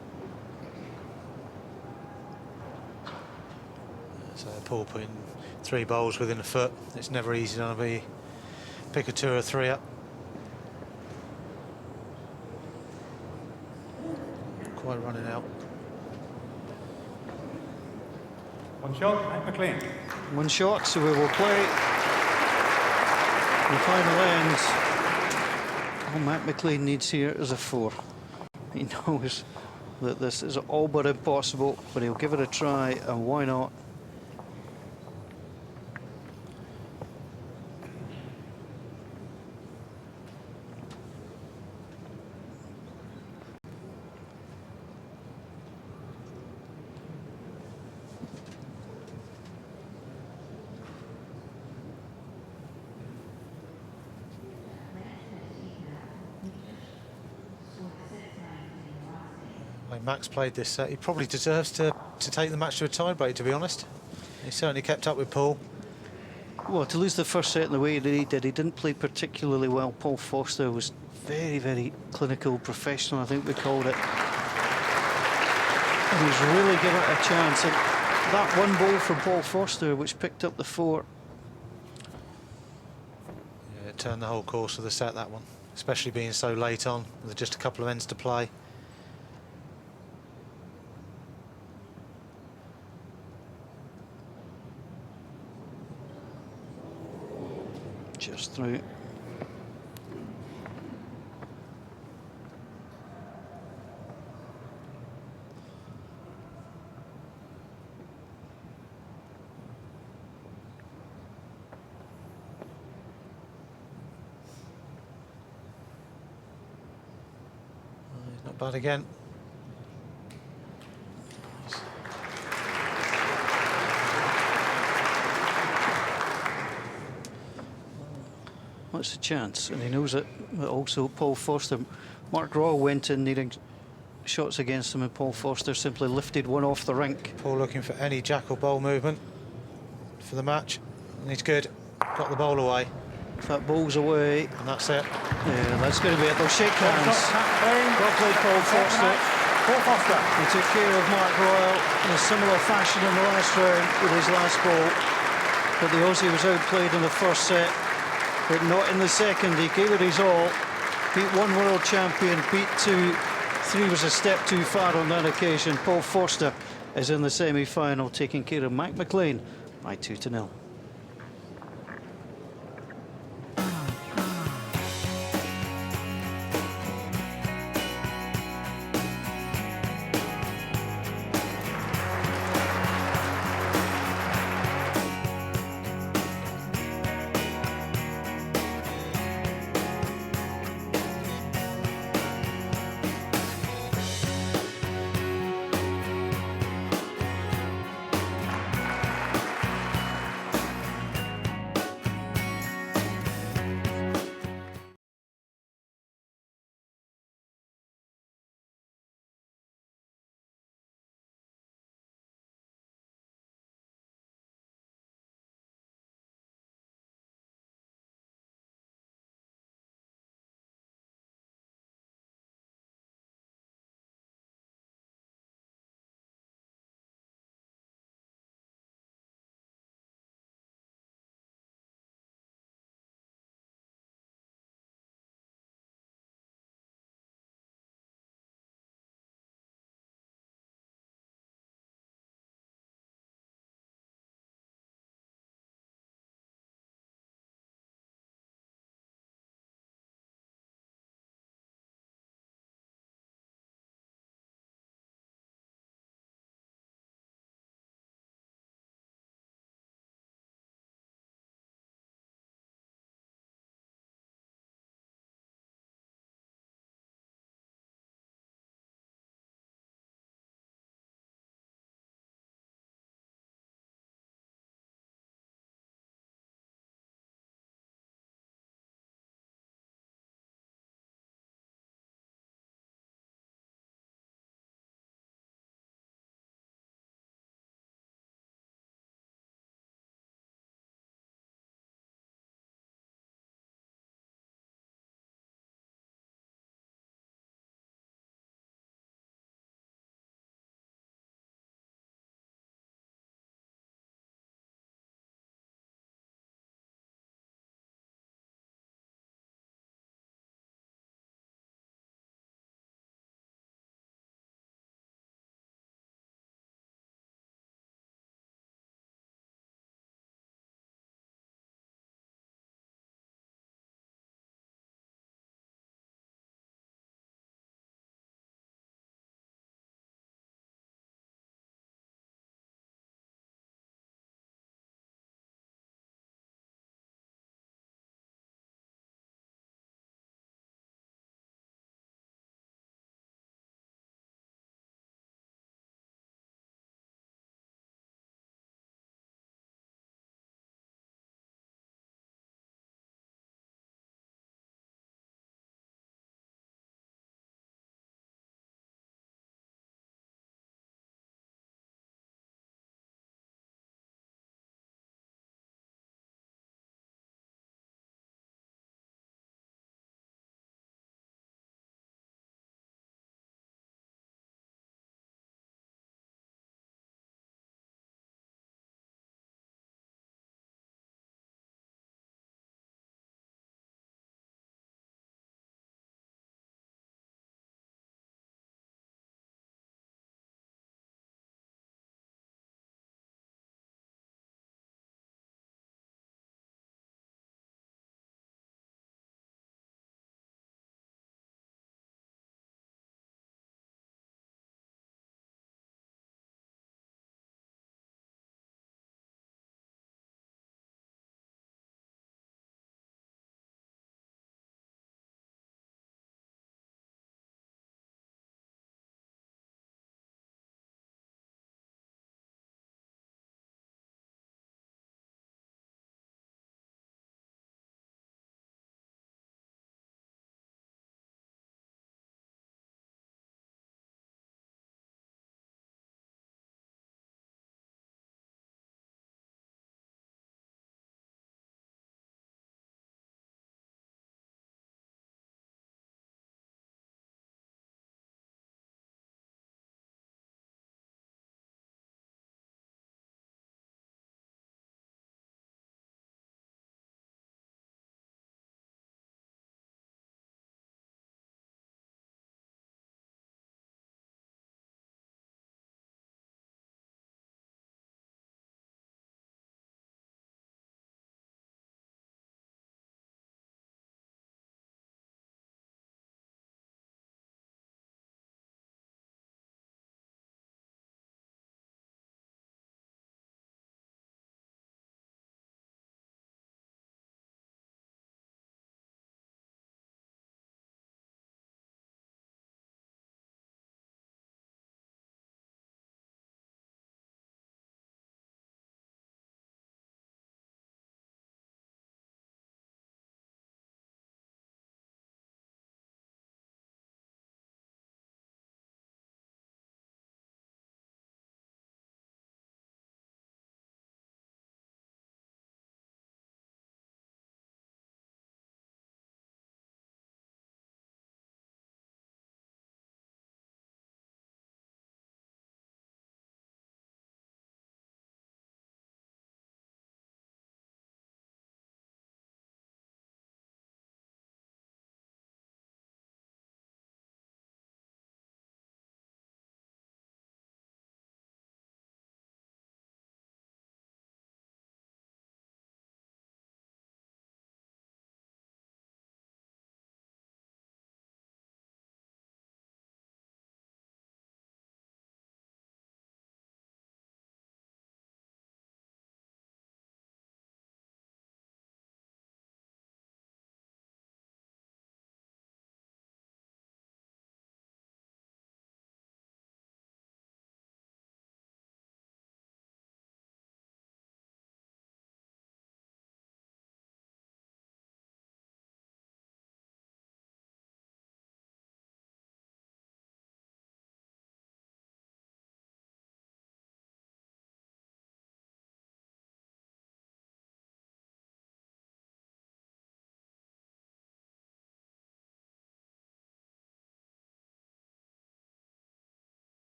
So Paul putting 3 bowls within a foot. It's never easy to pick a 2 or 3 up. Quite running out. One shot, Mclean. One shot, so we will play the final ends. All Matt Mclean needs here is a 4. He knows that this is all but impossible, but he'll give it a try, and why not? When Max played this set, he probably deserves to take the match to a tie-break, to be honest. He certainly kept up with Paul. Well, to lose the first set in the way that he did, he didn't play particularly well. Paul Forster was very, very clinical, professional, I think we called it. And he's really given it a chance. And that one ball from Paul Forster, which picked up the 4. Yeah, it turned the whole course of the set, that one. Especially being so late on, with just a couple of ends to play. Just through. Not bad again. What's the chance? And he knows it. But also, Paul Forster. Mark Royal went in needing shots against him, and Paul Forster simply lifted one off the rink. Paul looking for any jack or bowl movement for the match. And he's good. Got the bowl away. If that bowl's away. And that's it. Yeah, that's going to be it. They'll shake hands. Well played, Paul Forster. Paul Forster. He took care of Mark Royal in a similar fashion in the last round with his last ball. But the Aussie was outplayed in the first set, but not in the second. He gave it his all. Beat one world champion, beat 2. 3 was a step too far on that occasion. Paul Forster is in the semi-final, taking care of Mac Mclean by 2-0.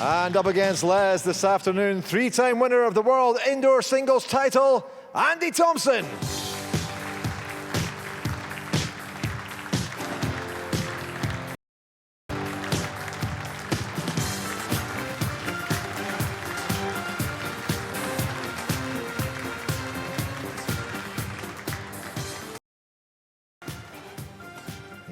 And up against Les this afternoon, three-time winner of the World Indoor Singles title, Andy Thompson.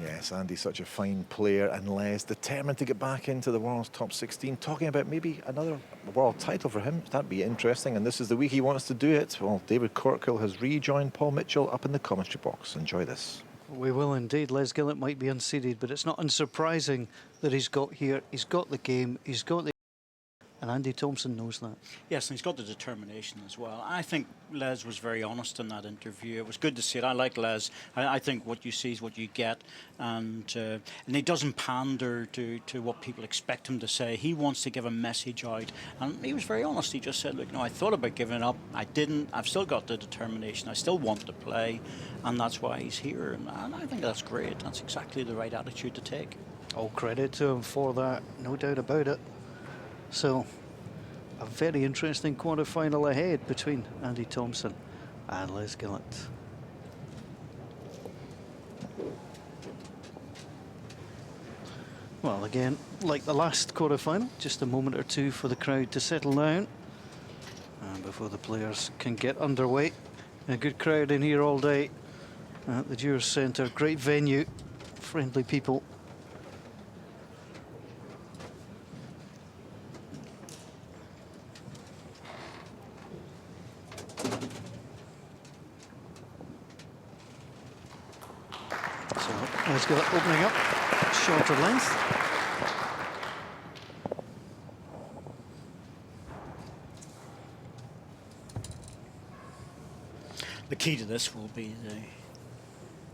Yes, Andy's such a fine player, and Les determined to get back into the world's top 16, talking about maybe another world title for him. That'd be interesting, and this is the week he wants to do it. Well, David Corkill has rejoined Paul Mitchell up in the commentary box. Enjoy this. We will indeed. Les Gillett might be unseeded, but it's not unsurprising that he's got here. He's got the game, he's got the... And Andy Thompson knows that. Yes, and he's got the determination as well. I think Les was very honest in that interview. It was good to see it. I like Les. I think what you see is what you get, and he doesn't pander to what people expect him to say. He wants to give a message out, and he was very honest. He just said, look, no, I thought about giving up. I didn't. I've still got the determination. I still want to play, and that's why he's here. And I think that's great. That's exactly the right attitude to take. All credit to him for that, no doubt about it. So, a very interesting quarter-final ahead between Andy Thompson and Les Gillett. Well, again, like the last quarter-final, just a moment or two for the crowd to settle down and before the players can get underway. A good crowd in here all day at the Dewar Centre. Great venue, friendly people. Let's go opening up, shorter length. The key to this will be the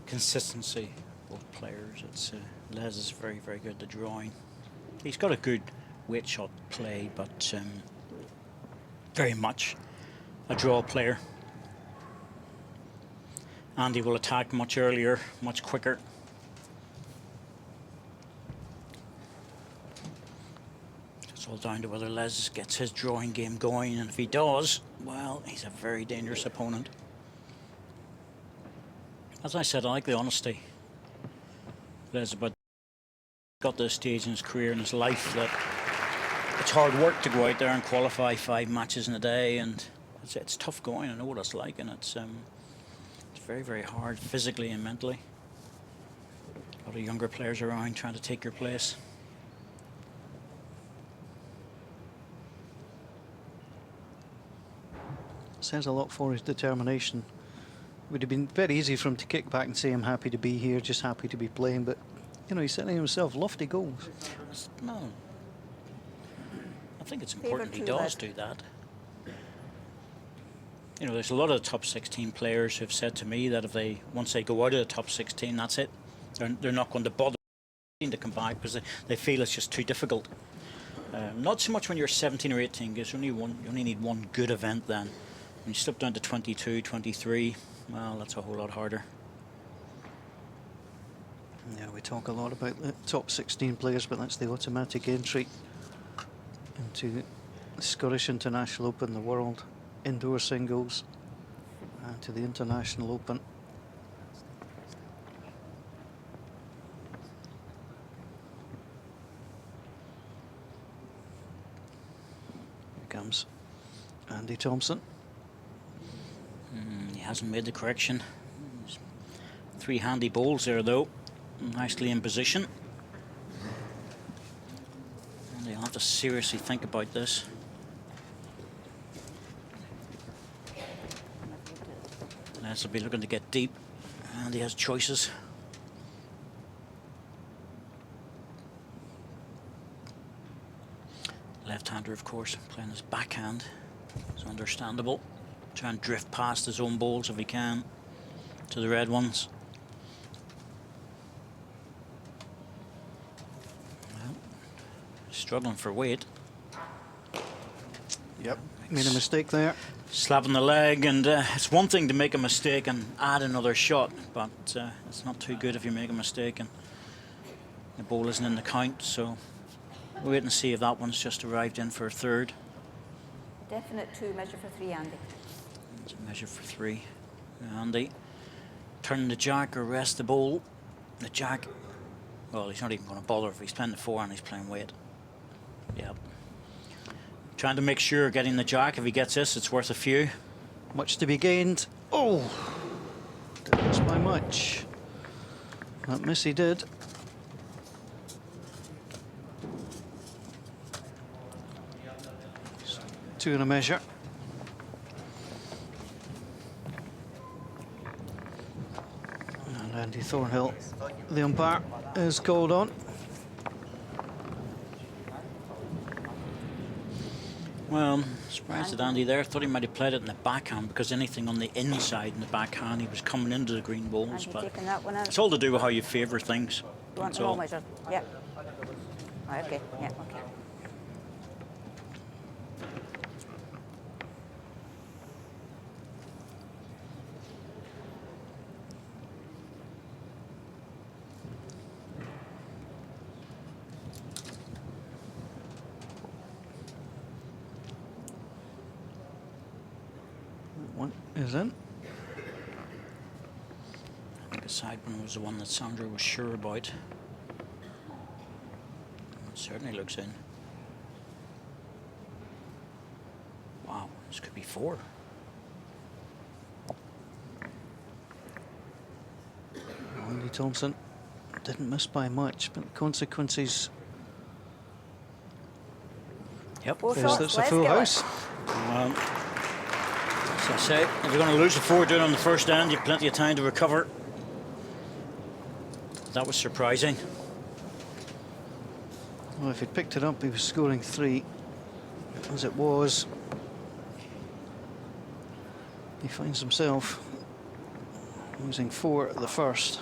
consistency of players. It's Les is very, very good at the drawing. He's got a good weight shot play, but very much a draw player. Andy will attack much earlier, much quicker. It's all down to whether Les gets his drawing game going, and if he does, well, he's a very dangerous opponent. As I said, I like the honesty. Les got to a stage in his career, in his life, that it's hard work to go out there and qualify 5 matches in a day, and it's tough going. I know what it's like, and it's very, very hard physically and mentally. A lot of younger players around trying to take your place. Says a lot for his determination. It would have been very easy for him to kick back and say, I'm happy to be here, just happy to be playing, but, you know, he's setting himself lofty goals. No. I think it's important he does do that. You know, there's a lot of the top 16 players who've said to me that once they go out of the top 16, that's it. They're not going to bother to come back because they feel it's just too difficult. Not so much when you're 17 or 18, because you only need one good event then. When you slip down to 22, 23, well, that's a whole lot harder. Yeah, we talk a lot about the top 16 players, but that's the automatic entry into the Scottish International Open, the World Indoor Singles, and to the International Open. Here comes Andy Thompson. He hasn't made the correction. 3 handy bowls there though, nicely in position. And they'll have to seriously think about this. Les will be looking to get deep, and he has choices. Left-hander, of course, playing his backhand. It's understandable. Try and drift past his own balls if he can to the red ones. Well, struggling for weight. Yep, made a mistake there. Slapping the leg, and it's one thing to make a mistake and add another shot, but it's not too good if you make a mistake and the ball isn't in the count. So We'll wait and see if that one's just arrived in for a third. Definite 2, measure for 3, Andy. It's a measure for 3. Andy, turn the jack or rest the bowl. The jack, well, he's not even going to bother if he's playing the 4 and he's playing weight. Yep. Trying to make sure getting the jack, if he gets this, it's worth a few. Much to be gained. Oh, didn't miss by much. That miss he did. So, 2 and a measure. And Andy Thornhill, the umpire, is called on. Well, surprised at Andy there. Thought he might have played it in the backhand because anything on the inside in the backhand, he was coming into the green balls. Andy But taking that one out. it's all to do with how you favour things. You want That's them all all. measured? Yep. Oh, okay, yeah, okay. One is in. I think the side one was the one that Sandra was sure about. It certainly looks in. Wow, this could be 4. Andy Thompson didn't miss by much, but the consequences Yep. 4 is shots, that's a let's full go. house. As I say, if you're going to lose a 4 down on the first end, you've plenty of time to recover. That was surprising. Well, if he'd picked it up, he was scoring 3. As it was, he finds himself losing 4 at the first.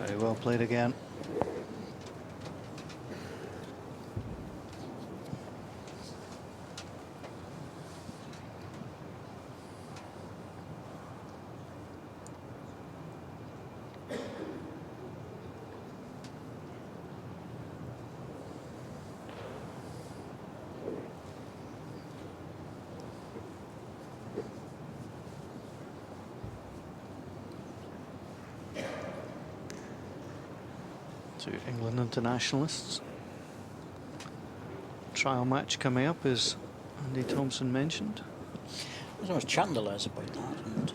Very well played again. To England internationalists. Trial match coming up, as Andy Thompson mentioned. I was chatting to Les about that. And,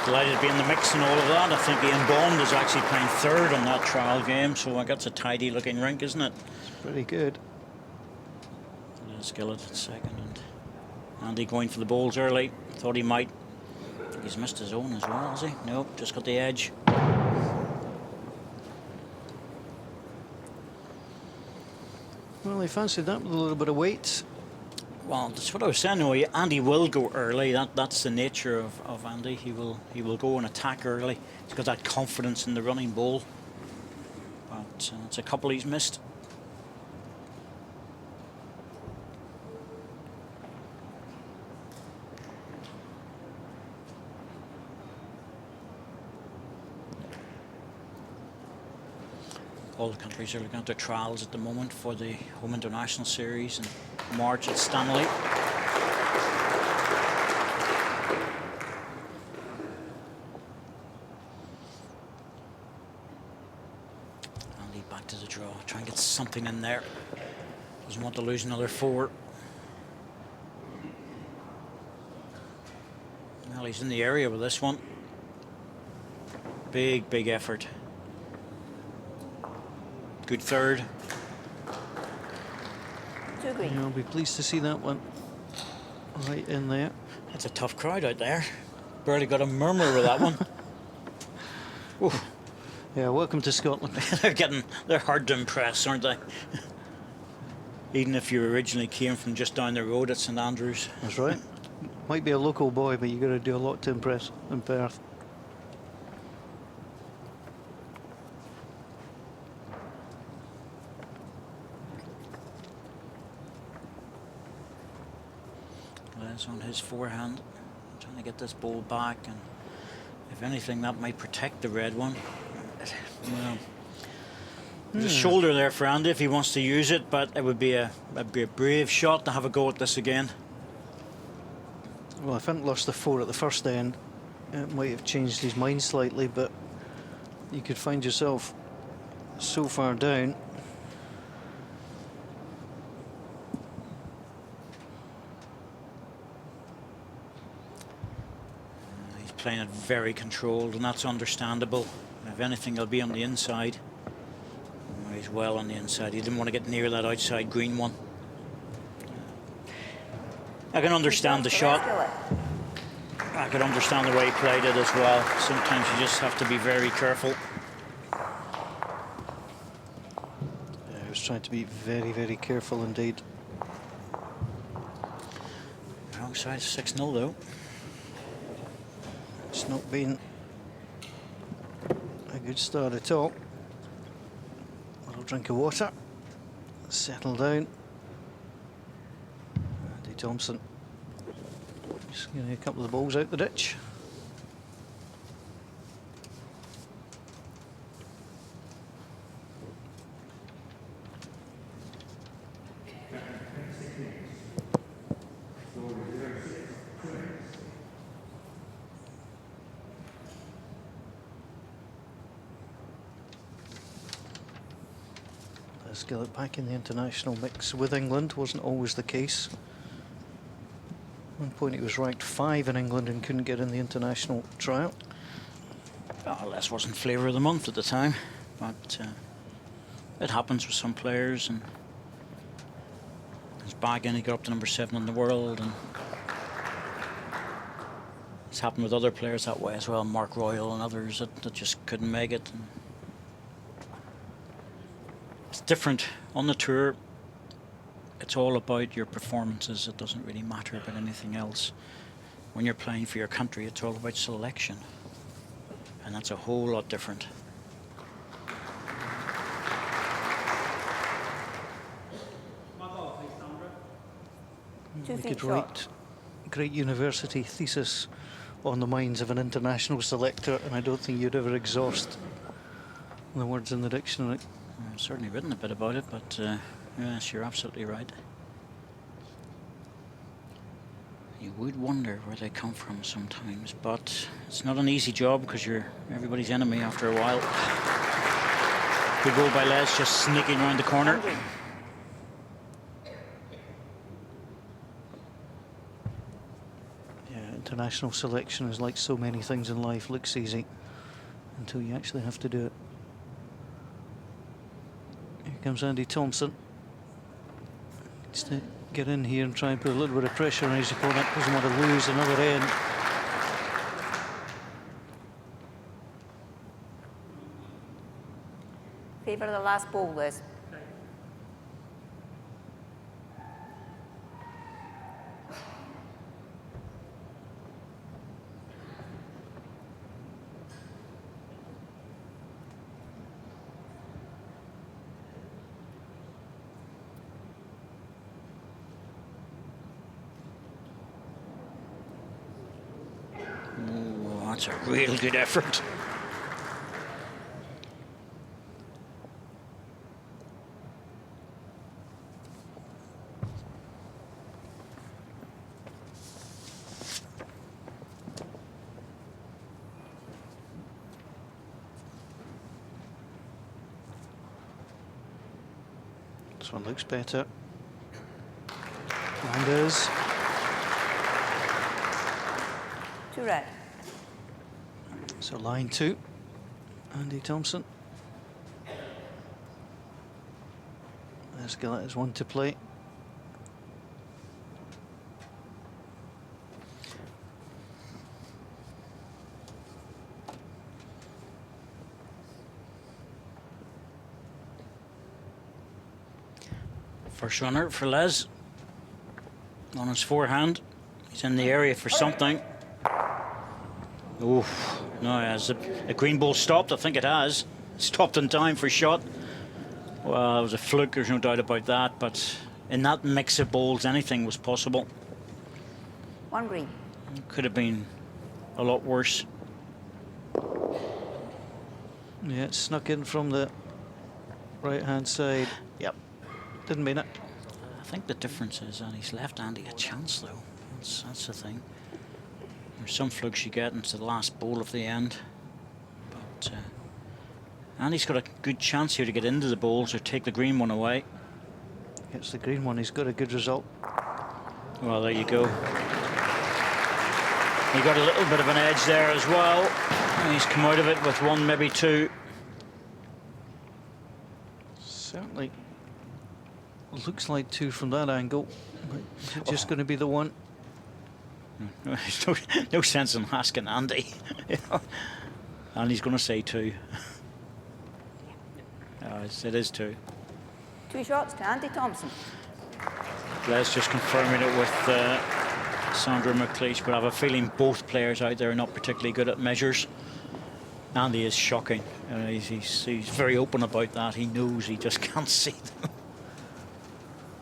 delighted to be in the mix and all of that. I think Ian Bond is actually playing 3rd on that trial game, so I guess it's a tidy looking rink, isn't it? It's pretty good. Gillett at 2nd, and Andy going for the bowls early. Thought he might. He's missed his own as well, has he? Nope, just got the edge. Well, he fancied that with a little bit of weight. Well, that's what I was saying. No, Andy will go early. That's the nature of Andy. He will go and attack early. He's got that confidence in the running ball. But it's a couple he's missed. All the countries are looking at their trials at the moment for the Home International Series in March at Stanley. Andy back to the draw, try and get something in there. Doesn't want to lose another 4. Well, he's in the area with this one. Big, big effort. Good 3rd. 2 green. Yeah, I'll be pleased to see that one right in there. That's a tough crowd out there. Barely got a murmur with that one. Oof. Yeah, welcome to Scotland. They're hard to impress, aren't they? Even if you originally came from just down the road at St Andrews. That's right. Might be a local boy, but you got to do a lot to impress in Perth. Les on his forehand, trying to get this ball back, and if anything, that might protect the red one. Well, there's a shoulder there for Andy if he wants to use it, but it would be a brave shot to have a go at this again. Well, I think lost the 4 at the first end. It might have changed his mind slightly, but you could find yourself so far down. He's playing it very controlled, and that's understandable. If anything, he'll be on the inside. He's well on the inside. He didn't want to get near that outside green one. I can understand the shot. I could understand the way he played it as well. Sometimes you just have to be very careful. Yeah, he was trying to be very, very careful indeed. Wrong side, 6-0 though. It's not been a good start at all. A little drink of water. Settle down. Andy Thompson just getting a couple of the balls out the ditch. Gillett back in the international mix with England. Wasn't always the case. At one point he was ranked 5 in England and couldn't get in the international trial. Well, Les wasn't flavour of the month at the time, but it happens with some players, and he's back in, he got up to number 7 in the world, and it's happened with other players that way as well, Mark Royal and others that just couldn't make it. And it's different on the tour. It's all about your performances. It doesn't really matter about anything else. When you're playing for your country, it's all about selection, and that's a whole lot different. Two We feet could short. write great university thesis on the minds of an international selector, and I don't think you'd ever exhaust the words in the dictionary. I've certainly written a bit about it, but yes, you're absolutely right. You would wonder where they come from sometimes, but it's not an easy job because you're everybody's enemy after a while. Good goal by Les, just sneaking around the corner. Yeah, international selection is like so many things in life, looks easy until you actually have to do it. Here comes Andy Thompson. Needs to get in here and try and put a little bit of pressure on his opponent. Doesn't want to lose another end. Favour of the last ball, Liz. Oh, that's a real good effort. This one looks better. And is. Two red. So line 2, Andy Thompson. There's Gillett has one to play. First runner for Les. On his forehand. He's in the area for something. Oof. No, has the green ball stopped? I think it has. Stopped in time for shot. Well, it was a fluke, there's no doubt about that, but in that mix of balls, anything was possible. 1 green. Could have been a lot worse. Yeah, it snuck in from the right-hand side. Yep, didn't mean it. I think the difference is that he's left Andy a chance, though. That's the thing. There's some flukes you get into the last bowl of the end. But Andy's got a good chance here to get into the bowls or take the green one away. Gets the green one, he's got a good result. Well, there you go. He got a little bit of an edge there as well. And he's come out of it with 1, maybe 2. Certainly looks like 2 from that angle. But is it just going to be the 1? There's no sense in asking Andy. You know? Andy's going to say 2. It is 2. 2 shots to Andy Thompson. Les just confirming it with Sandra McLeish, but I have a feeling both players out there are not particularly good at measures. Andy is shocking. He's very open about that. He knows he just can't see them.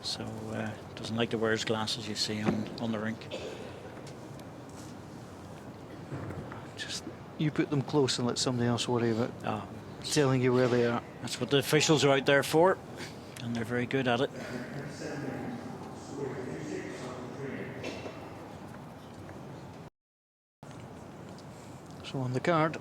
So doesn't like to wear his glasses, you see, on the rink. Just you put them close and let somebody else worry about telling you where they are. That's what the officials are out there for, and they're very good at it. So on the card,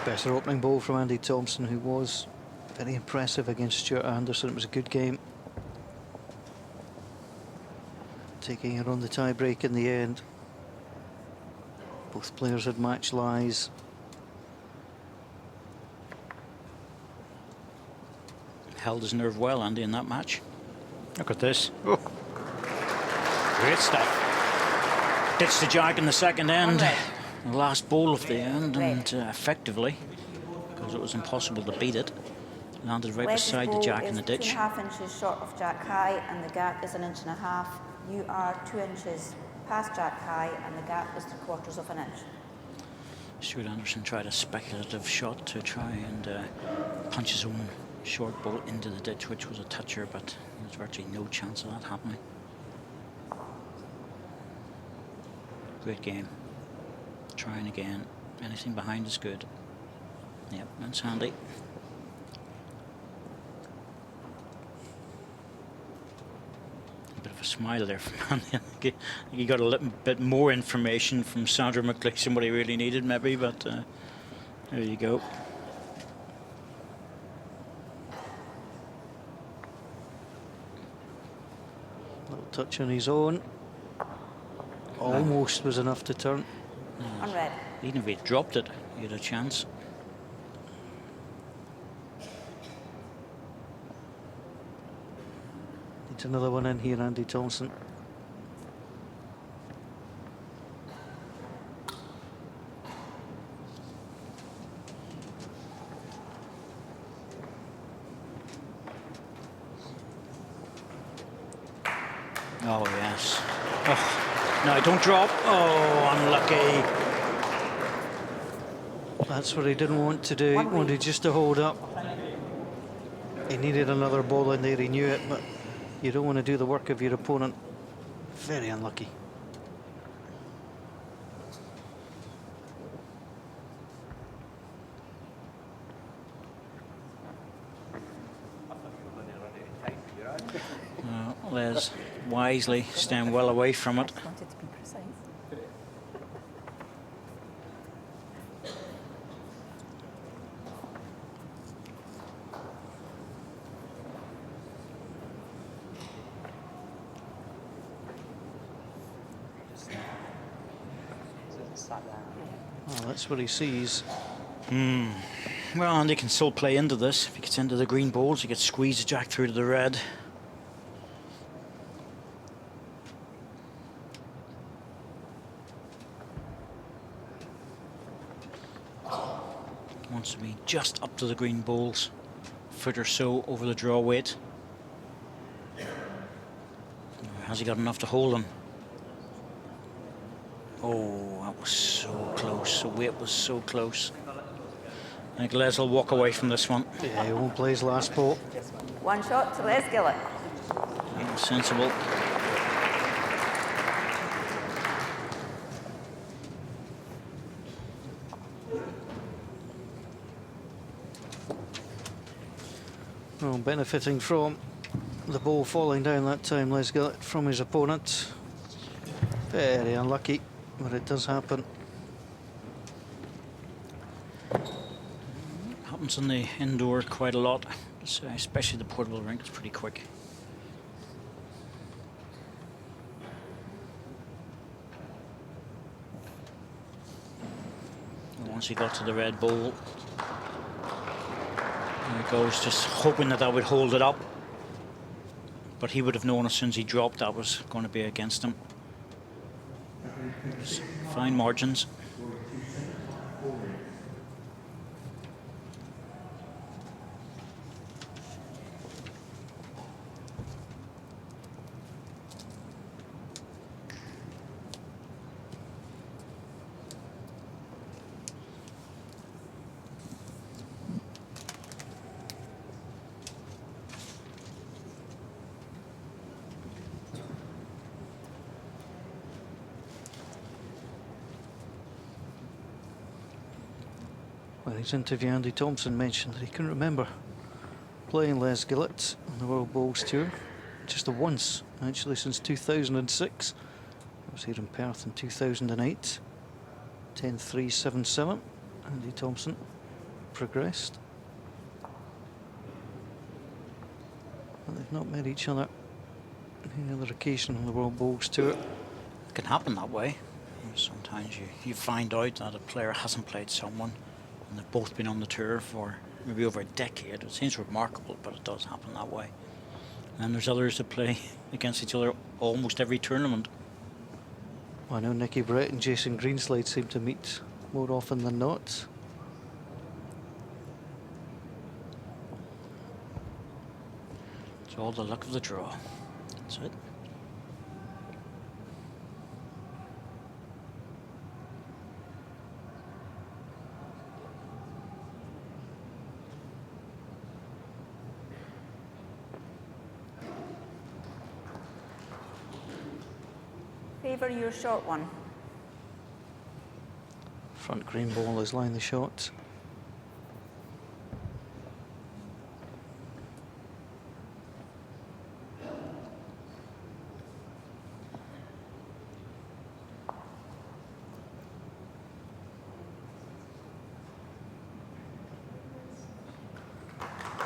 better opening ball from Andy Thompson, who was very impressive against Stuart Anderson. It was a good game. Taking it on the tie break in the end. Both players had match lies. Held his nerve well, Andy, in that match. Look at this. Oh. Great stuff. Ditched the jack in the second end. The last bowl of the end, and effectively, because it was impossible to beat it, landed right beside the jack in the ditch. 2.5 inches short of jack high, and the gap is 1.5 inches. You are 2 inches past jack high, and the gap is 3/4 of an inch. Stuart Anderson tried a speculative shot to try and punch his own short ball into the ditch, which was a toucher, but there's virtually no chance of that happening. Great game. Trying again. Anything behind is good. Yep, that's handy. A bit of a smile there from Andy. I think he got a little bit more information from Sandra McLeish than what he really needed, maybe, but there you go. Little touch on his own. Almost was enough to turn. On red. Even if he dropped it, he had a chance. Needs another one in here, Andy Thompson. Oh, yes. Oh. No, don't drop. Oh, unlucky. That's what he didn't want to do. He wanted just to hold up. He needed another ball in there, he knew it, but you don't want to do the work of your opponent. Very unlucky. Les wisely staying well away from it. I wanted to be precise. Well, that's what he sees. Well, Andy can still play into this. If he gets into the green balls, he gets squeezed the jack through to the red. Wants to be just up to the green balls, foot or so over the draw weight. Has he got enough to hold him? Oh, that was so close. The weight was so close. I think Les will walk away from this one. Yeah, he won't play his last ball. One shot to Les Gillett. Sensible. Well, benefiting from the ball falling down that time, Les Gillett, from his opponent. Very unlucky, but it does happen. Happens in the indoor quite a lot, so especially the portable rink. It's pretty quick. And once he got to the red ball, there he goes, just hoping that would hold it up. But he would have known as soon as he dropped that was going to be against him. Fine margins. When his interview, Andy Thompson mentioned that he can remember playing Les Gillett on the World Bowls Tour just the once, actually, since 2006. I was here in Perth in 2008. 10-3-7-7. Andy Thompson progressed. But they've not met each other on any other occasion on the World Bowls Tour. It can happen that way. Sometimes you find out that a player hasn't played someone and they've both been on the tour for maybe over a decade. It seems remarkable, but it does happen that way. And there's others that play against each other almost every tournament. I know Nicky Brett and Jason Greenslade seem to meet more often than not. It's all the luck of the draw. That's it. Favour your short one. Front green ball is line the shot.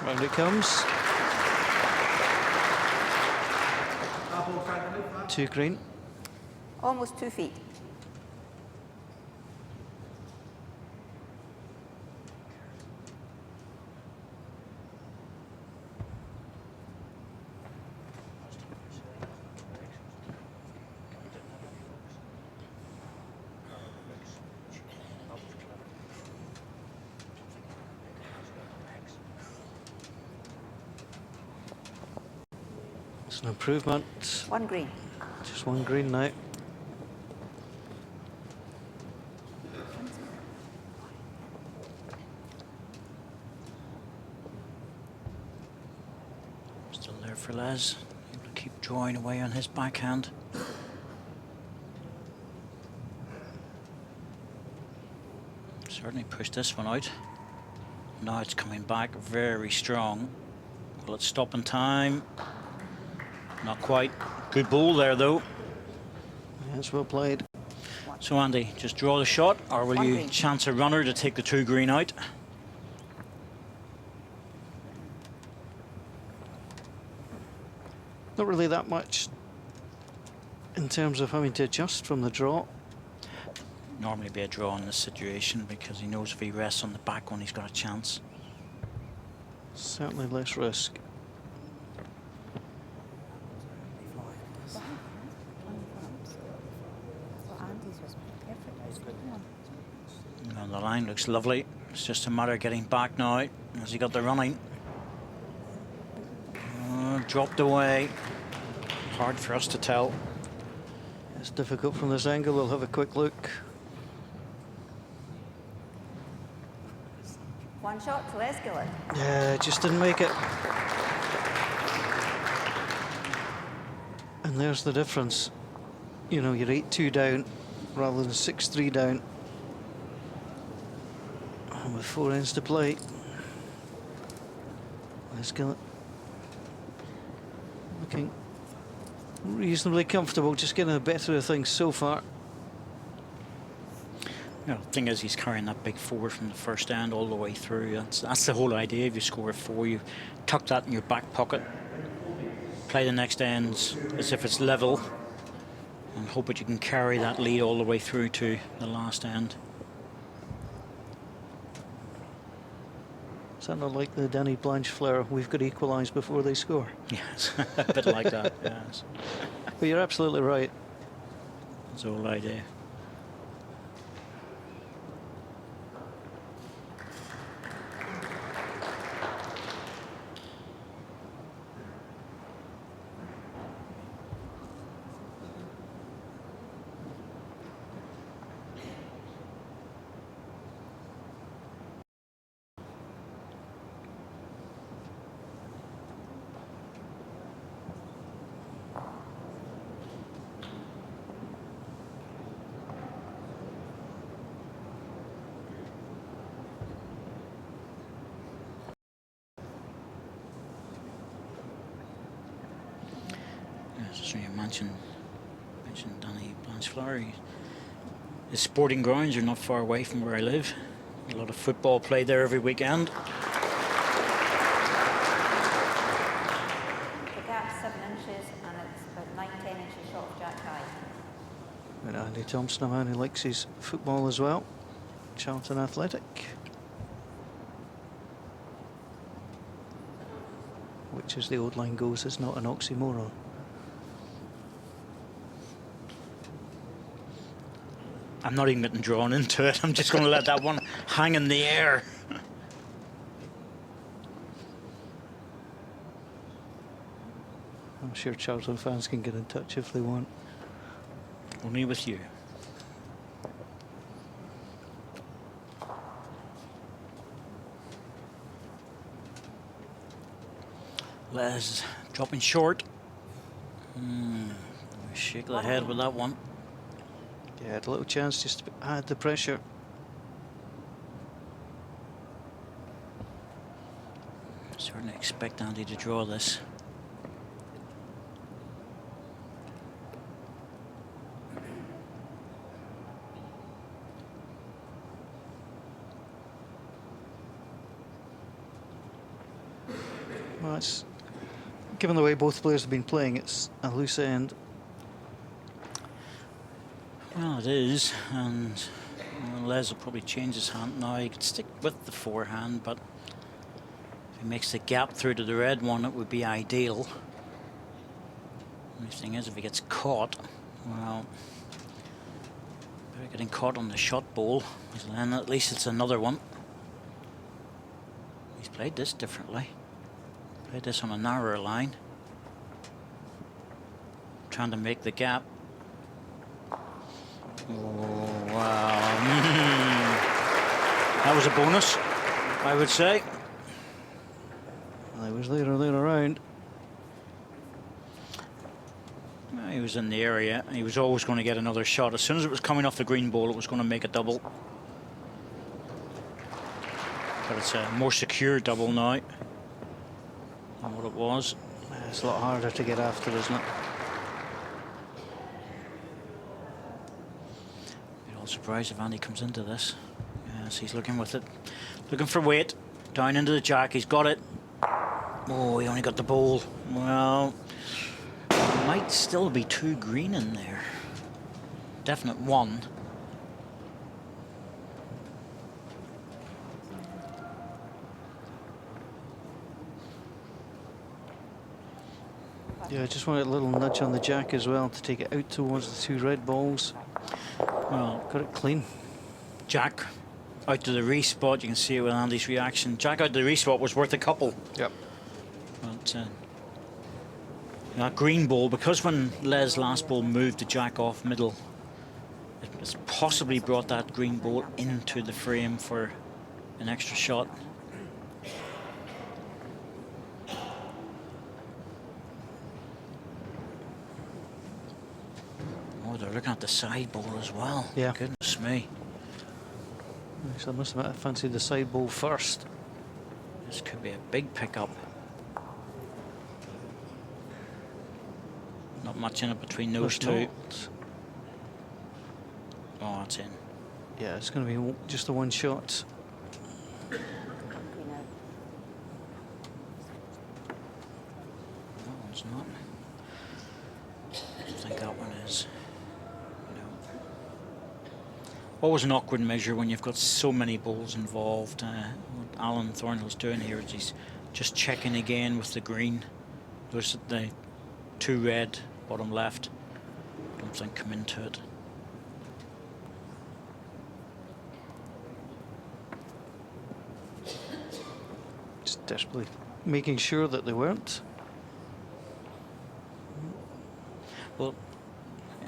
Round it comes. Two green. Almost 2 feet. It's an improvement. One green. Just one green now. Still there for Les. Able to keep drawing away on his backhand. Certainly pushed this one out. Now it's coming back very strong. Will it stop in time? Not quite. Good ball there though. Yes, well played. So Andy, just draw the shot, or will you chance a runner to take the 2 green out? Not really that much in terms of having to adjust from the draw. Normally be a draw in this situation because he knows if he rests on the back one, he's got a chance. Certainly less risk. And the line looks lovely. It's just a matter of getting back now. Has he got the running? Dropped away. Hard for us to tell. It's difficult from this angle. We'll have a quick look. One shot to Les Gillett. Yeah, just didn't make it. And there's the difference. You know, you're 8-2 down rather than 6-3 down. And with 4 ends to play. Les Gillett looking reasonably comfortable, just getting the better of things so far. You know, the thing is, he's carrying that big 4 from the first end all the way through. That's the whole idea. If you score a 4, you tuck that in your back pocket, play the next ends as if it's level, and hope that you can carry that lead all the way through to the last end. Is that not like the Danny Blanchflower, we've got to equalise before they score? Yes, a bit like that, yes. But you're absolutely right. That's the whole idea. So you mentioned Danny Blanchflower. His sporting grounds are not far away from where I live. A lot of football played there every weekend. The gap's 7 inches and it's about 9-10 inches short of Jack High. And Andy Thompson, a man who likes his football as well. Charlton Athletic. Which, as the old line goes, is not an oxymoron. I'm not even getting drawn into it. I'm just going to let that one hang in the air. I'm sure Charlton fans can get in touch if they want. Only with you. Les dropping short. Shake the head with that one. Yeah, had a little chance just to add the pressure. Certainly expect Andy to draw this. Well, it's, given the way both players have been playing, it's a loose end. Well, it is, and Les will probably change his hand now. He could stick with the forehand, but if he makes the gap through to the red one, it would be ideal. The only thing is, if he gets caught, well, better getting caught on the shot ball, because then at least it's another one. He's played this differently. Played this on a narrower line. Trying to make the gap. Oh, wow. That was a bonus, I would say. I was there or there around. Well, he was in the area. He was always going to get another shot. As soon as it was coming off the green ball, it was going to make a double. But it's a more secure double now than what it was. It's a lot harder to get after, isn't it? Surprised if Andy comes into this. Yes, he's looking with it. Looking for weight. Down into the jack. He's got it. Oh, he only got the ball. Well, might still be 2 green in there. Definite 1. Yeah, I just wanted a little nudge on the jack as well to take it out towards the 2 red balls. Well, Got it clean. Jack out to the respot. You can see it with Andy's reaction. Jack out to the respot was worth a couple. Yep. But that green ball, because when Les' last ball moved the jack off middle, it has possibly brought that green ball into the frame for an extra shot. Oh, they're looking at the side ball as well. Yeah. Goodness me. So I must admit I fancied the side ball first. This could be a big pickup. Not much in it between those two. Not. Oh, it's in. Yeah, it's going to be just a 1 shot. Green out. That one's not. I don't think that one is. No. Always an awkward measure when you've got so many balls involved. What Alan Thornhill's doing here is he's just checking again with the green. There's the 2 red, bottom left. Don't think come into it. Just desperately making sure that they weren't. Well,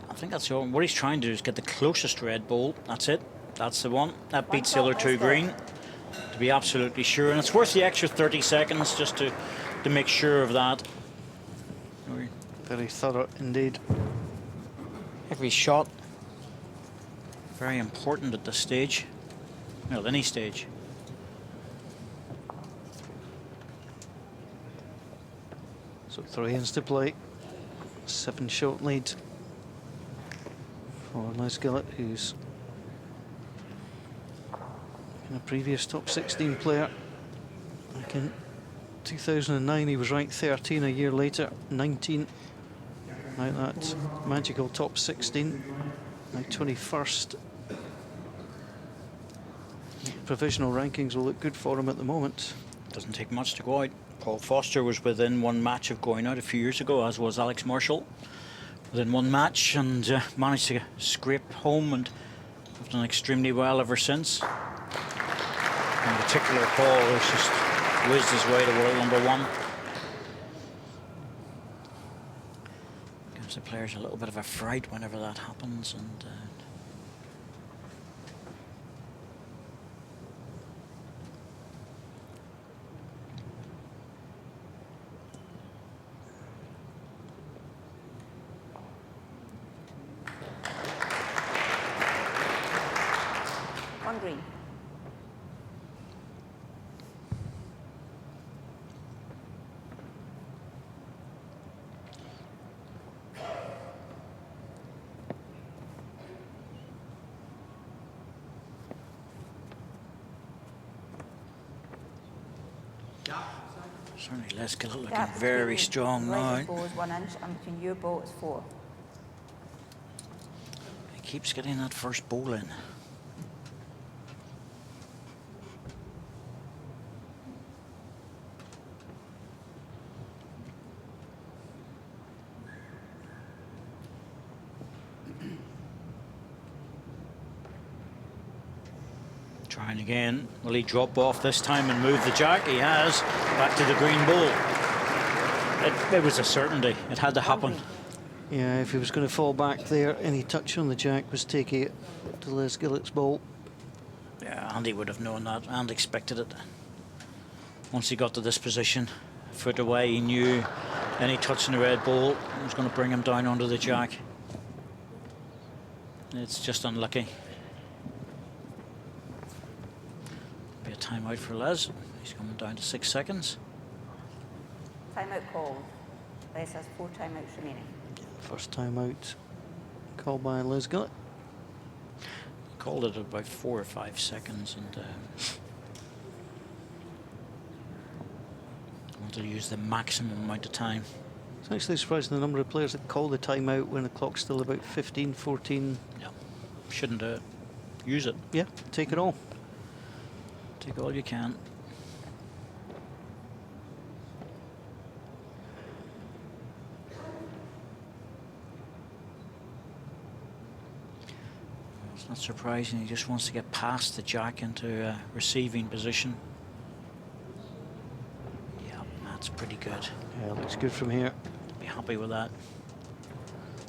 I think that's all. What he's trying to do is get the closest red ball. That's it. That's the one. That beats the other 2 green. To be absolutely sure. And it's worth the extra 30 seconds just to make sure of that. Very thorough indeed. Every shot very important at this stage. Well, any stage. So 3 ends to play. 7 shot lead for Les Gillett, who's a previous top 16 player. Back in 2009 he was ranked 13, a year later 19. Now that magical top 16, now 21st. Provisional rankings will look good for him at the moment. Doesn't take much to go out. Paul Foster was within 1 match of going out a few years ago, as was Alex Marshall. Within 1 match, and managed to scrape home, and have done extremely well ever since. In particular, Paul has just whizzed his way to world number 1. Gives the players a little bit of a fright whenever that happens, and On green. certainly Les Gillett looking Gap very between strong now. Les's ball is 1 inch, and between your ball is 4. He keeps getting that first ball in. Trying again. Will he drop off this time and move the jack? He has. Back to the green ball. It was a certainty. It had to happen. Yeah, if he was going to fall back there, any touch on the jack was taking it to Les Gillett's ball. Yeah, Andy would have known that and expected it. Once he got to this position, a foot away, he knew any touch on the red ball was going to bring him down onto the jack. It's just unlucky. Be a timeout for Les. He's coming down to 6 seconds. Timeout called. Les has 4 timeouts remaining. First time out called by Les Gillett. Called it about 4 or 5 seconds, and want to use the maximum amount of time. It's actually surprising the number of players that call the timeout when the clock's still about 15, 14. Yeah, shouldn't use it. Yeah, take it all. Take all you can. It's not surprising, he just wants to get past the jack into a receiving position. Yeah, that's pretty good. Yeah, looks good from here. Be happy with that.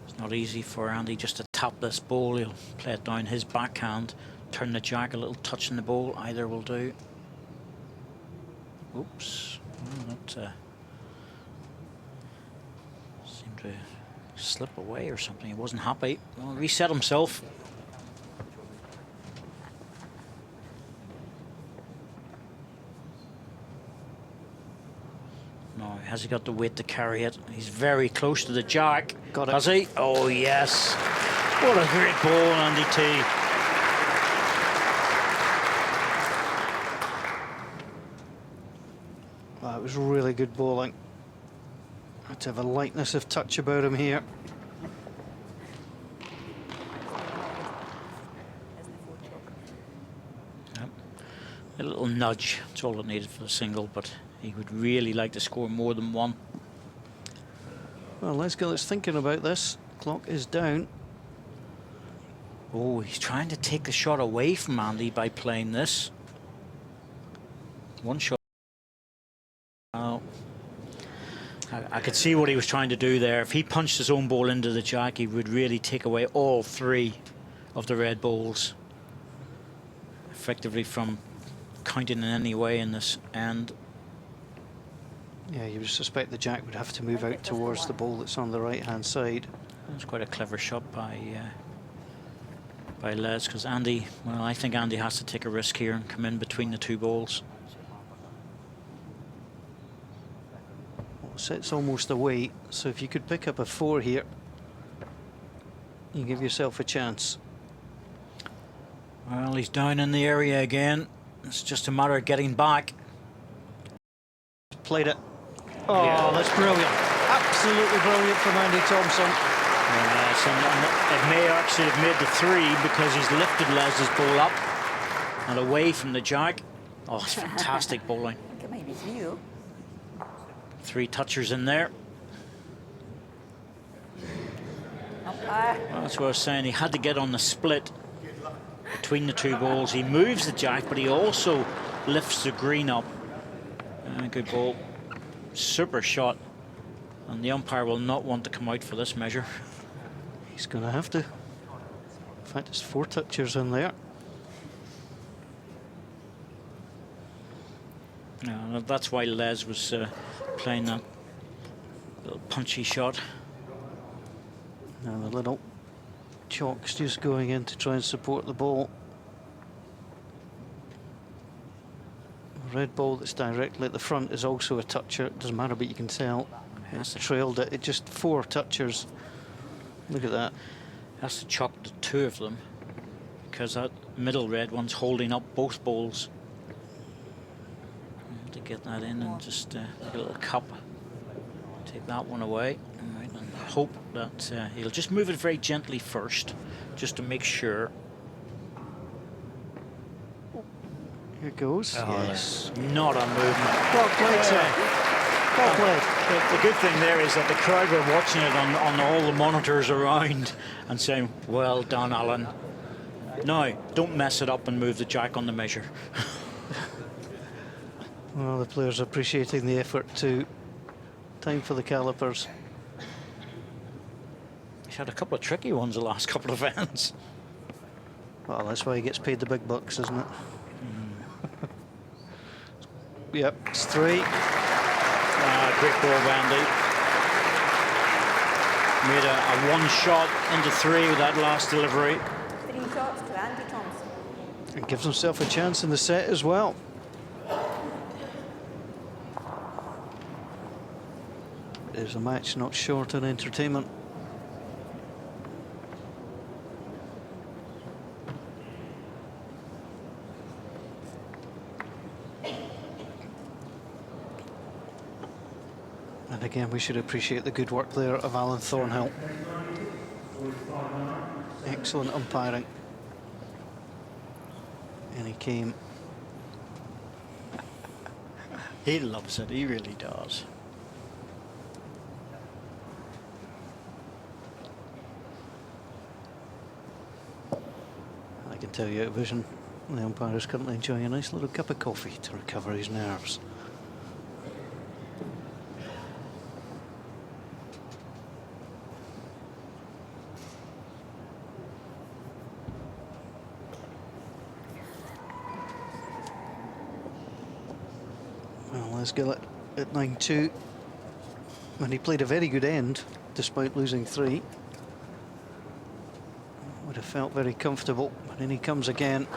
It's not easy for Andy just to tap this ball. He'll play it down his backhand, turn the jack, a little touch in the ball, either will do. Oops. Oh, that seemed to slip away or something. He wasn't happy. Well, reset himself. No, has he got the weight to carry it? He's very close to the jack. Got it. Has he? Oh, yes. What a great ball, Andy T. That was really good bowling. Had to have a lightness of touch about him here. Yep. A little nudge, that's all it needed for the single, but he would really like to score more than one. Well, Les Gillet's thinking about this. Clock is down. Oh, he's trying to take the shot away from Andy by playing this. One shot. Oh. I could see what he was trying to do there. If he punched his own ball into the jack, he would really take away all three of the red balls, effectively from counting in any way in this end. Yeah, you would suspect the jack would have to move out towards the ball that's on the right-hand side. That's quite a clever shot by Les, because Andy, well, I think Andy has to take a risk here and come in between the two balls. Well, set's almost away, so if you could pick up a 4 here, you give yourself a chance. Well, he's down in the area again. It's just a matter of getting back. Played it. Oh, yeah. That's brilliant. Absolutely brilliant from Andy Thompson. Yes, and it may actually have made the 3 because he's lifted Les's ball up and away from the jack. Oh, it's fantastic bowling. I think it might be 3. 3 touchers in there. Umpire. Well, that's what I was saying. He had to get on the split between the two balls. He moves the jack, but he also lifts the green up. Good ball. Super shot. And the umpire will not want to come out for this measure. He's going to have to. In fact, there's 4 touchers in there. Yeah, that's why Les was playing that little punchy shot. Now the little chalk's just going in to try and support the ball. The red ball that's directly at the front is also a toucher. It doesn't matter, but you can tell it's trailed it. It just 4 touchers. Look at that. Has to chalk the 2 of them because that middle red one's holding up both balls. To get that in and just like a little cup. Take that one away. All right, and hope that he'll just move it very gently first, just to make sure. Here it goes. Oh, yes. Not a movement. Well played, sir. Well played. The good thing there is that the crowd were watching it on all the monitors around and saying, well done, Alan. Now, don't mess it up and move the jack on the measure. Well, the players appreciating the effort too. Time for the calipers. He's had a couple of tricky ones the last couple of ends. Well, that's why he gets paid the big bucks, isn't it? Yep, it's 3. Great ball, Andy. Made a 1 shot into 3 with that last delivery. 3 shots to Andy Thompson. And gives himself a chance in the set as well. There's a match not short on entertainment. And again, we should appreciate the good work there of Alan Thornhill. Excellent umpiring. And he came. He loves it, he really does. can tell you out of vision, the umpire is currently enjoying a nice little cup of coffee to recover his nerves. Well, there's Gillett at 9-2, and he played a very good end despite losing 3. Would have felt very comfortable, and then he comes again.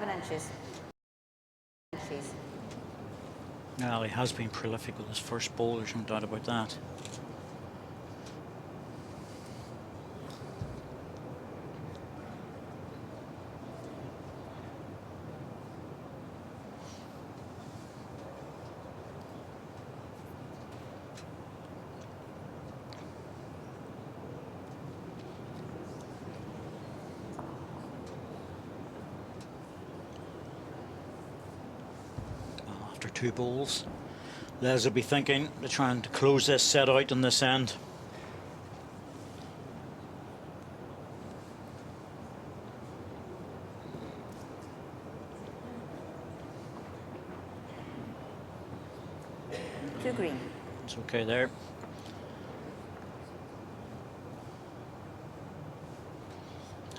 Inches. Well, he has been prolific with his first ball, there's no doubt about that. After 2 balls, Les will be thinking they're trying to close this set out on this end. Two green. It's okay there.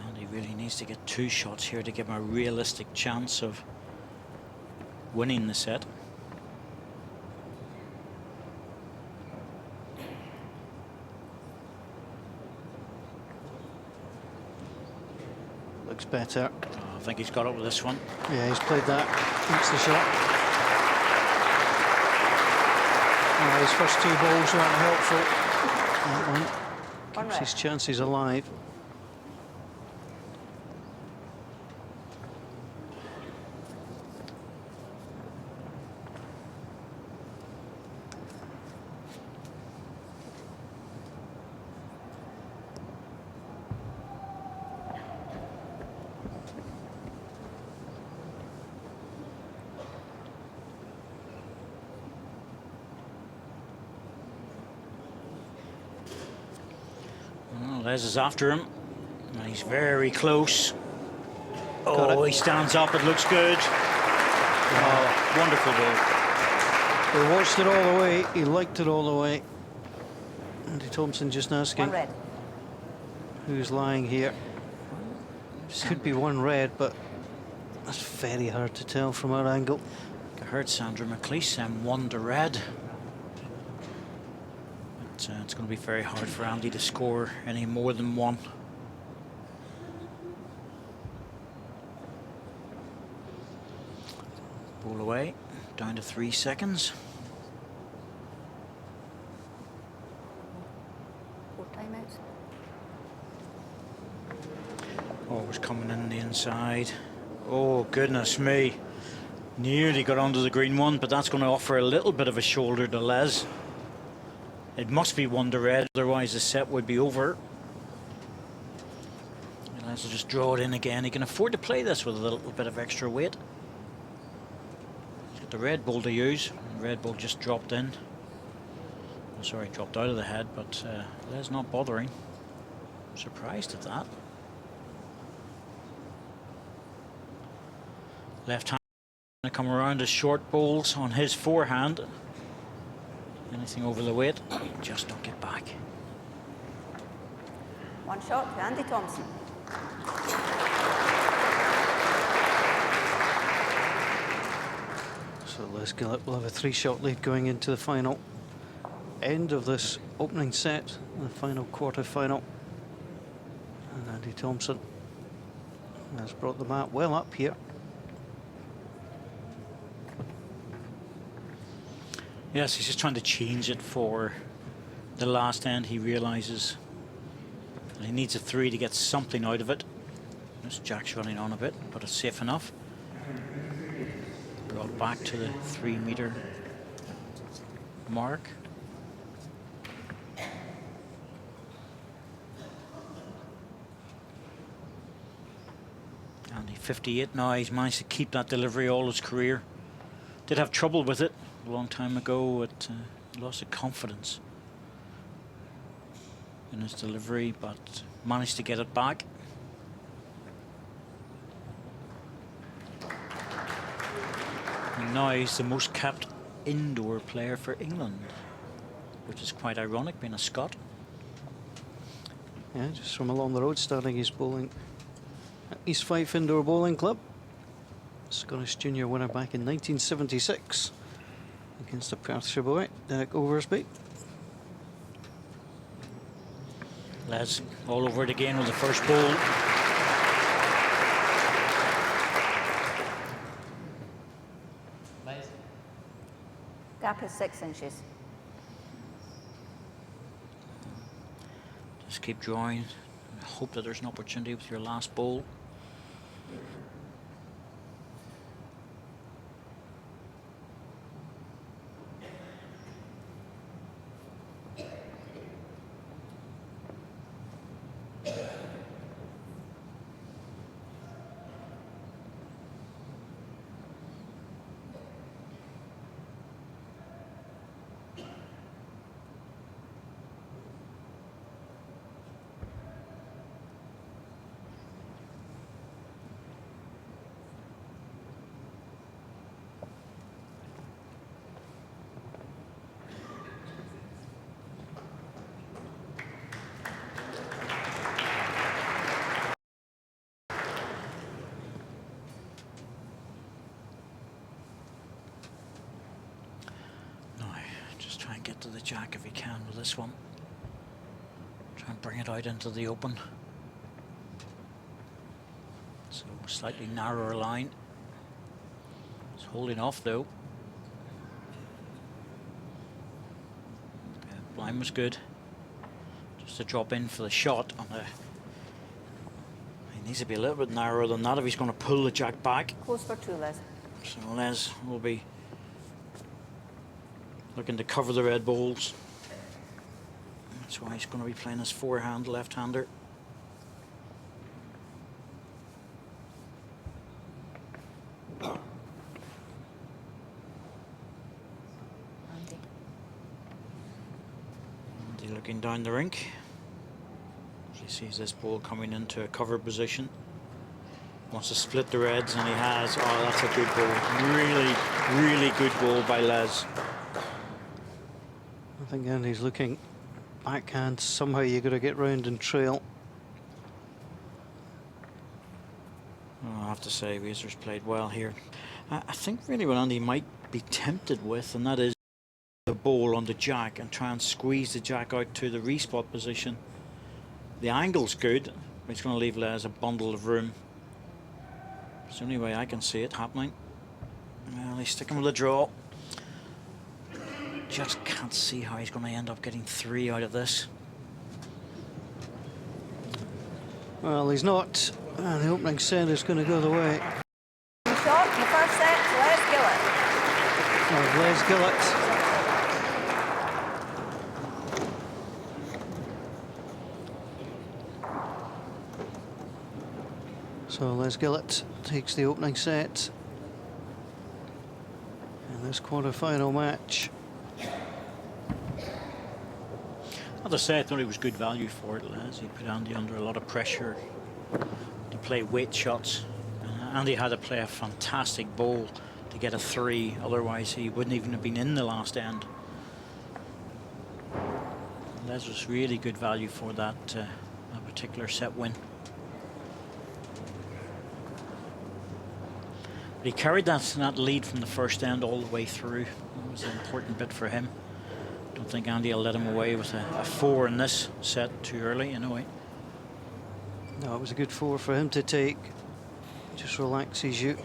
And he really needs to get 2 shots here to give him a realistic chance of winning the set. Looks better. I think he's got it with this one. Yeah, he's played that. Keeps the shot. Oh, his first 2 balls weren't helpful. That one keeps his chances alive. Well, Les is after him. And he's very close. Oh, he stands up. It looks good. Oh, wonderful ball. He watched it all the way. He liked it all the way. Andy Thompson just asking One red. who's lying here. Could be 1 red, but that's very hard to tell from our angle. I heard Sandra Mclean saying 1 to red. But it's going to be very hard for Andy to score any more than 1. Ball away, down to 3 seconds. 4 timeouts. Oh, it was coming in the inside. Oh, goodness me. Nearly got onto the green one, but that's going to offer a little bit of a shoulder to Les. It must be 1 to red, otherwise the set would be over. And Les will just draw it in again. He can afford to play this with a little bit of extra weight. He's got the red ball to use. The red ball just dropped in. Oh, sorry, dropped out of the head, but Les not bothering. I'm surprised at that. Left hand going to come around as short balls on his forehand. Anything over the weight, just don't get back. 1 shot to Andy Thompson. So Les Gillett will have a 3-shot lead going into the final end of this opening set, the final quarter-final. And Andy Thompson has brought the mat well up here. Yes, he's just trying to change it for the last end. He realises that he needs a 3 to get something out of it. This Jack's running on a bit, but it's safe enough. Brought back to the 3-metre mark. Andy 58 now. He's managed to keep that delivery all his career. Did have trouble with it a long time ago. It lost of confidence. in his delivery, but managed to get it back. And now he's the most capped indoor player for England, which is quite ironic, being a Scot. Yeah, just from along the road, starting his bowling at East Fife Indoor Bowling Club. Scottish junior winner back in 1976 against the Perthshire boy, Derek Oversby. Les all over it again with the first ball. Gap is 6 inches. Just keep drawing. Hope that there's an opportunity with your last ball. Get to the jack if he can with this one. Try and bring it out into the open. So slightly narrower line. It's holding off though. Okay, blind was good. Just to drop in for the shot on the. He needs to be a little bit narrower than that if he's going to pull the jack back. Close for 2, Les. So Les will be looking to cover the red balls. That's why he's going to be playing his forehand left-hander. Andy looking down the rink. He sees this ball coming into a cover position. Wants to split the reds, and he has. Oh, that's a good ball. Really, really good ball by Les. I think Andy's looking backhand. Somehow you've got to get round and trail. Oh, I have to say, Razor's played well here. I think really what Andy might be tempted with, and that is the ball on the jack and try and squeeze the jack out to the respot position. The angle's good, but it's going to leave Les a bundle of room. It's the only way I can see it happening. Well, he's sticking with the draw. Just can't see how he's going to end up getting 3 out of this. Well, he's not. The opening set is going to go the way Shot in the first set to Les Gillett. of Les Gillett. So Les Gillett takes the opening set in this quarter-final match. As I say, I thought it was good value for it, Les. He put Andy under a lot of pressure to play weight shots. Andy had to play a fantastic ball to get a 3, otherwise he wouldn't even have been in the last end. Les was really good value for that particular set win. But he carried that lead from the first end all the way through. That was an important bit for him. Don't think Andy will let him away with a 4 in this set too early, in a way. No, it was a good 4 for him to take. Just relaxes you.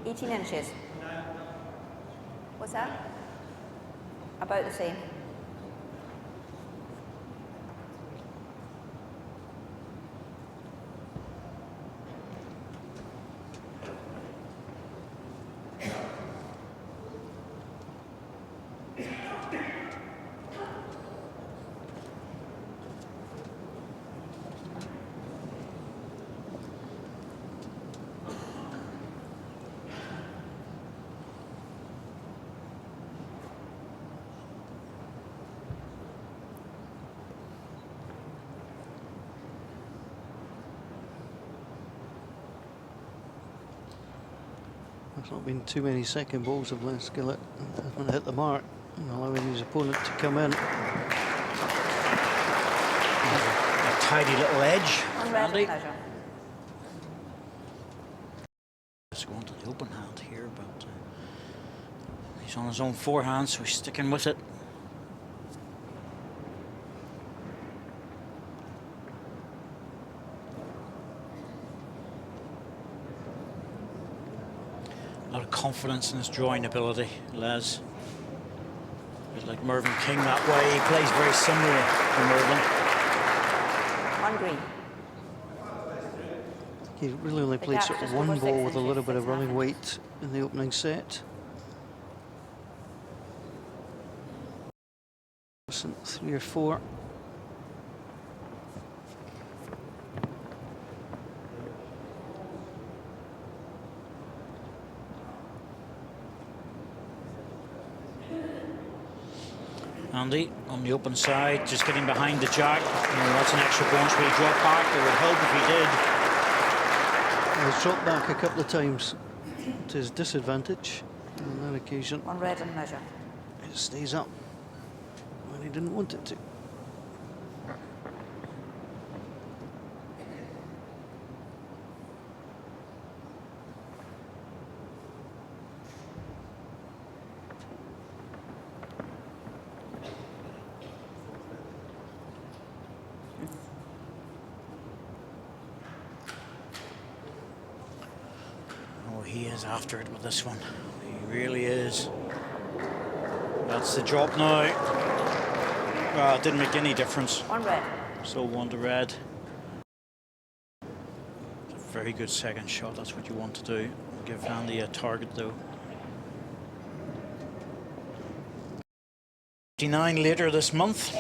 18 inches. What's that? About the same. There's not been too many second balls of Les Gillett. Hasn't hit the mark, allowing his opponent to come in. A tidy little edge. On red Andy. measure. Let's go on to the open hand here, but he's on his own forehand, so he's sticking with it. A lot of confidence in his drawing ability, Les. He's like Mervyn King that way. He plays very similar to Mervyn. On green. He really only The played gap's sort of just one over ball 6 with a little inches, bit of 6.5 running inches. weight in the opening set. 3 or 4. Andy on the open side, just getting behind the jack. That's an extra bonus. Will he drop back? It would help if he did. He's dropped back a couple of times to his disadvantage on that occasion. On red and measure. It stays up when he didn't want it to. Oh, he is after it with this one. He really is. That's the drop now. Well, it didn't make any difference. On red. So 1 to red. It's a very good second shot. That's what you want to do. Give Andy a target though. 59 later this month.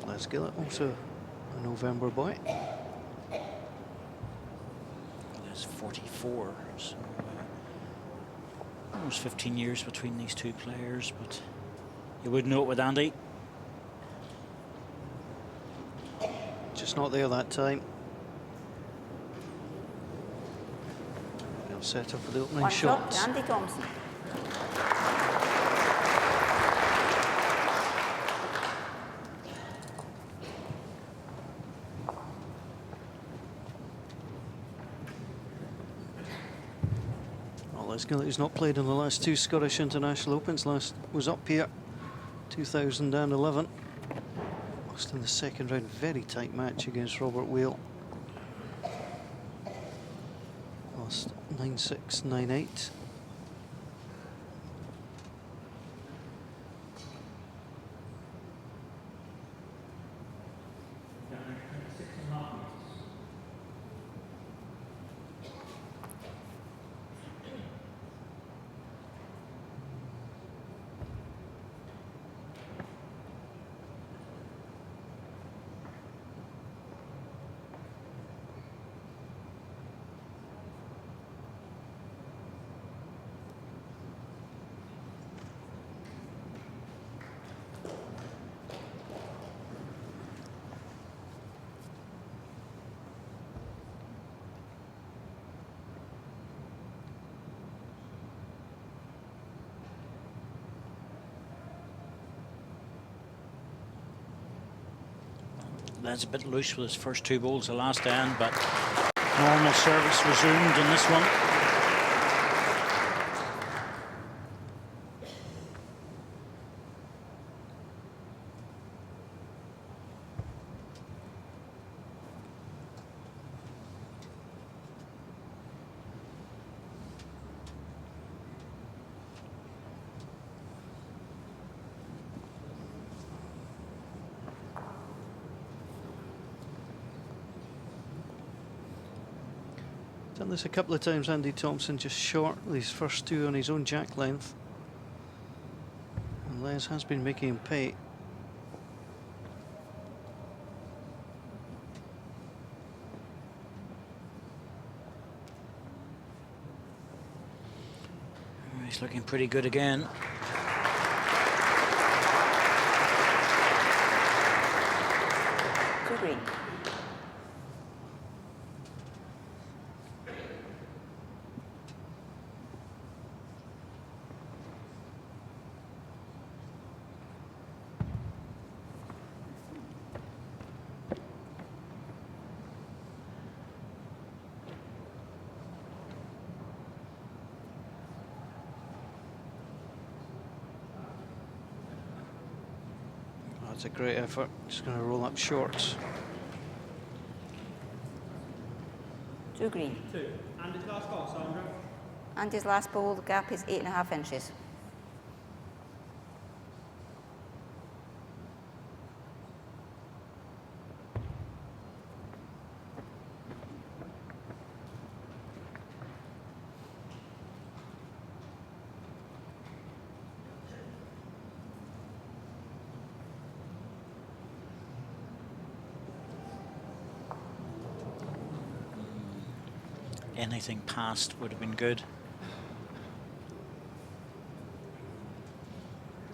Les Gillett, also a November boy. There's 44, so almost 15 years between these two players, but you would know it with Andy. Just not there that time. They'll set up for the opening One shot shots. to Andy Thompson. Les Gillett, who's not played in the last 2 Scottish International Opens, last was up here 2011. Lost in the second round, very tight match against Robert Whale. Lost 9-6, 9-8. That's a bit loose with his first 2 balls the last end, but normal service resumed in this one. Done this a couple of times, Andy Thompson, just short these first two on his own jack length. And Les has been making him pay. He's looking pretty good again. Two green. That's a great effort. Just going to roll up short. Two green. Two. And his last ball, Sandra. Andy's last ball, the gap is 8.5 inches. Anything past would have been good.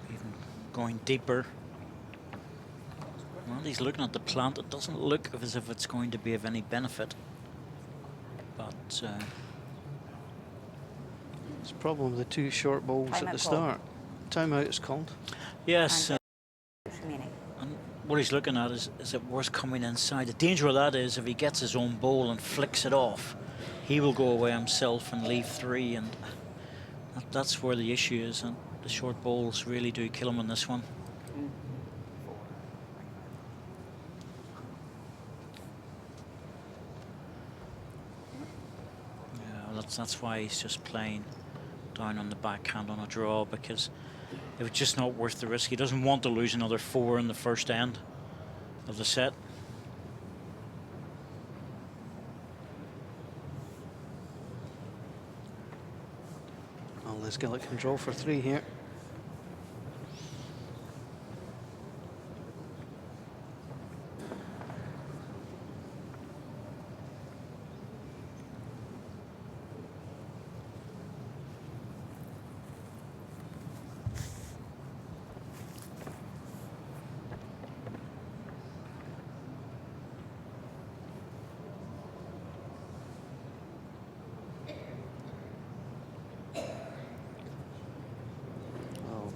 Even going deeper. Well, he's looking at the plant. It doesn't look as if it's going to be of any benefit. But It's a problem with the two short balls at the Timeout start. Timeout is called. yes, Remaining. and what he's looking at is it worth coming inside. The danger of that is if he gets his own ball and flicks it off, he will go away himself and leave three, and that's where the issue is. And the short balls really do kill him on this one. Yeah, that's why he's just playing down on the backhand on a draw, because it was just not worth the risk. He doesn't want to lose another 4 in the first end of the set. Well, Les Gillett can draw for 3 here.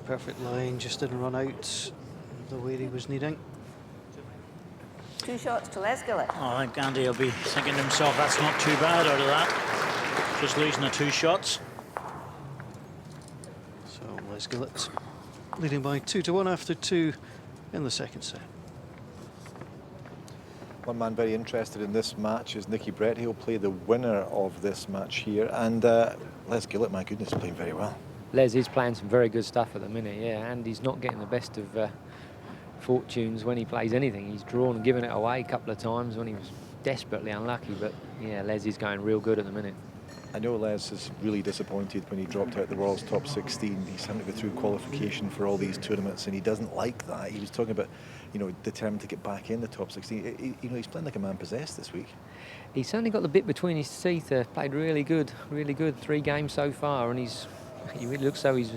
Perfect line, just didn't run out the way he was needing. 2 shots to Les Gillett. Oh, I think Andy will be thinking to himself, that's not too bad out of that. Just losing the 2 shots. So Les Gillett leading by 2-1 after 2 in the second set. One man very interested in this match is Nicky Brett. He'll play the winner of this match here. And Les Gillett, my goodness, is playing very well. Les is playing some very good stuff at the minute, yeah, and he's not getting the best of fortunes when he plays anything. He's drawn and given it away a couple of times when he was desperately unlucky, but yeah, Les is going real good at the minute. I know Les is really disappointed when he dropped out the World's top 16. He's having to go through qualification for all these tournaments, and he doesn't like that. He was talking about, you know, determined to get back in the top 16. You know, he's playing like a man possessed this week. He's certainly got the bit between his teeth. Played really good, really good. 3 games so far, and he really looks so he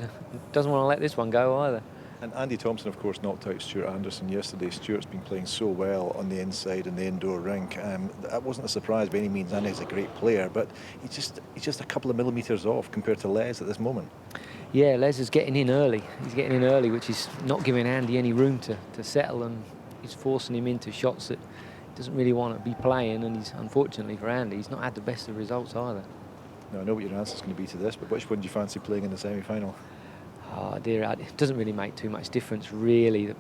doesn't want to let this one go either. And Andy Thompson, of course, knocked out Stuart Anderson yesterday. Stuart's been playing so well on the inside in the indoor rink. That wasn't a surprise by any means. Andy's a great player, but he's just a couple of millimetres off compared to Les at this moment. Yeah, Les is getting in early. He's getting in early, which is not giving Andy any room to settle, and he's forcing him into shots that he doesn't really want to be playing. And he's, unfortunately for Andy, he's not had the best of results either. Now, I know what your answer's going to be to this, but which one do you fancy playing in the semi-final? Oh dear, it doesn't really make too much difference, really.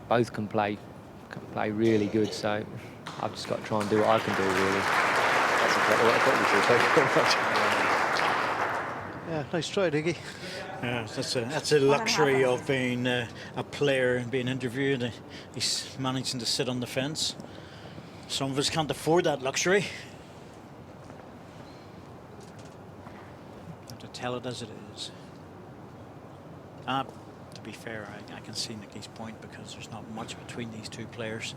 Both can play really good, so I've just got to try and do what I can do, really. That's exactly what I thought you said. Thank you very much. Yeah, nice try, Diggy. Yeah, that's a luxury of being a player and being interviewed. He's managing to sit on the fence. Some of us can't afford that luxury. tell it as it is. To be fair, I can see Nicky's point because there's not much between these two players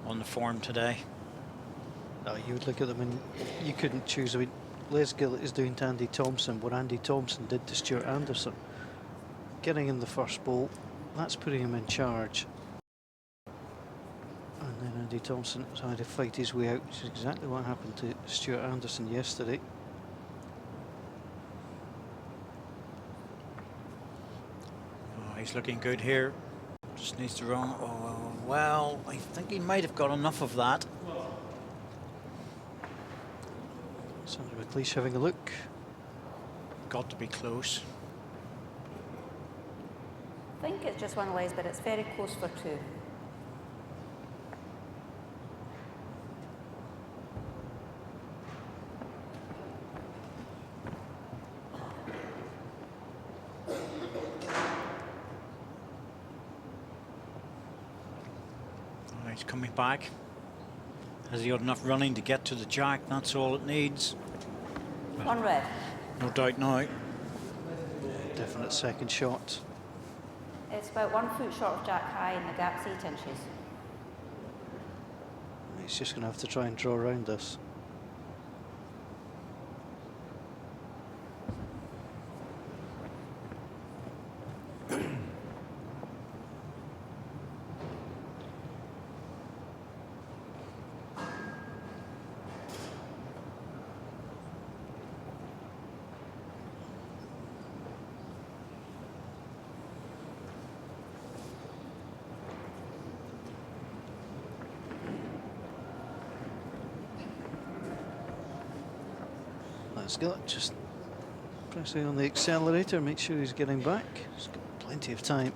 on the form today. No, you would look at them and you couldn't choose. I mean, Les Gillett is doing to Andy Thompson what Andy Thompson did to Stuart Anderson. Getting in the first ball, that's putting him in charge. And then Andy Thompson tried to fight his way out, which is exactly what happened to Stuart Anderson yesterday. Oh, he's looking good here. Just needs to run. Oh, well, I think he might have got enough of that. Sandra McLeish having a look. Got to be close. I think it's just one lays, but it's very close for two. Oh, he's coming back. Has he got enough running to get to the jack? That's all it needs. One red. No doubt now. Definite second shot. It's about 1 foot short of jack high and the gap's 8 inches. He's just going to have to try and draw around this. Gillett just pressing on the accelerator, make sure he's getting back. He's got plenty of time.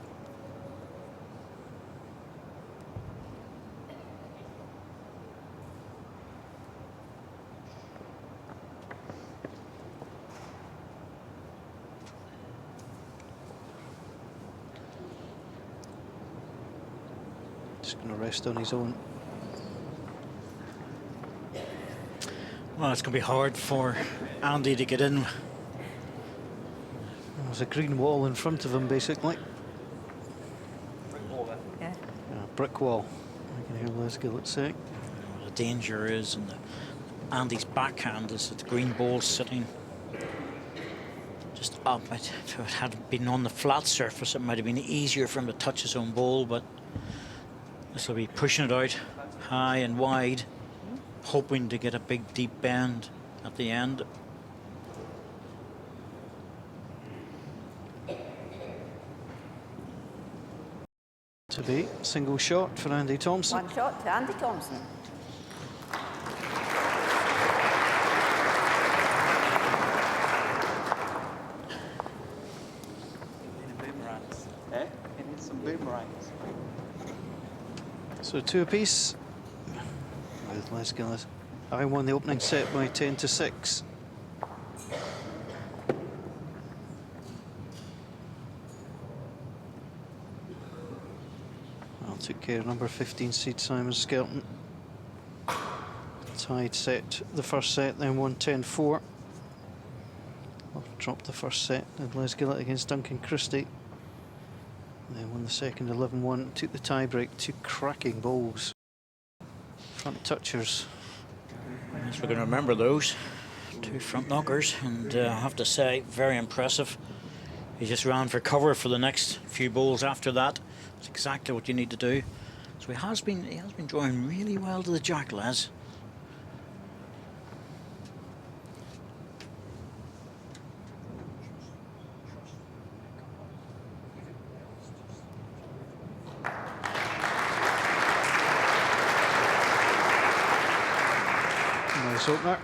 Just going to rest on his own. Well, it's going to be hard for Andy to get in. There's a green wall in front of him, basically. Yeah. Brick wall. I can hear Les Gillett saying. Well, the danger is, and Andy's backhand is that the green ball's sitting just up. If it had been on the flat surface, it might have been easier for him to touch his own ball, but this will be pushing it out high and wide, hoping to get a big deep bend at the end. To be single shot for Andy Thompson. One shot to Andy Thompson. Boomerangs. Eh? It needs some boomerangs. So 2 apiece. With Les Gillett having won the opening set by 10-6. Well, took care of number 15 seed Simon Skelton. Tied set the first set, then won 10-4. Well, dropped the first set, and Les Gillett against Duncan Christie. Then won the second 11-1, took the tiebreak. 2 cracking bowls. Front touchers. Yes, we're going to remember those 2 front knockers, and I have to say, very impressive. He just ran for cover for the next few bowls after that. It's exactly what you need to do. So he has been drawing really well to the jack, Les. Nice opener.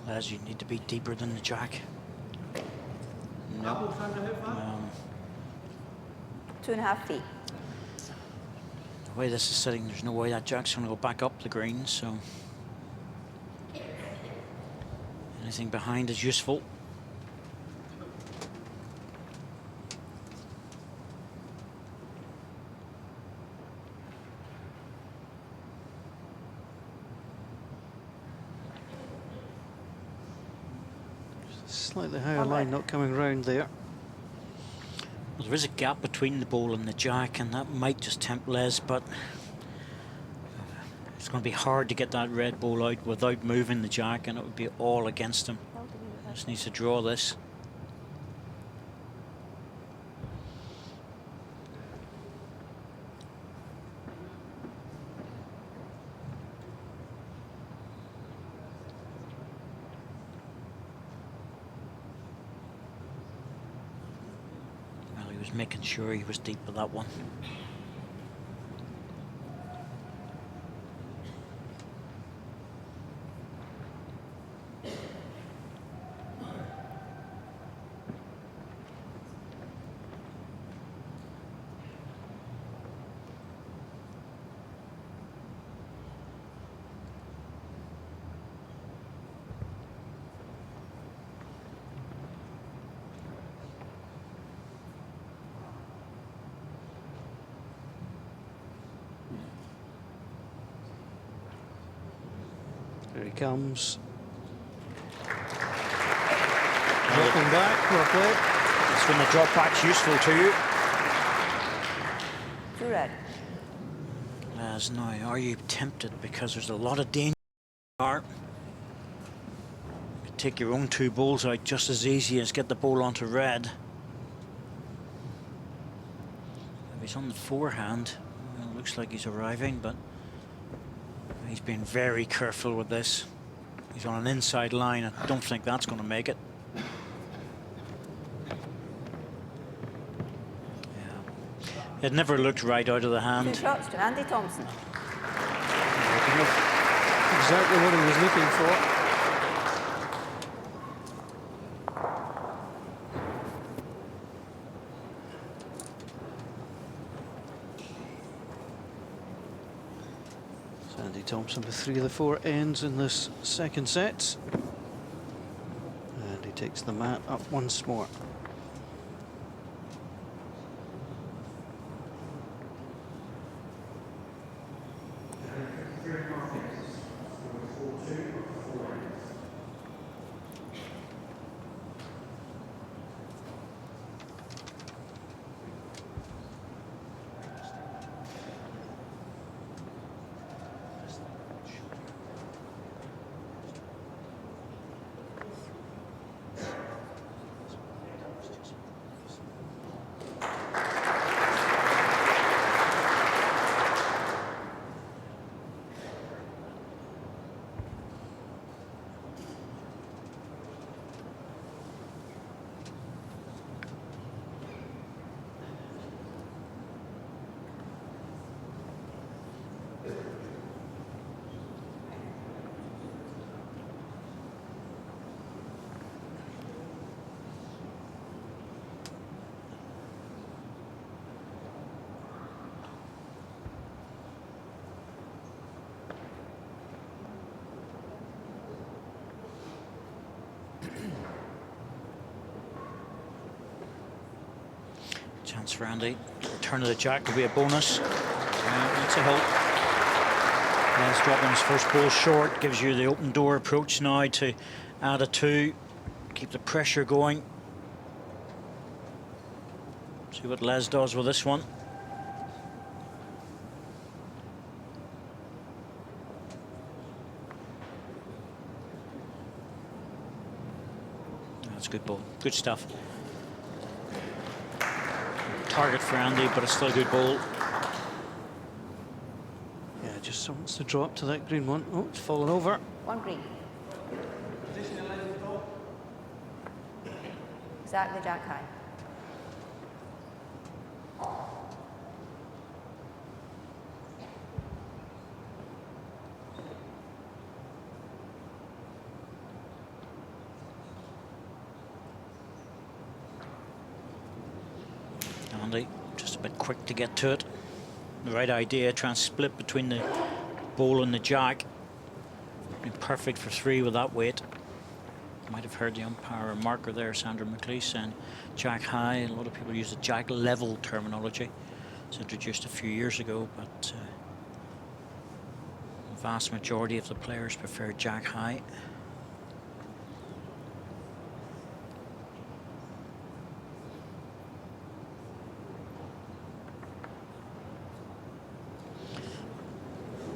Les, you need to be deeper than the jack. No. 2.5 feet. The way this is sitting, there's no way that jack's going to go back up the green, so anything behind is useful. Slightly higher line not coming round there. Well, there is a gap between the ball and the jack, and that might just tempt Les, but it's going to be hard to get that red ball out without moving the jack, and it would be all against him. Just needs to draw this. Making sure he was deep with that one. Here he comes. Dropping back, well played. That's when the drop back's useful to you. Two red. As now, are you tempted? Because there's a lot of danger. You could take your own 2 balls out just as easy as get the ball onto red. If he's on the forehand, well, it looks like he's arriving, but he's been very careful with this. He's on an inside line. I don't think that's going to make it. Yeah. It never looked right out of the 2 hand. shots to Andy Thompson. Exactly what he was looking for. Andy Thompson with 3 of the 4 ends in this second set. And he takes the mat up once more. Chance for Andy. Return of the jack will be a bonus. That's a help. Len's dropping his first ball short. Gives you the open door approach now to add a 2. Keep the pressure going. See what Les does with this one. That's a good ball. Good stuff. Target for Andy, but it's still a good ball. Yeah, just wants to drop to that green one. Oh, it's fallen over. 1 green. Exactly jack high. Andy. Just a bit quick to get to it. The right idea, try and split between the bowl and the jack. Been perfect for 3 with that weight. Might have heard the umpire marker there, Sandra Mclean, saying jack high. A lot of people use the jack level terminology. It's introduced a few years ago, but the vast majority of the players prefer jack high.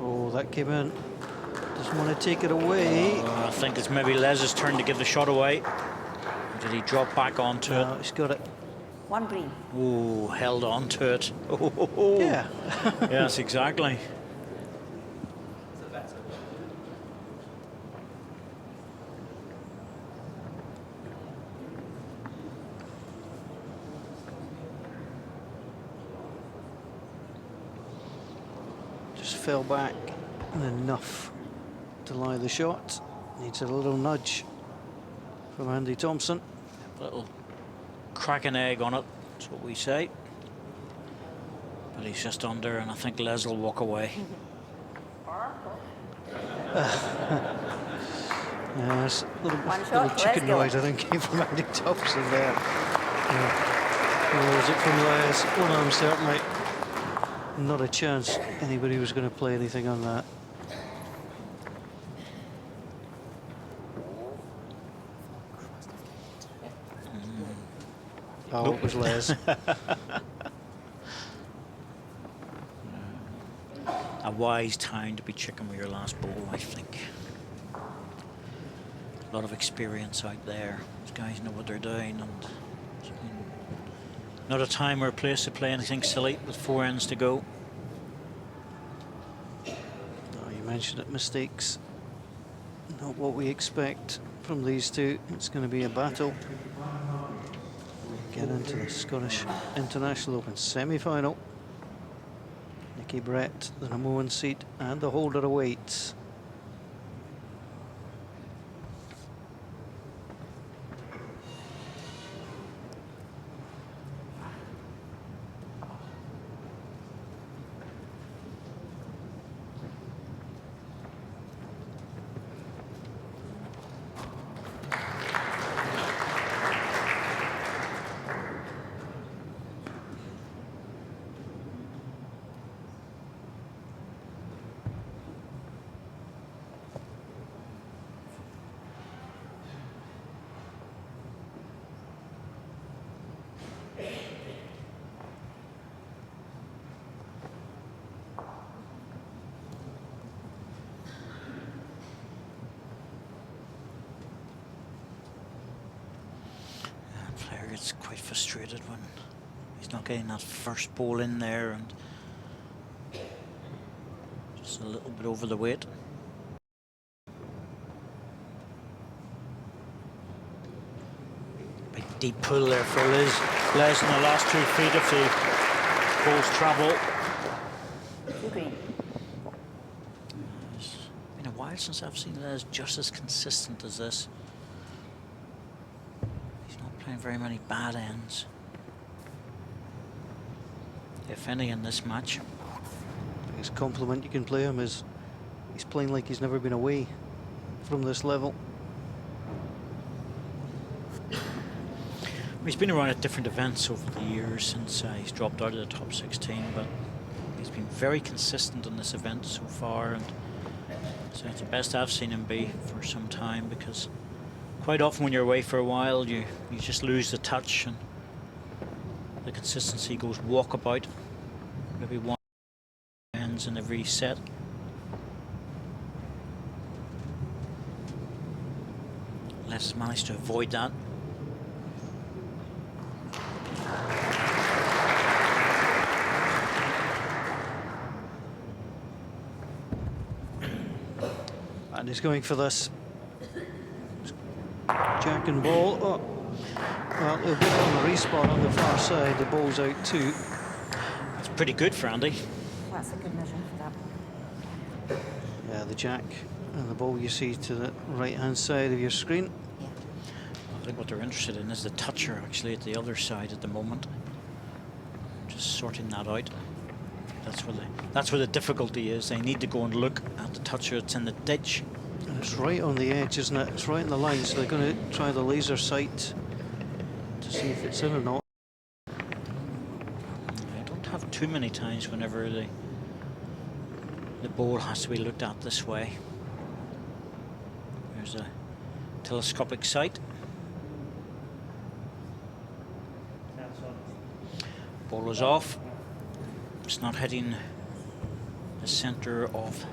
Oh, that came in. Doesn't want to take it away. I think it's maybe Les's turn to give the shot away. Or did he drop back onto No, it? he's got it. 1 green. Oh, held on to it. Oh. Yeah. Yes, exactly. Just fell back enough to lie the shot. Needs a little nudge from Andy Thompson. Little crack an egg on it, that's what we say. But he's just under, and I think Les will walk away. Yes, little shot, chicken Les, go. noise I think came from Andy Thompson there. Or was it from Les? One arm certainly. Not a chance anybody was going to play anything on that. Oh, it was Les. A wise time to be chicken with your last ball, I think. A lot of experience out there. These guys know what they're doing, and not a time or a place to play anything silly with 4 ends to go. Oh, you mentioned it, mistakes. Not what we expect from these two. It's going to be a battle. Get into the Scottish International Open semi-final. Nicky Brett, the number 1 seed, and the holder awaits. Gets quite frustrated when he's not getting that first ball in there, and just a little bit over the weight. Big deep pull there for Les in the last 2 feet if the balls travel. 2 green. It's been a while since I've seen Les just as consistent as this. Playing very many bad ends, if any, in this match. Biggest compliment you can play him is he's playing like he's never been away from this level. He's been around at different events over the years since he's dropped out of the top 16, but he's been very consistent in this event so far, and so it's the best I've seen him be for some time, because quite often when you're away for a while, you just lose the touch, and the consistency goes walkabout. Maybe 1 ends in every set. Les managed to avoid that. And he's going for this. Jack and ball. Oh. Well, it'll be on the respot on the far side. The ball's out too. That's pretty good for Andy. That's a good measure for that. Yeah, the jack and the ball you see to the right-hand side of your screen. Yeah. I think what they're interested in is the toucher actually at the other side at the moment. just sorting that out. That's where the difficulty is. They need to go and look at the toucher that's in the ditch. And it's right on the edge, isn't it? It's right in the line, so they're going to try the laser sight to see if it's in or not. I don't have too many times whenever the ball has to be looked at this way. There's a telescopic sight. Ball is off. It's not hitting the centre of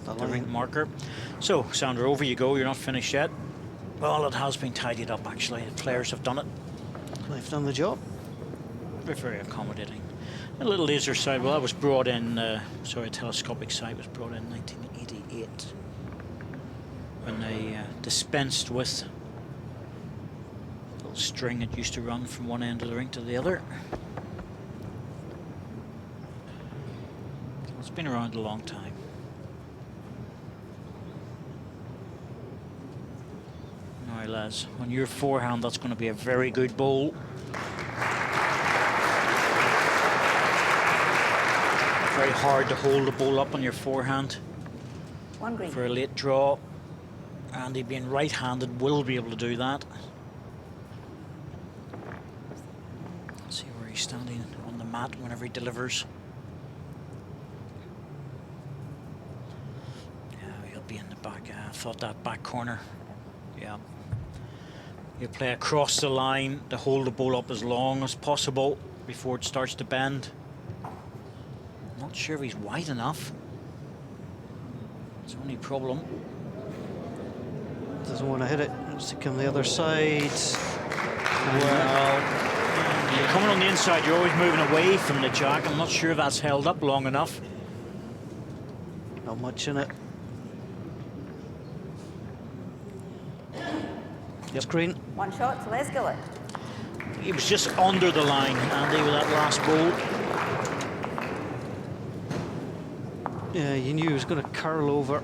the ring marker. So, Sandra, over you go. You're not finished yet. Well, it has been tidied up, actually. The players have done it. They've done the job. They're very accommodating. A little laser sight, well, that was brought in, a telescopic sight was brought in 1988 when they dispensed with a little string that used to run from one end of the ring to the other. So it's been around a long time. All right, lads, on your forehand, that's going to be a very good ball. Very hard to hold the ball up on your forehand for a late draw. Andy, being right-handed, will be able to do that. Let's see where he's standing on the mat whenever he delivers. Yeah, he'll be in the back. I thought that back corner. Yeah. You play across the line to hold the ball up as long as possible before it starts to bend. Not sure if he's wide enough. It's the only problem. Doesn't want to hit it. Wants to come the other side. Well, you're coming on the inside, you're always moving away from the jack. I'm not sure if that's held up long enough. Not much in it. It's green. One shot to Les Gillett. He was just under the line, Andy, with that last ball. Yeah, you knew he was going to curl over.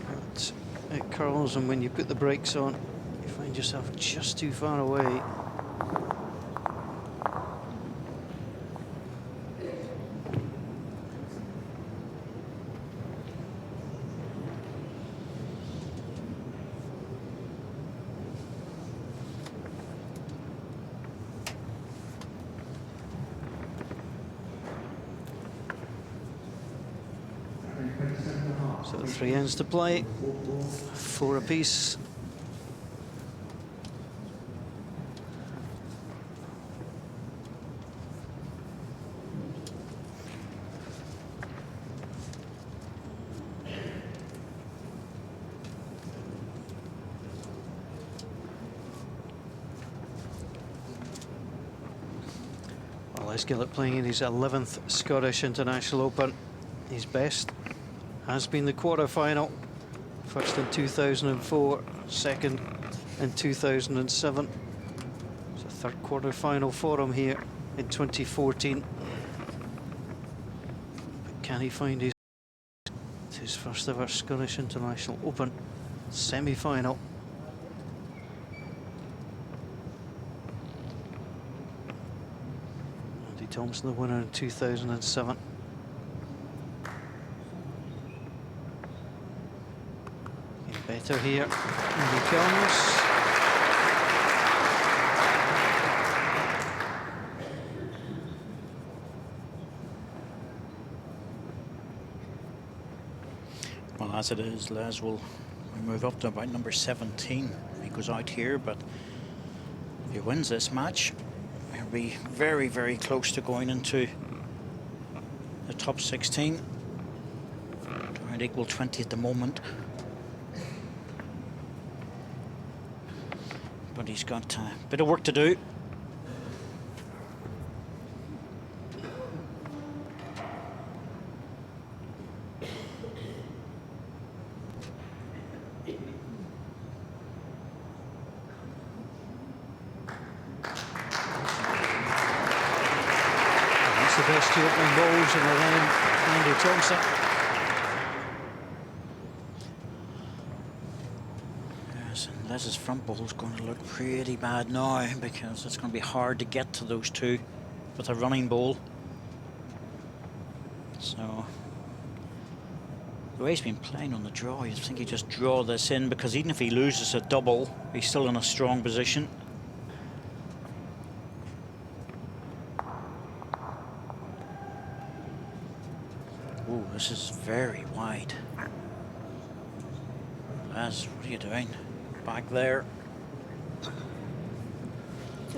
But it curls, and when you put the brakes on, you find yourself just too far away. So 3 ends to play, 4 apiece. Well, Les Gillett playing in his 11th Scottish International Open. His best has been the quarter-final, first in 2004, second in 2007. It's a third quarter-final for him here in 2014. But can he find his first ever Scottish International Open semi-final? Andy Thompson, the winner in 2007. Better here, and he comes. Well, as it is, Les will move up to about number 17. He goes out here, but if he wins this match, he'll be very, very close to going into the top 16. Around equal 20 at the moment. But he's got a bit of work to do. That's the best 2 opening balls in the round, Andy Thompson. Les's front ball's going to look pretty bad now because it's going to be hard to get to those 2. with a running ball. So the way he's been playing on the draw, you'd think he'd just draw this in, because even if he loses a double, he's still in a strong position. Oh, this is very wide. Les, what are you doing? Back there. 2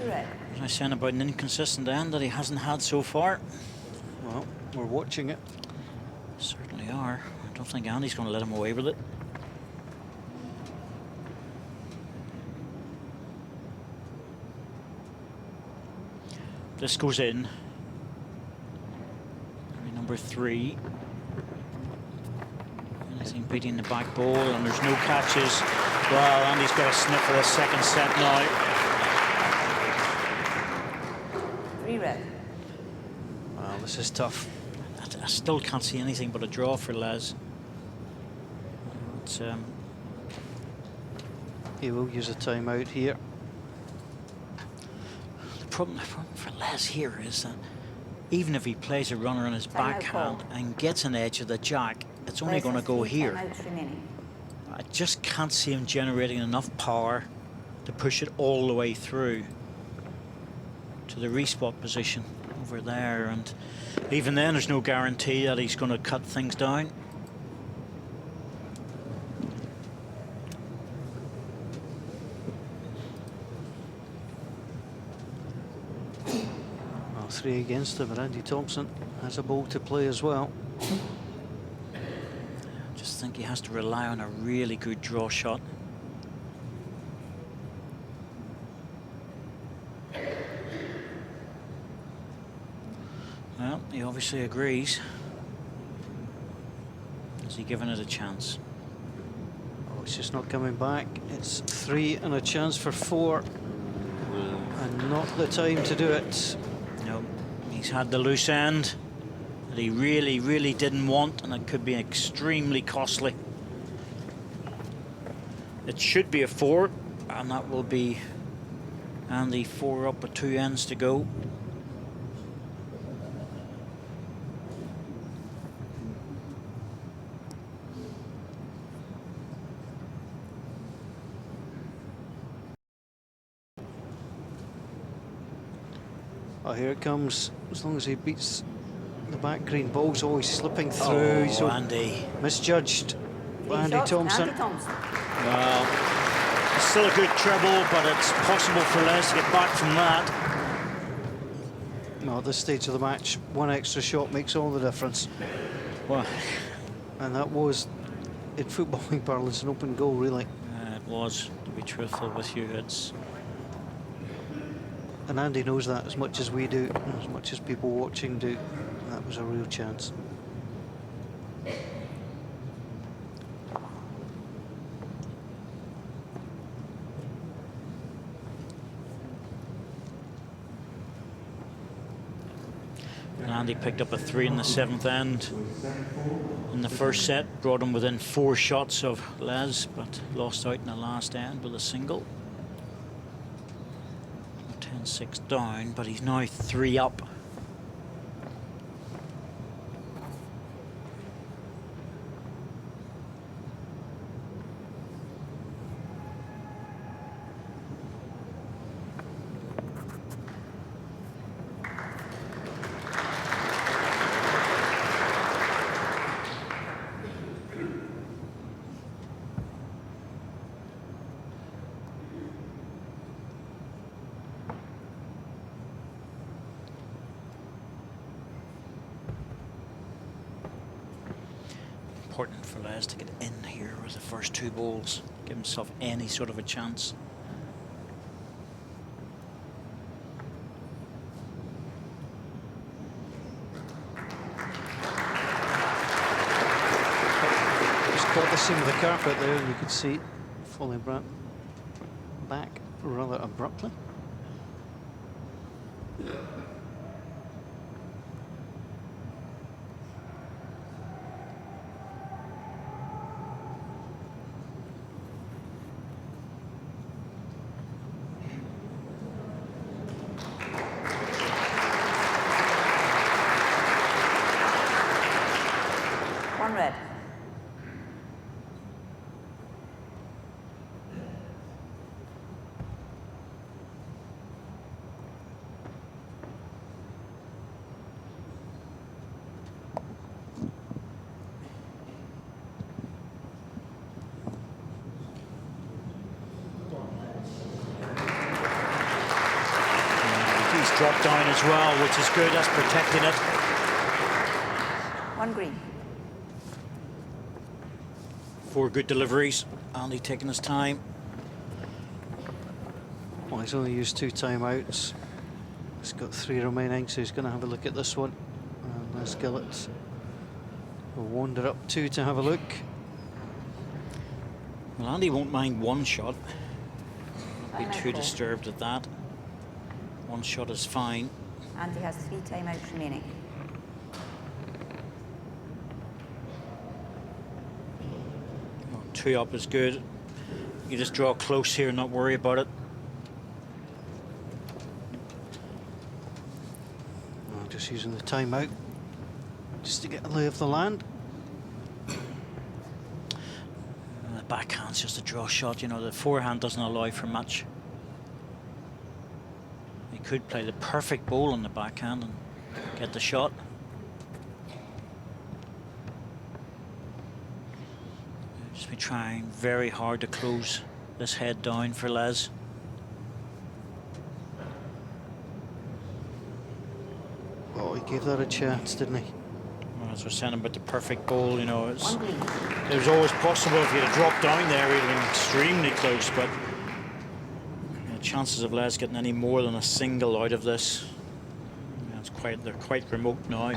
red. What was I saying about an inconsistent end that he hasn't had so far? Well, we're watching it. Certainly are. I don't think Andy's going to let him away with it. This goes in. Number 3. Anything beating the back ball, and there's no catches. Well, Andy's got a sniff for the second set now. 3 red. Wow, this is tough. I still can't see anything but a draw for Les. It's, He will use a timeout here. the problem for Les here is that even if he plays a runner on his backhand and gets an edge of the jack, it's only going to go here. I just can't see him generating enough power to push it all the way through to the respot position over there, and even then there's no guarantee that he's going to cut things down. Well, 3 against him, but Andy Thompson has a ball to play as well. Just think he has to rely on a really good draw shot. Well, he obviously agrees. Is he giving it a chance? Oh, it's just not coming back. It's 3 and a chance for 4. And not the time to do it. No, he's had the loose end that he really, really didn't want, and it could be extremely costly. It should be a 4, and that will be Andy 4 up with 2 ends to go. Oh, here it comes. As long as he beats the back green, ball's always slipping through. Oh, so Andy. Misjudged by Andy Thompson. Well, it's still a good treble, but it's possible for Les to get back from that. No, at this stage of the match, 1 extra shot makes all the difference. Well, and that was, in footballing parlance, an open goal, really. It was, to be truthful with you. It's. And Andy knows that as much as we do, as much as people watching do. That was a real chance. And Andy picked up a 3 in the 7th end in the first set, brought him within 4 shots of Les, but lost out in the last end with a single. 10-6 down, but he's now 3 up. Important for Les to get in here with the first 2 balls, give himself any sort of a chance. Just caught the seam of the carpet there, and you could see it falling back rather abruptly. drop down as well, which is good. That's protecting it. 1 green. 4 good deliveries. Andy taking his time. Well, he's only used 2 timeouts. He's got 3 remaining, so he's going to have a look at this one. And there's Gillett. We'll wander up 2 to have a look. Well, Andy won't mind 1 shot. Won't be too Timeout call. disturbed at that. 1 shot is fine. Andy has 3 timeouts remaining. Well, 2 up is good. You just draw close here and not worry about it. Just using the timeout just to get a lay of the land. The backhand's just a draw shot. You know, the forehand doesn't allow for much. He could play the perfect ball on the backhand and get the shot. Just be trying very hard to close this head down for Les. Oh, he gave that a chance, didn't he? Well, as we're saying about the perfect ball, you know, it was always possible if he'd have dropped down there, he'd have been extremely close, but the chances of Les getting any more than a single out of this, they're quite remote now.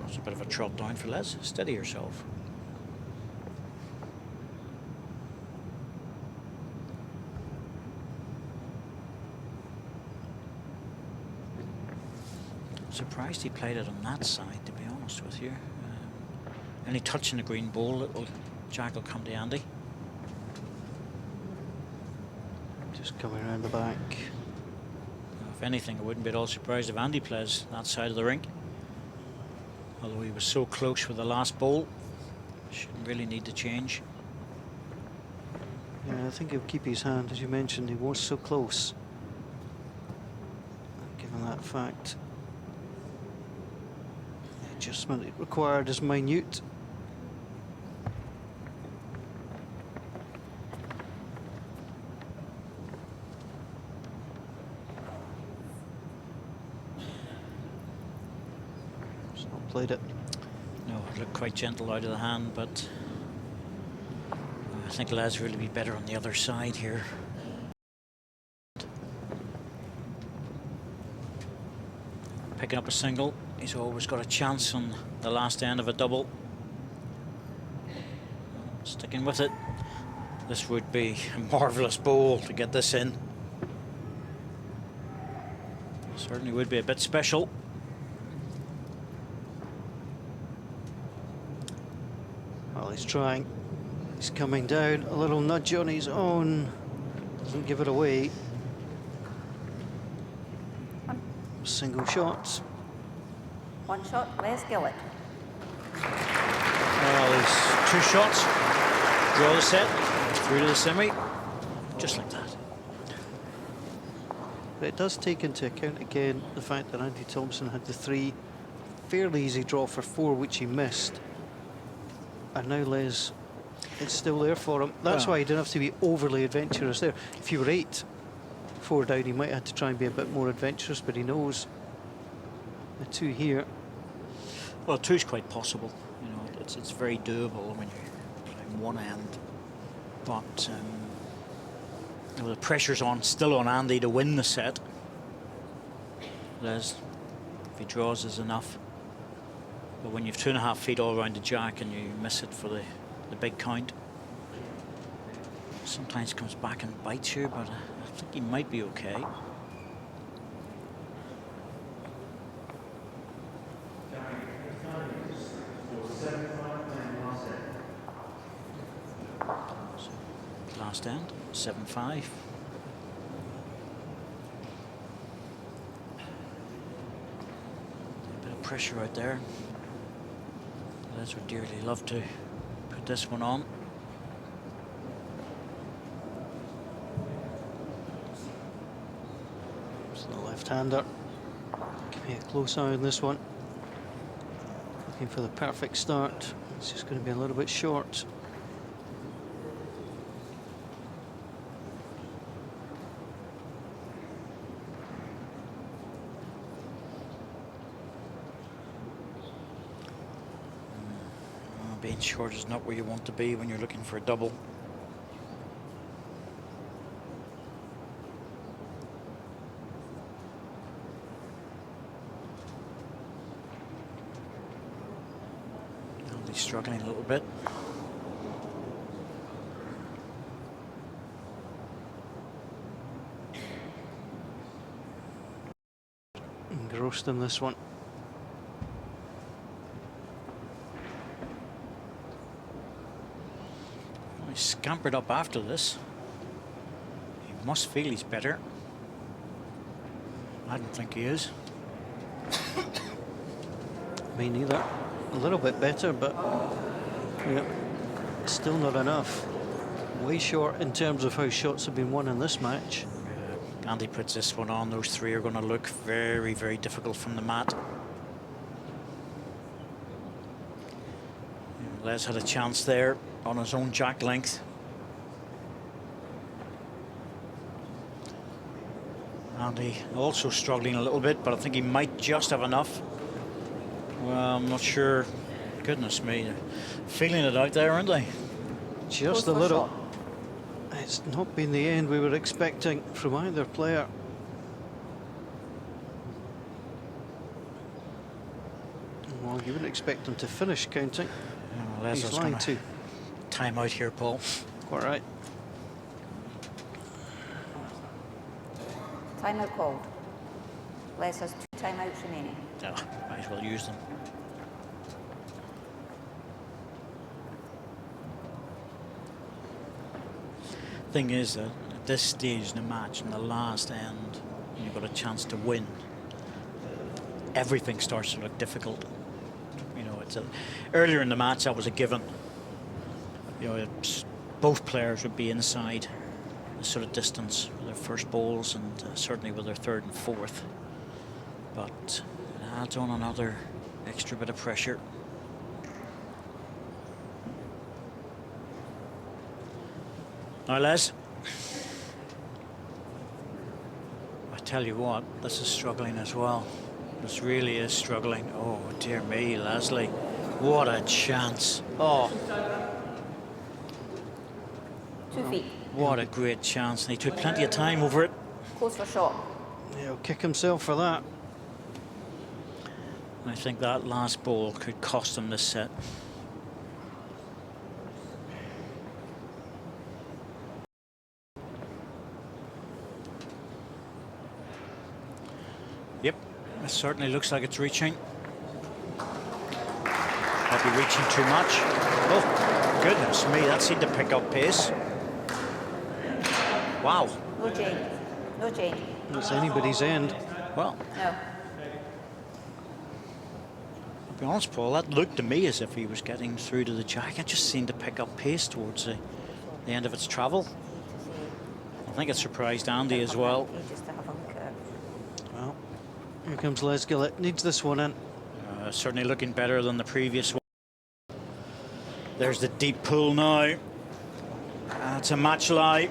It's a bit of a drop down for Les. Steady yourself. Surprised he played it on that side, to be honest with you. Any touching the green ball, Jack will come to Andy. Just coming around the back. If anything, I wouldn't be at all surprised if Andy plays that side of the rink. Although he was so close with the last ball, shouldn't really need to change. Yeah, I think he'll keep his hand, as you mentioned. He was so close. Given that fact. Adjustment required is minute. He's not played it. No, it looked quite gentle out of the hand, but I think Les really be better on the other side here. Picking up a single. He's always got a chance on the last end of a double. Sticking with it. This would be a marvellous bowl to get this in. Certainly would be a bit special. Well, he's trying. He's coming down. A little nudge on his own. Doesn't give it away. Single shots. 1 shot, Les Gillett. Well, there's 2 shots. Draw the set. Through to the semi. Just like that. But it does take into account again the fact that Andy Thompson had the 3 fairly easy draw for 4, which he missed. And now Les, it's still there for him. That's why he didn't have to be overly adventurous there. If you were 8-4 down, he might have to try and be a bit more adventurous, but he knows the 2 here. Well, 2's quite possible. You know, it's very doable when you're playing one end. But you know, the pressure's still on Andy to win the set. Les, if he draws, is enough. But when you've 2.5 feet all around the jack and you miss it for the big count, sometimes comes back and bites you. But I think he might be okay. Last end, 7-5. A bit of pressure out there. Les would dearly love to put this one on. So the left-hander. Give me a close eye on this one. Looking for the perfect start. It's just going to be a little bit short. 8 short is not where you want to be when you're looking for a double. He's struggling a little bit. Engrossed in this one. Well, he scampered up after this. He must feel he's better. I don't think he is. Me neither. A little bit better, but yeah, still not enough. Way short in terms of how shots have been won in this match. Andy puts this one on. Those three are going to look very, very difficult from the mat. Les had a chance there on his own jack length. Andy also struggling a little bit, but I think he might just have enough. Well, I'm not sure. Goodness me, they're feeling it out there, aren't they? Just a little. It's not been the end we were expecting from either player. Well, you wouldn't expect them to finish counting. Les He's is lying gonna too. time out here, Paul. Quite right. Timeout called. Les has 2 timeouts remaining. Yeah, might as well use them. Thing is that at this stage in the match, in the last end, when you've got a chance to win, everything starts to look difficult. You know, earlier in the match that was a given. You know, both players would be inside the sort of distance with their first balls and certainly with their third and fourth. But it adds on another extra bit of pressure. Now, Les, I tell you what, this is struggling as well. This really is struggling. Oh, dear me, Leslie. What a chance. Oh. 2 feet. What a great chance. And he took plenty of time over it. Close for shot. He'll kick himself for that. I think that last ball could cost him this set. Yep, it certainly looks like it's reaching. Might be reaching too much. Oh, goodness me, that seemed to pick up pace. Wow. No change. No change. It's anybody's end. Well, No. to be honest, Paul, that looked to me as if he was getting through to the jack. It just seemed to pick up pace towards the end of its travel. I think it surprised Andy as well. Just to have a look at. Well, here comes Les Gillett. Needs this one in. Certainly looking better than the previous one. There's the deep pull now. It's a match lie.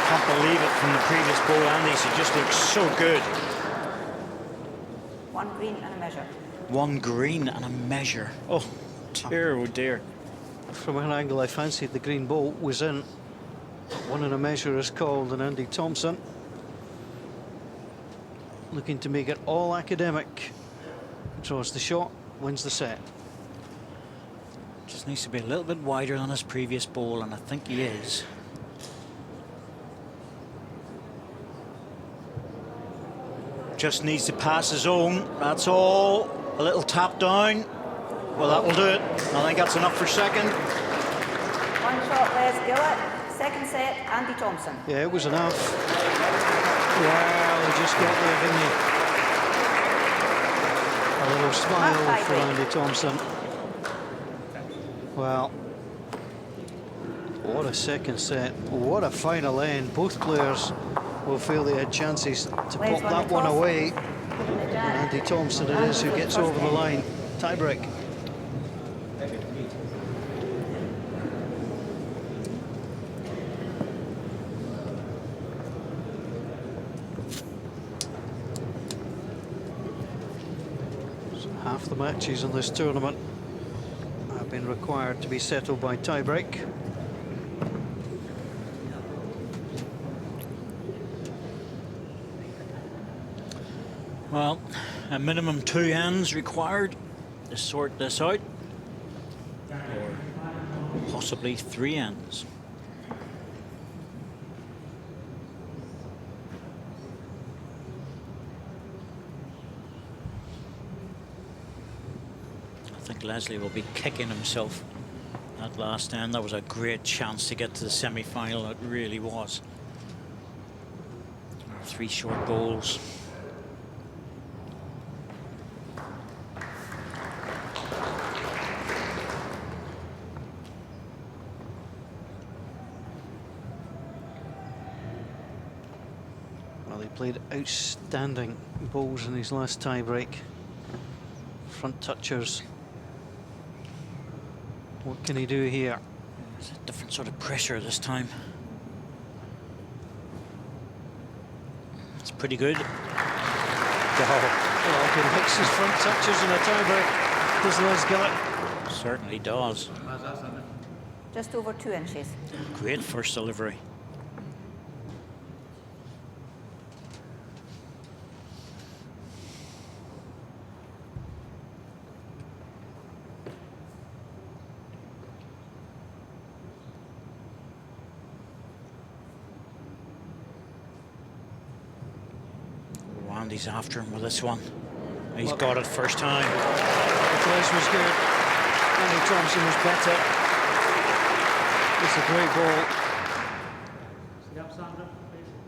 Can't believe it from the previous ball, Andy. He just looks so good. 1 green and a measure. 1 green and a measure. Oh dear, oh dear. From an angle I fancied the green ball was in. 1 and a measure is called, and Andy Thompson looking to make it all academic. Draws the shot, wins the set. Just needs to be a little bit wider than his previous ball, and I think he is. Just needs to pass his own, that's all. A little tap down. Well, that will do it. I think that's enough for second. 1 shot, Les Gillett. Second set, Andy Thompson. Yeah, it was enough. Well, he just got there, didn't he? A little smile for Andy Thompson. Well, what a second set. What a final end. Both players will feel they had chances to pop that one away. And Andy Thompson it is who gets over the line. Tie break. Half the matches in this tournament required to be settled by tie-break. Well, a minimum 2 ends required to sort this out, or possibly 3 ends. I think Leslie will be kicking himself that last end. That was a great chance to get to the semi-final. It really was. 3 short bowls. Well, he played outstanding bowls in his last tie-break. Front touchers. What can he do here? There's a different sort of pressure this time. It's pretty good. Well, he likes his front touchers in a tie-break. Does Les Gillett? Certainly does. Just over 2 inches. Great first delivery. Andy's after him with this one. He's got it first time. The place was good. Andy Thompson was better. It's a great ball.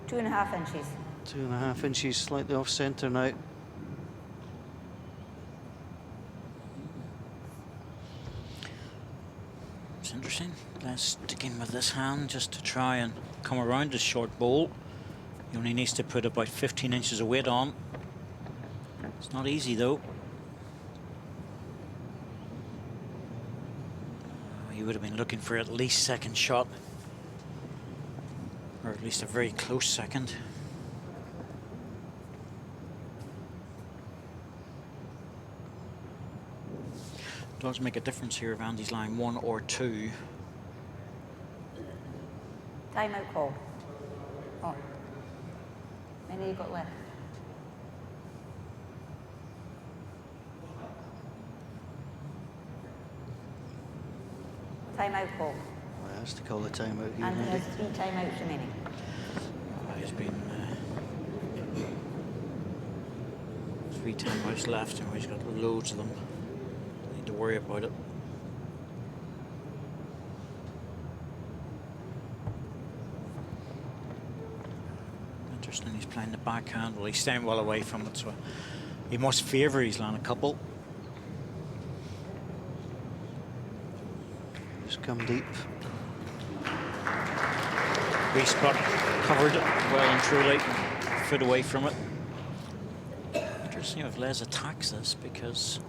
2.5 inches. 2.5 inches, slightly off centre now. It's interesting. Let's sticking with this hand just to try and come around this short bowl. He only needs to put about 15 inches of weight on. It's not easy though. He would have been looking for at least second shot, or at least a very close second. Does make a difference here if Andy's line 1 or 2. Timeout call. Oh. How many you got left? Timeout call. Well, he has to call the timeout here. And he has 3 timeouts remaining. There's been 3 timeouts left, and he's got loads of them. Need to worry about it. Interesting, he's playing the backhand. Well, he's staying well away from it, so he must favour his line a couple. Just come deep. Spot covered well and truly, foot away from it. Interesting if Les attacks this, because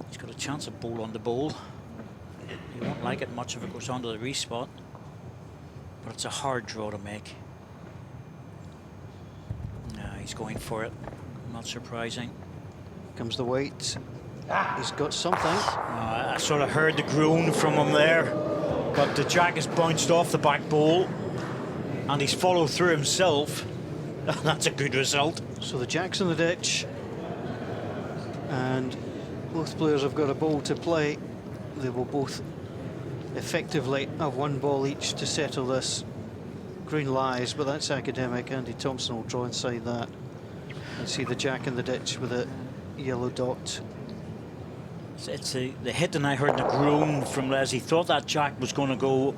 he's got a chance of bowl on the bowl. He won't like it much if it goes onto the respot, but it's a hard draw to make. He's going for it. Not surprising. Comes the weight. He's got something. I sort of heard the groan from him there, but the jack has bounced off the back bowl and he's followed through himself. That's a good result. So the jack's in the ditch and both players have got a ball to play. They will both effectively have 1 ball each to settle this. Green lies, but that's academic. Andy Thompson will draw inside that. And see the jack in the ditch with a yellow dot. It's the hit, and I heard the groan from Les. He thought that jack was going to go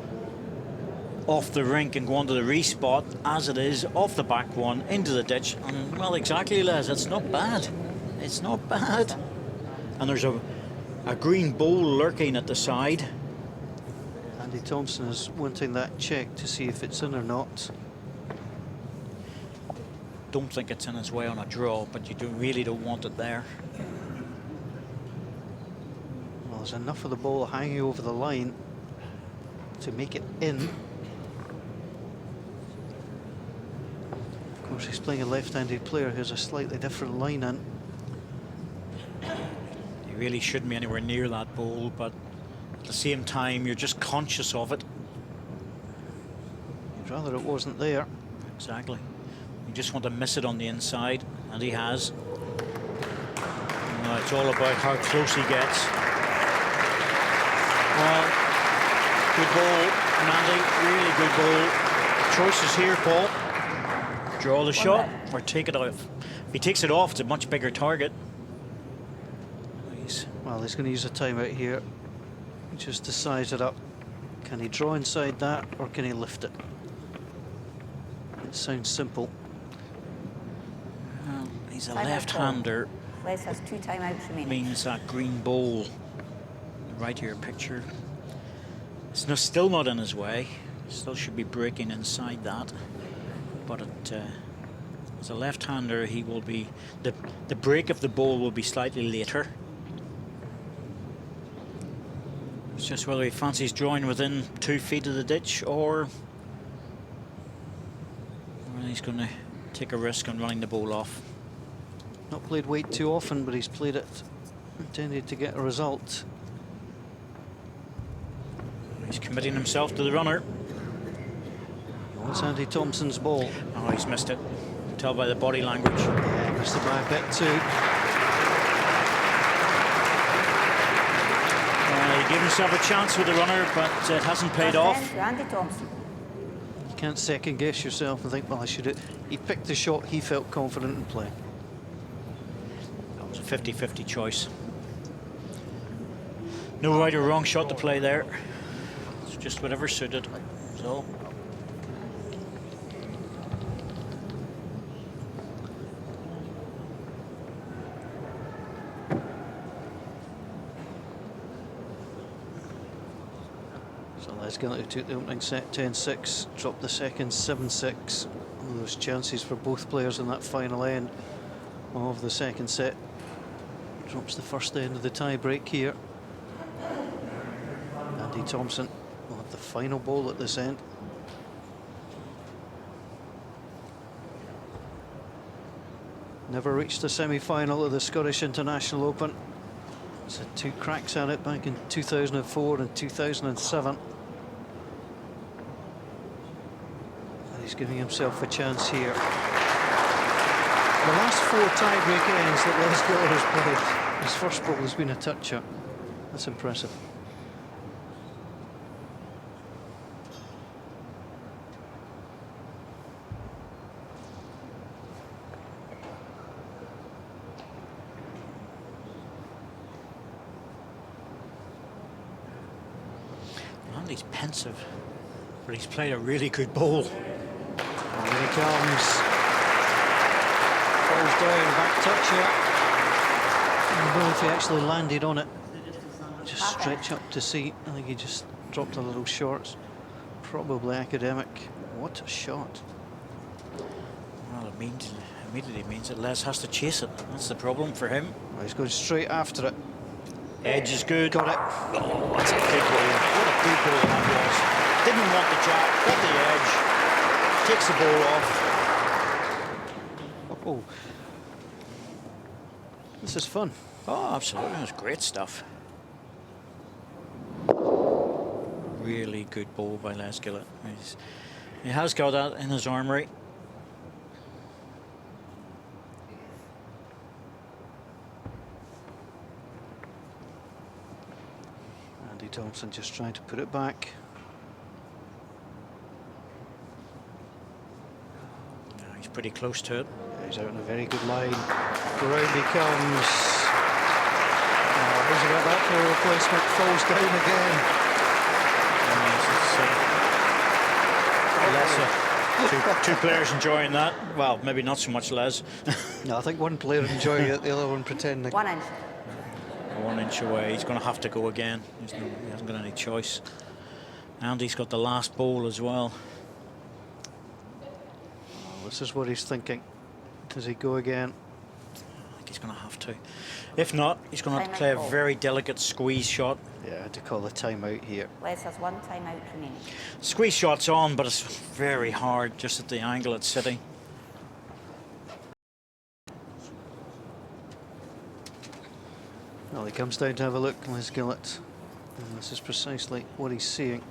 off the rink and go onto the respot. As it is, off the back one, into the ditch. And, well, exactly, Les, it's not bad. It's not bad. And there's a green bowl lurking at the side. Andy Thompson is wanting that check to see if it's in or not. Don't think it's in his way on a draw, but you really don't want it there. Well, there's enough of the ball hanging over the line to make it in. Of course, he's playing a left-handed player who has a slightly different line in. He really shouldn't be anywhere near that bowl, but the same time, you're just conscious of it. You'd rather it wasn't there. Exactly. You just want to miss it on the inside, and he has. It's all about how close he gets. Well, good ball, Mandy, really good ball. Choices here, Paul. Draw the shot or take it off. If he takes it off, it's a much bigger target. Well, he's going to use a timeout here just to size it up. Can he draw inside that, or can he lift it? It sounds simple. Well, he's a Timeout left-hander. Les has 2 timeouts remaining. Means that green ball right here picture. It's still not in his way. Still should be breaking inside that. But as a left-hander, he will be the break of the ball will be slightly later. It's just whether he fancies drawing within 2 feet of the ditch or he's going to take a risk on running the ball off. Not played weight too often, but he's played it intended to get a result. He's committing himself to the runner. He wants Andy Thompson's ball. Oh, he's missed it. Tell by the body language. Yeah, missed it by a bit too. He gave himself a chance with the runner, but it hasn't paid off. Andy Thompson. You can't second guess yourself and think, well, I should have. He picked the shot he felt confident in playing. That was a 50-50 choice. No right or wrong shot to play there. It's just whatever suited. So. Gillett, who took the opening set 10-6, dropped the second 7-6. One of those chances for both players in that final end of the second set. Drops the first end of the tie break here. Andy Thompson will have the final ball at this end. Never reached the semi-final of the Scottish International Open. He's had 2 cracks at it back in 2004 and 2007. He's giving himself a chance here. The last 4 tie-break ends that Les Gillett has played, his first ball has been a toucher. That's impressive. Andy's pensive, but he's played a really good ball. And here he comes. Falls down, back touch here. I don't know if he actually landed on it. Just stretch up to see. I think he just dropped a little short. Probably academic. What a shot. Well, it immediately means that Les has to chase it. That's the problem for him. Well, he's going straight after it. Edge is good. Got it. Oh, that's a big ball. What a good ball that was. Didn't want the jab, got the edge. Takes the ball off. Oh. This is fun. Oh, absolutely. It was great stuff. Really good ball by Les Gillett. He has got that in his armoury. Andy Thompson just trying to put it back. He's pretty close to it. He's out on a very good line. Around he comes. Who's about that for a replacement? Falls down again. Two players enjoying that. Well, maybe not so much Les. No, I think one player enjoying it, the other one pretending. 1 inch. 1 inch away. He's going to have to go again. He hasn't got any choice. Andy's got the last ball as well. This is what he's thinking. Does he go again? I think he's going to have to. If not, he's going to have to play a very delicate squeeze shot. Yeah, I had to call a timeout here. Les has 1 timeout remaining. Squeeze shot's on, but it's very hard just at the angle it's sitting. Well, he comes down to have a look, Les Gillett. And this is precisely what he's seeing.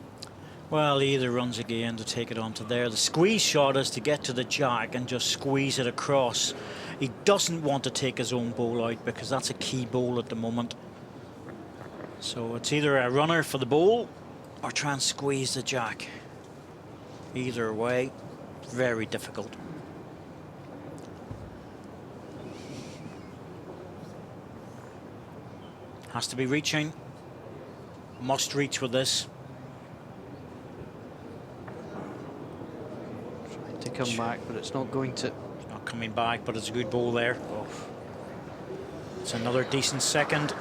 Well, he either runs again to take it onto there. The squeeze shot is to get to the jack and just squeeze it across. He doesn't want to take his own bowl out because that's a key bowl at the moment. So it's either a runner for the bowl or try and squeeze the jack. Either way, very difficult. Has to be reaching. Must reach with this. Trying to come back, but it's not going to. It's not coming back, but it's a good ball there. Oh. It's another decent second.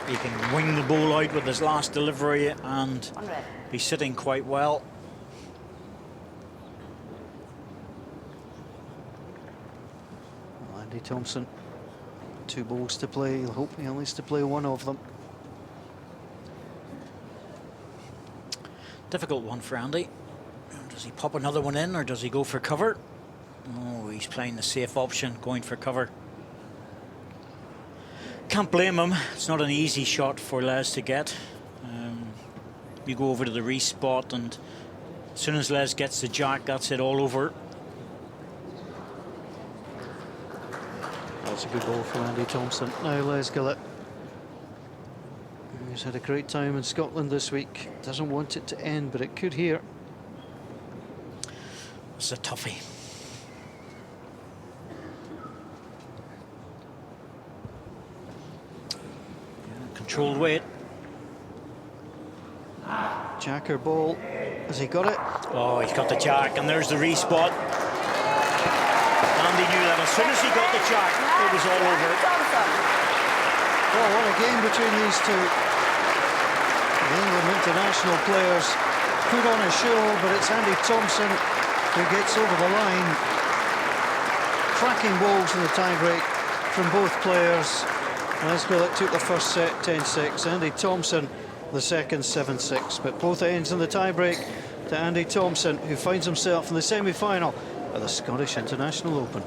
He can wing the ball out with his last delivery and be sitting quite well. Well, Andy Thompson, 2 balls to play. He'll hope he only has to play 1 of them. Difficult one for Andy. Does he pop another one in or does he go for cover? Oh, he's playing the safe option, going for cover. Can't blame him. It's not an easy shot for Les to get. You go over to the respot, and as soon as Les gets the jack, that's it all over. That's a good ball for Andy Thompson. Now Les Gillett. He's had a great time in Scotland this week. Doesn't want it to end, but it could here. It's a toughie. Controlled weight. Jacker ball. Has he got it? Oh, he's got the jack, and there's the respot. Andy knew that as soon as he got the jack, it was all over. Oh, what a game between these two. The England international players put on a show, but it's Andy Thompson who gets over the line. Cracking balls in the tie-break from both players. Les Gillett took the first set 10-6. Andy Thompson the second 7-6. But both ends in the tie-break to Andy Thompson, who finds himself in the semi-final at the Scottish International Open.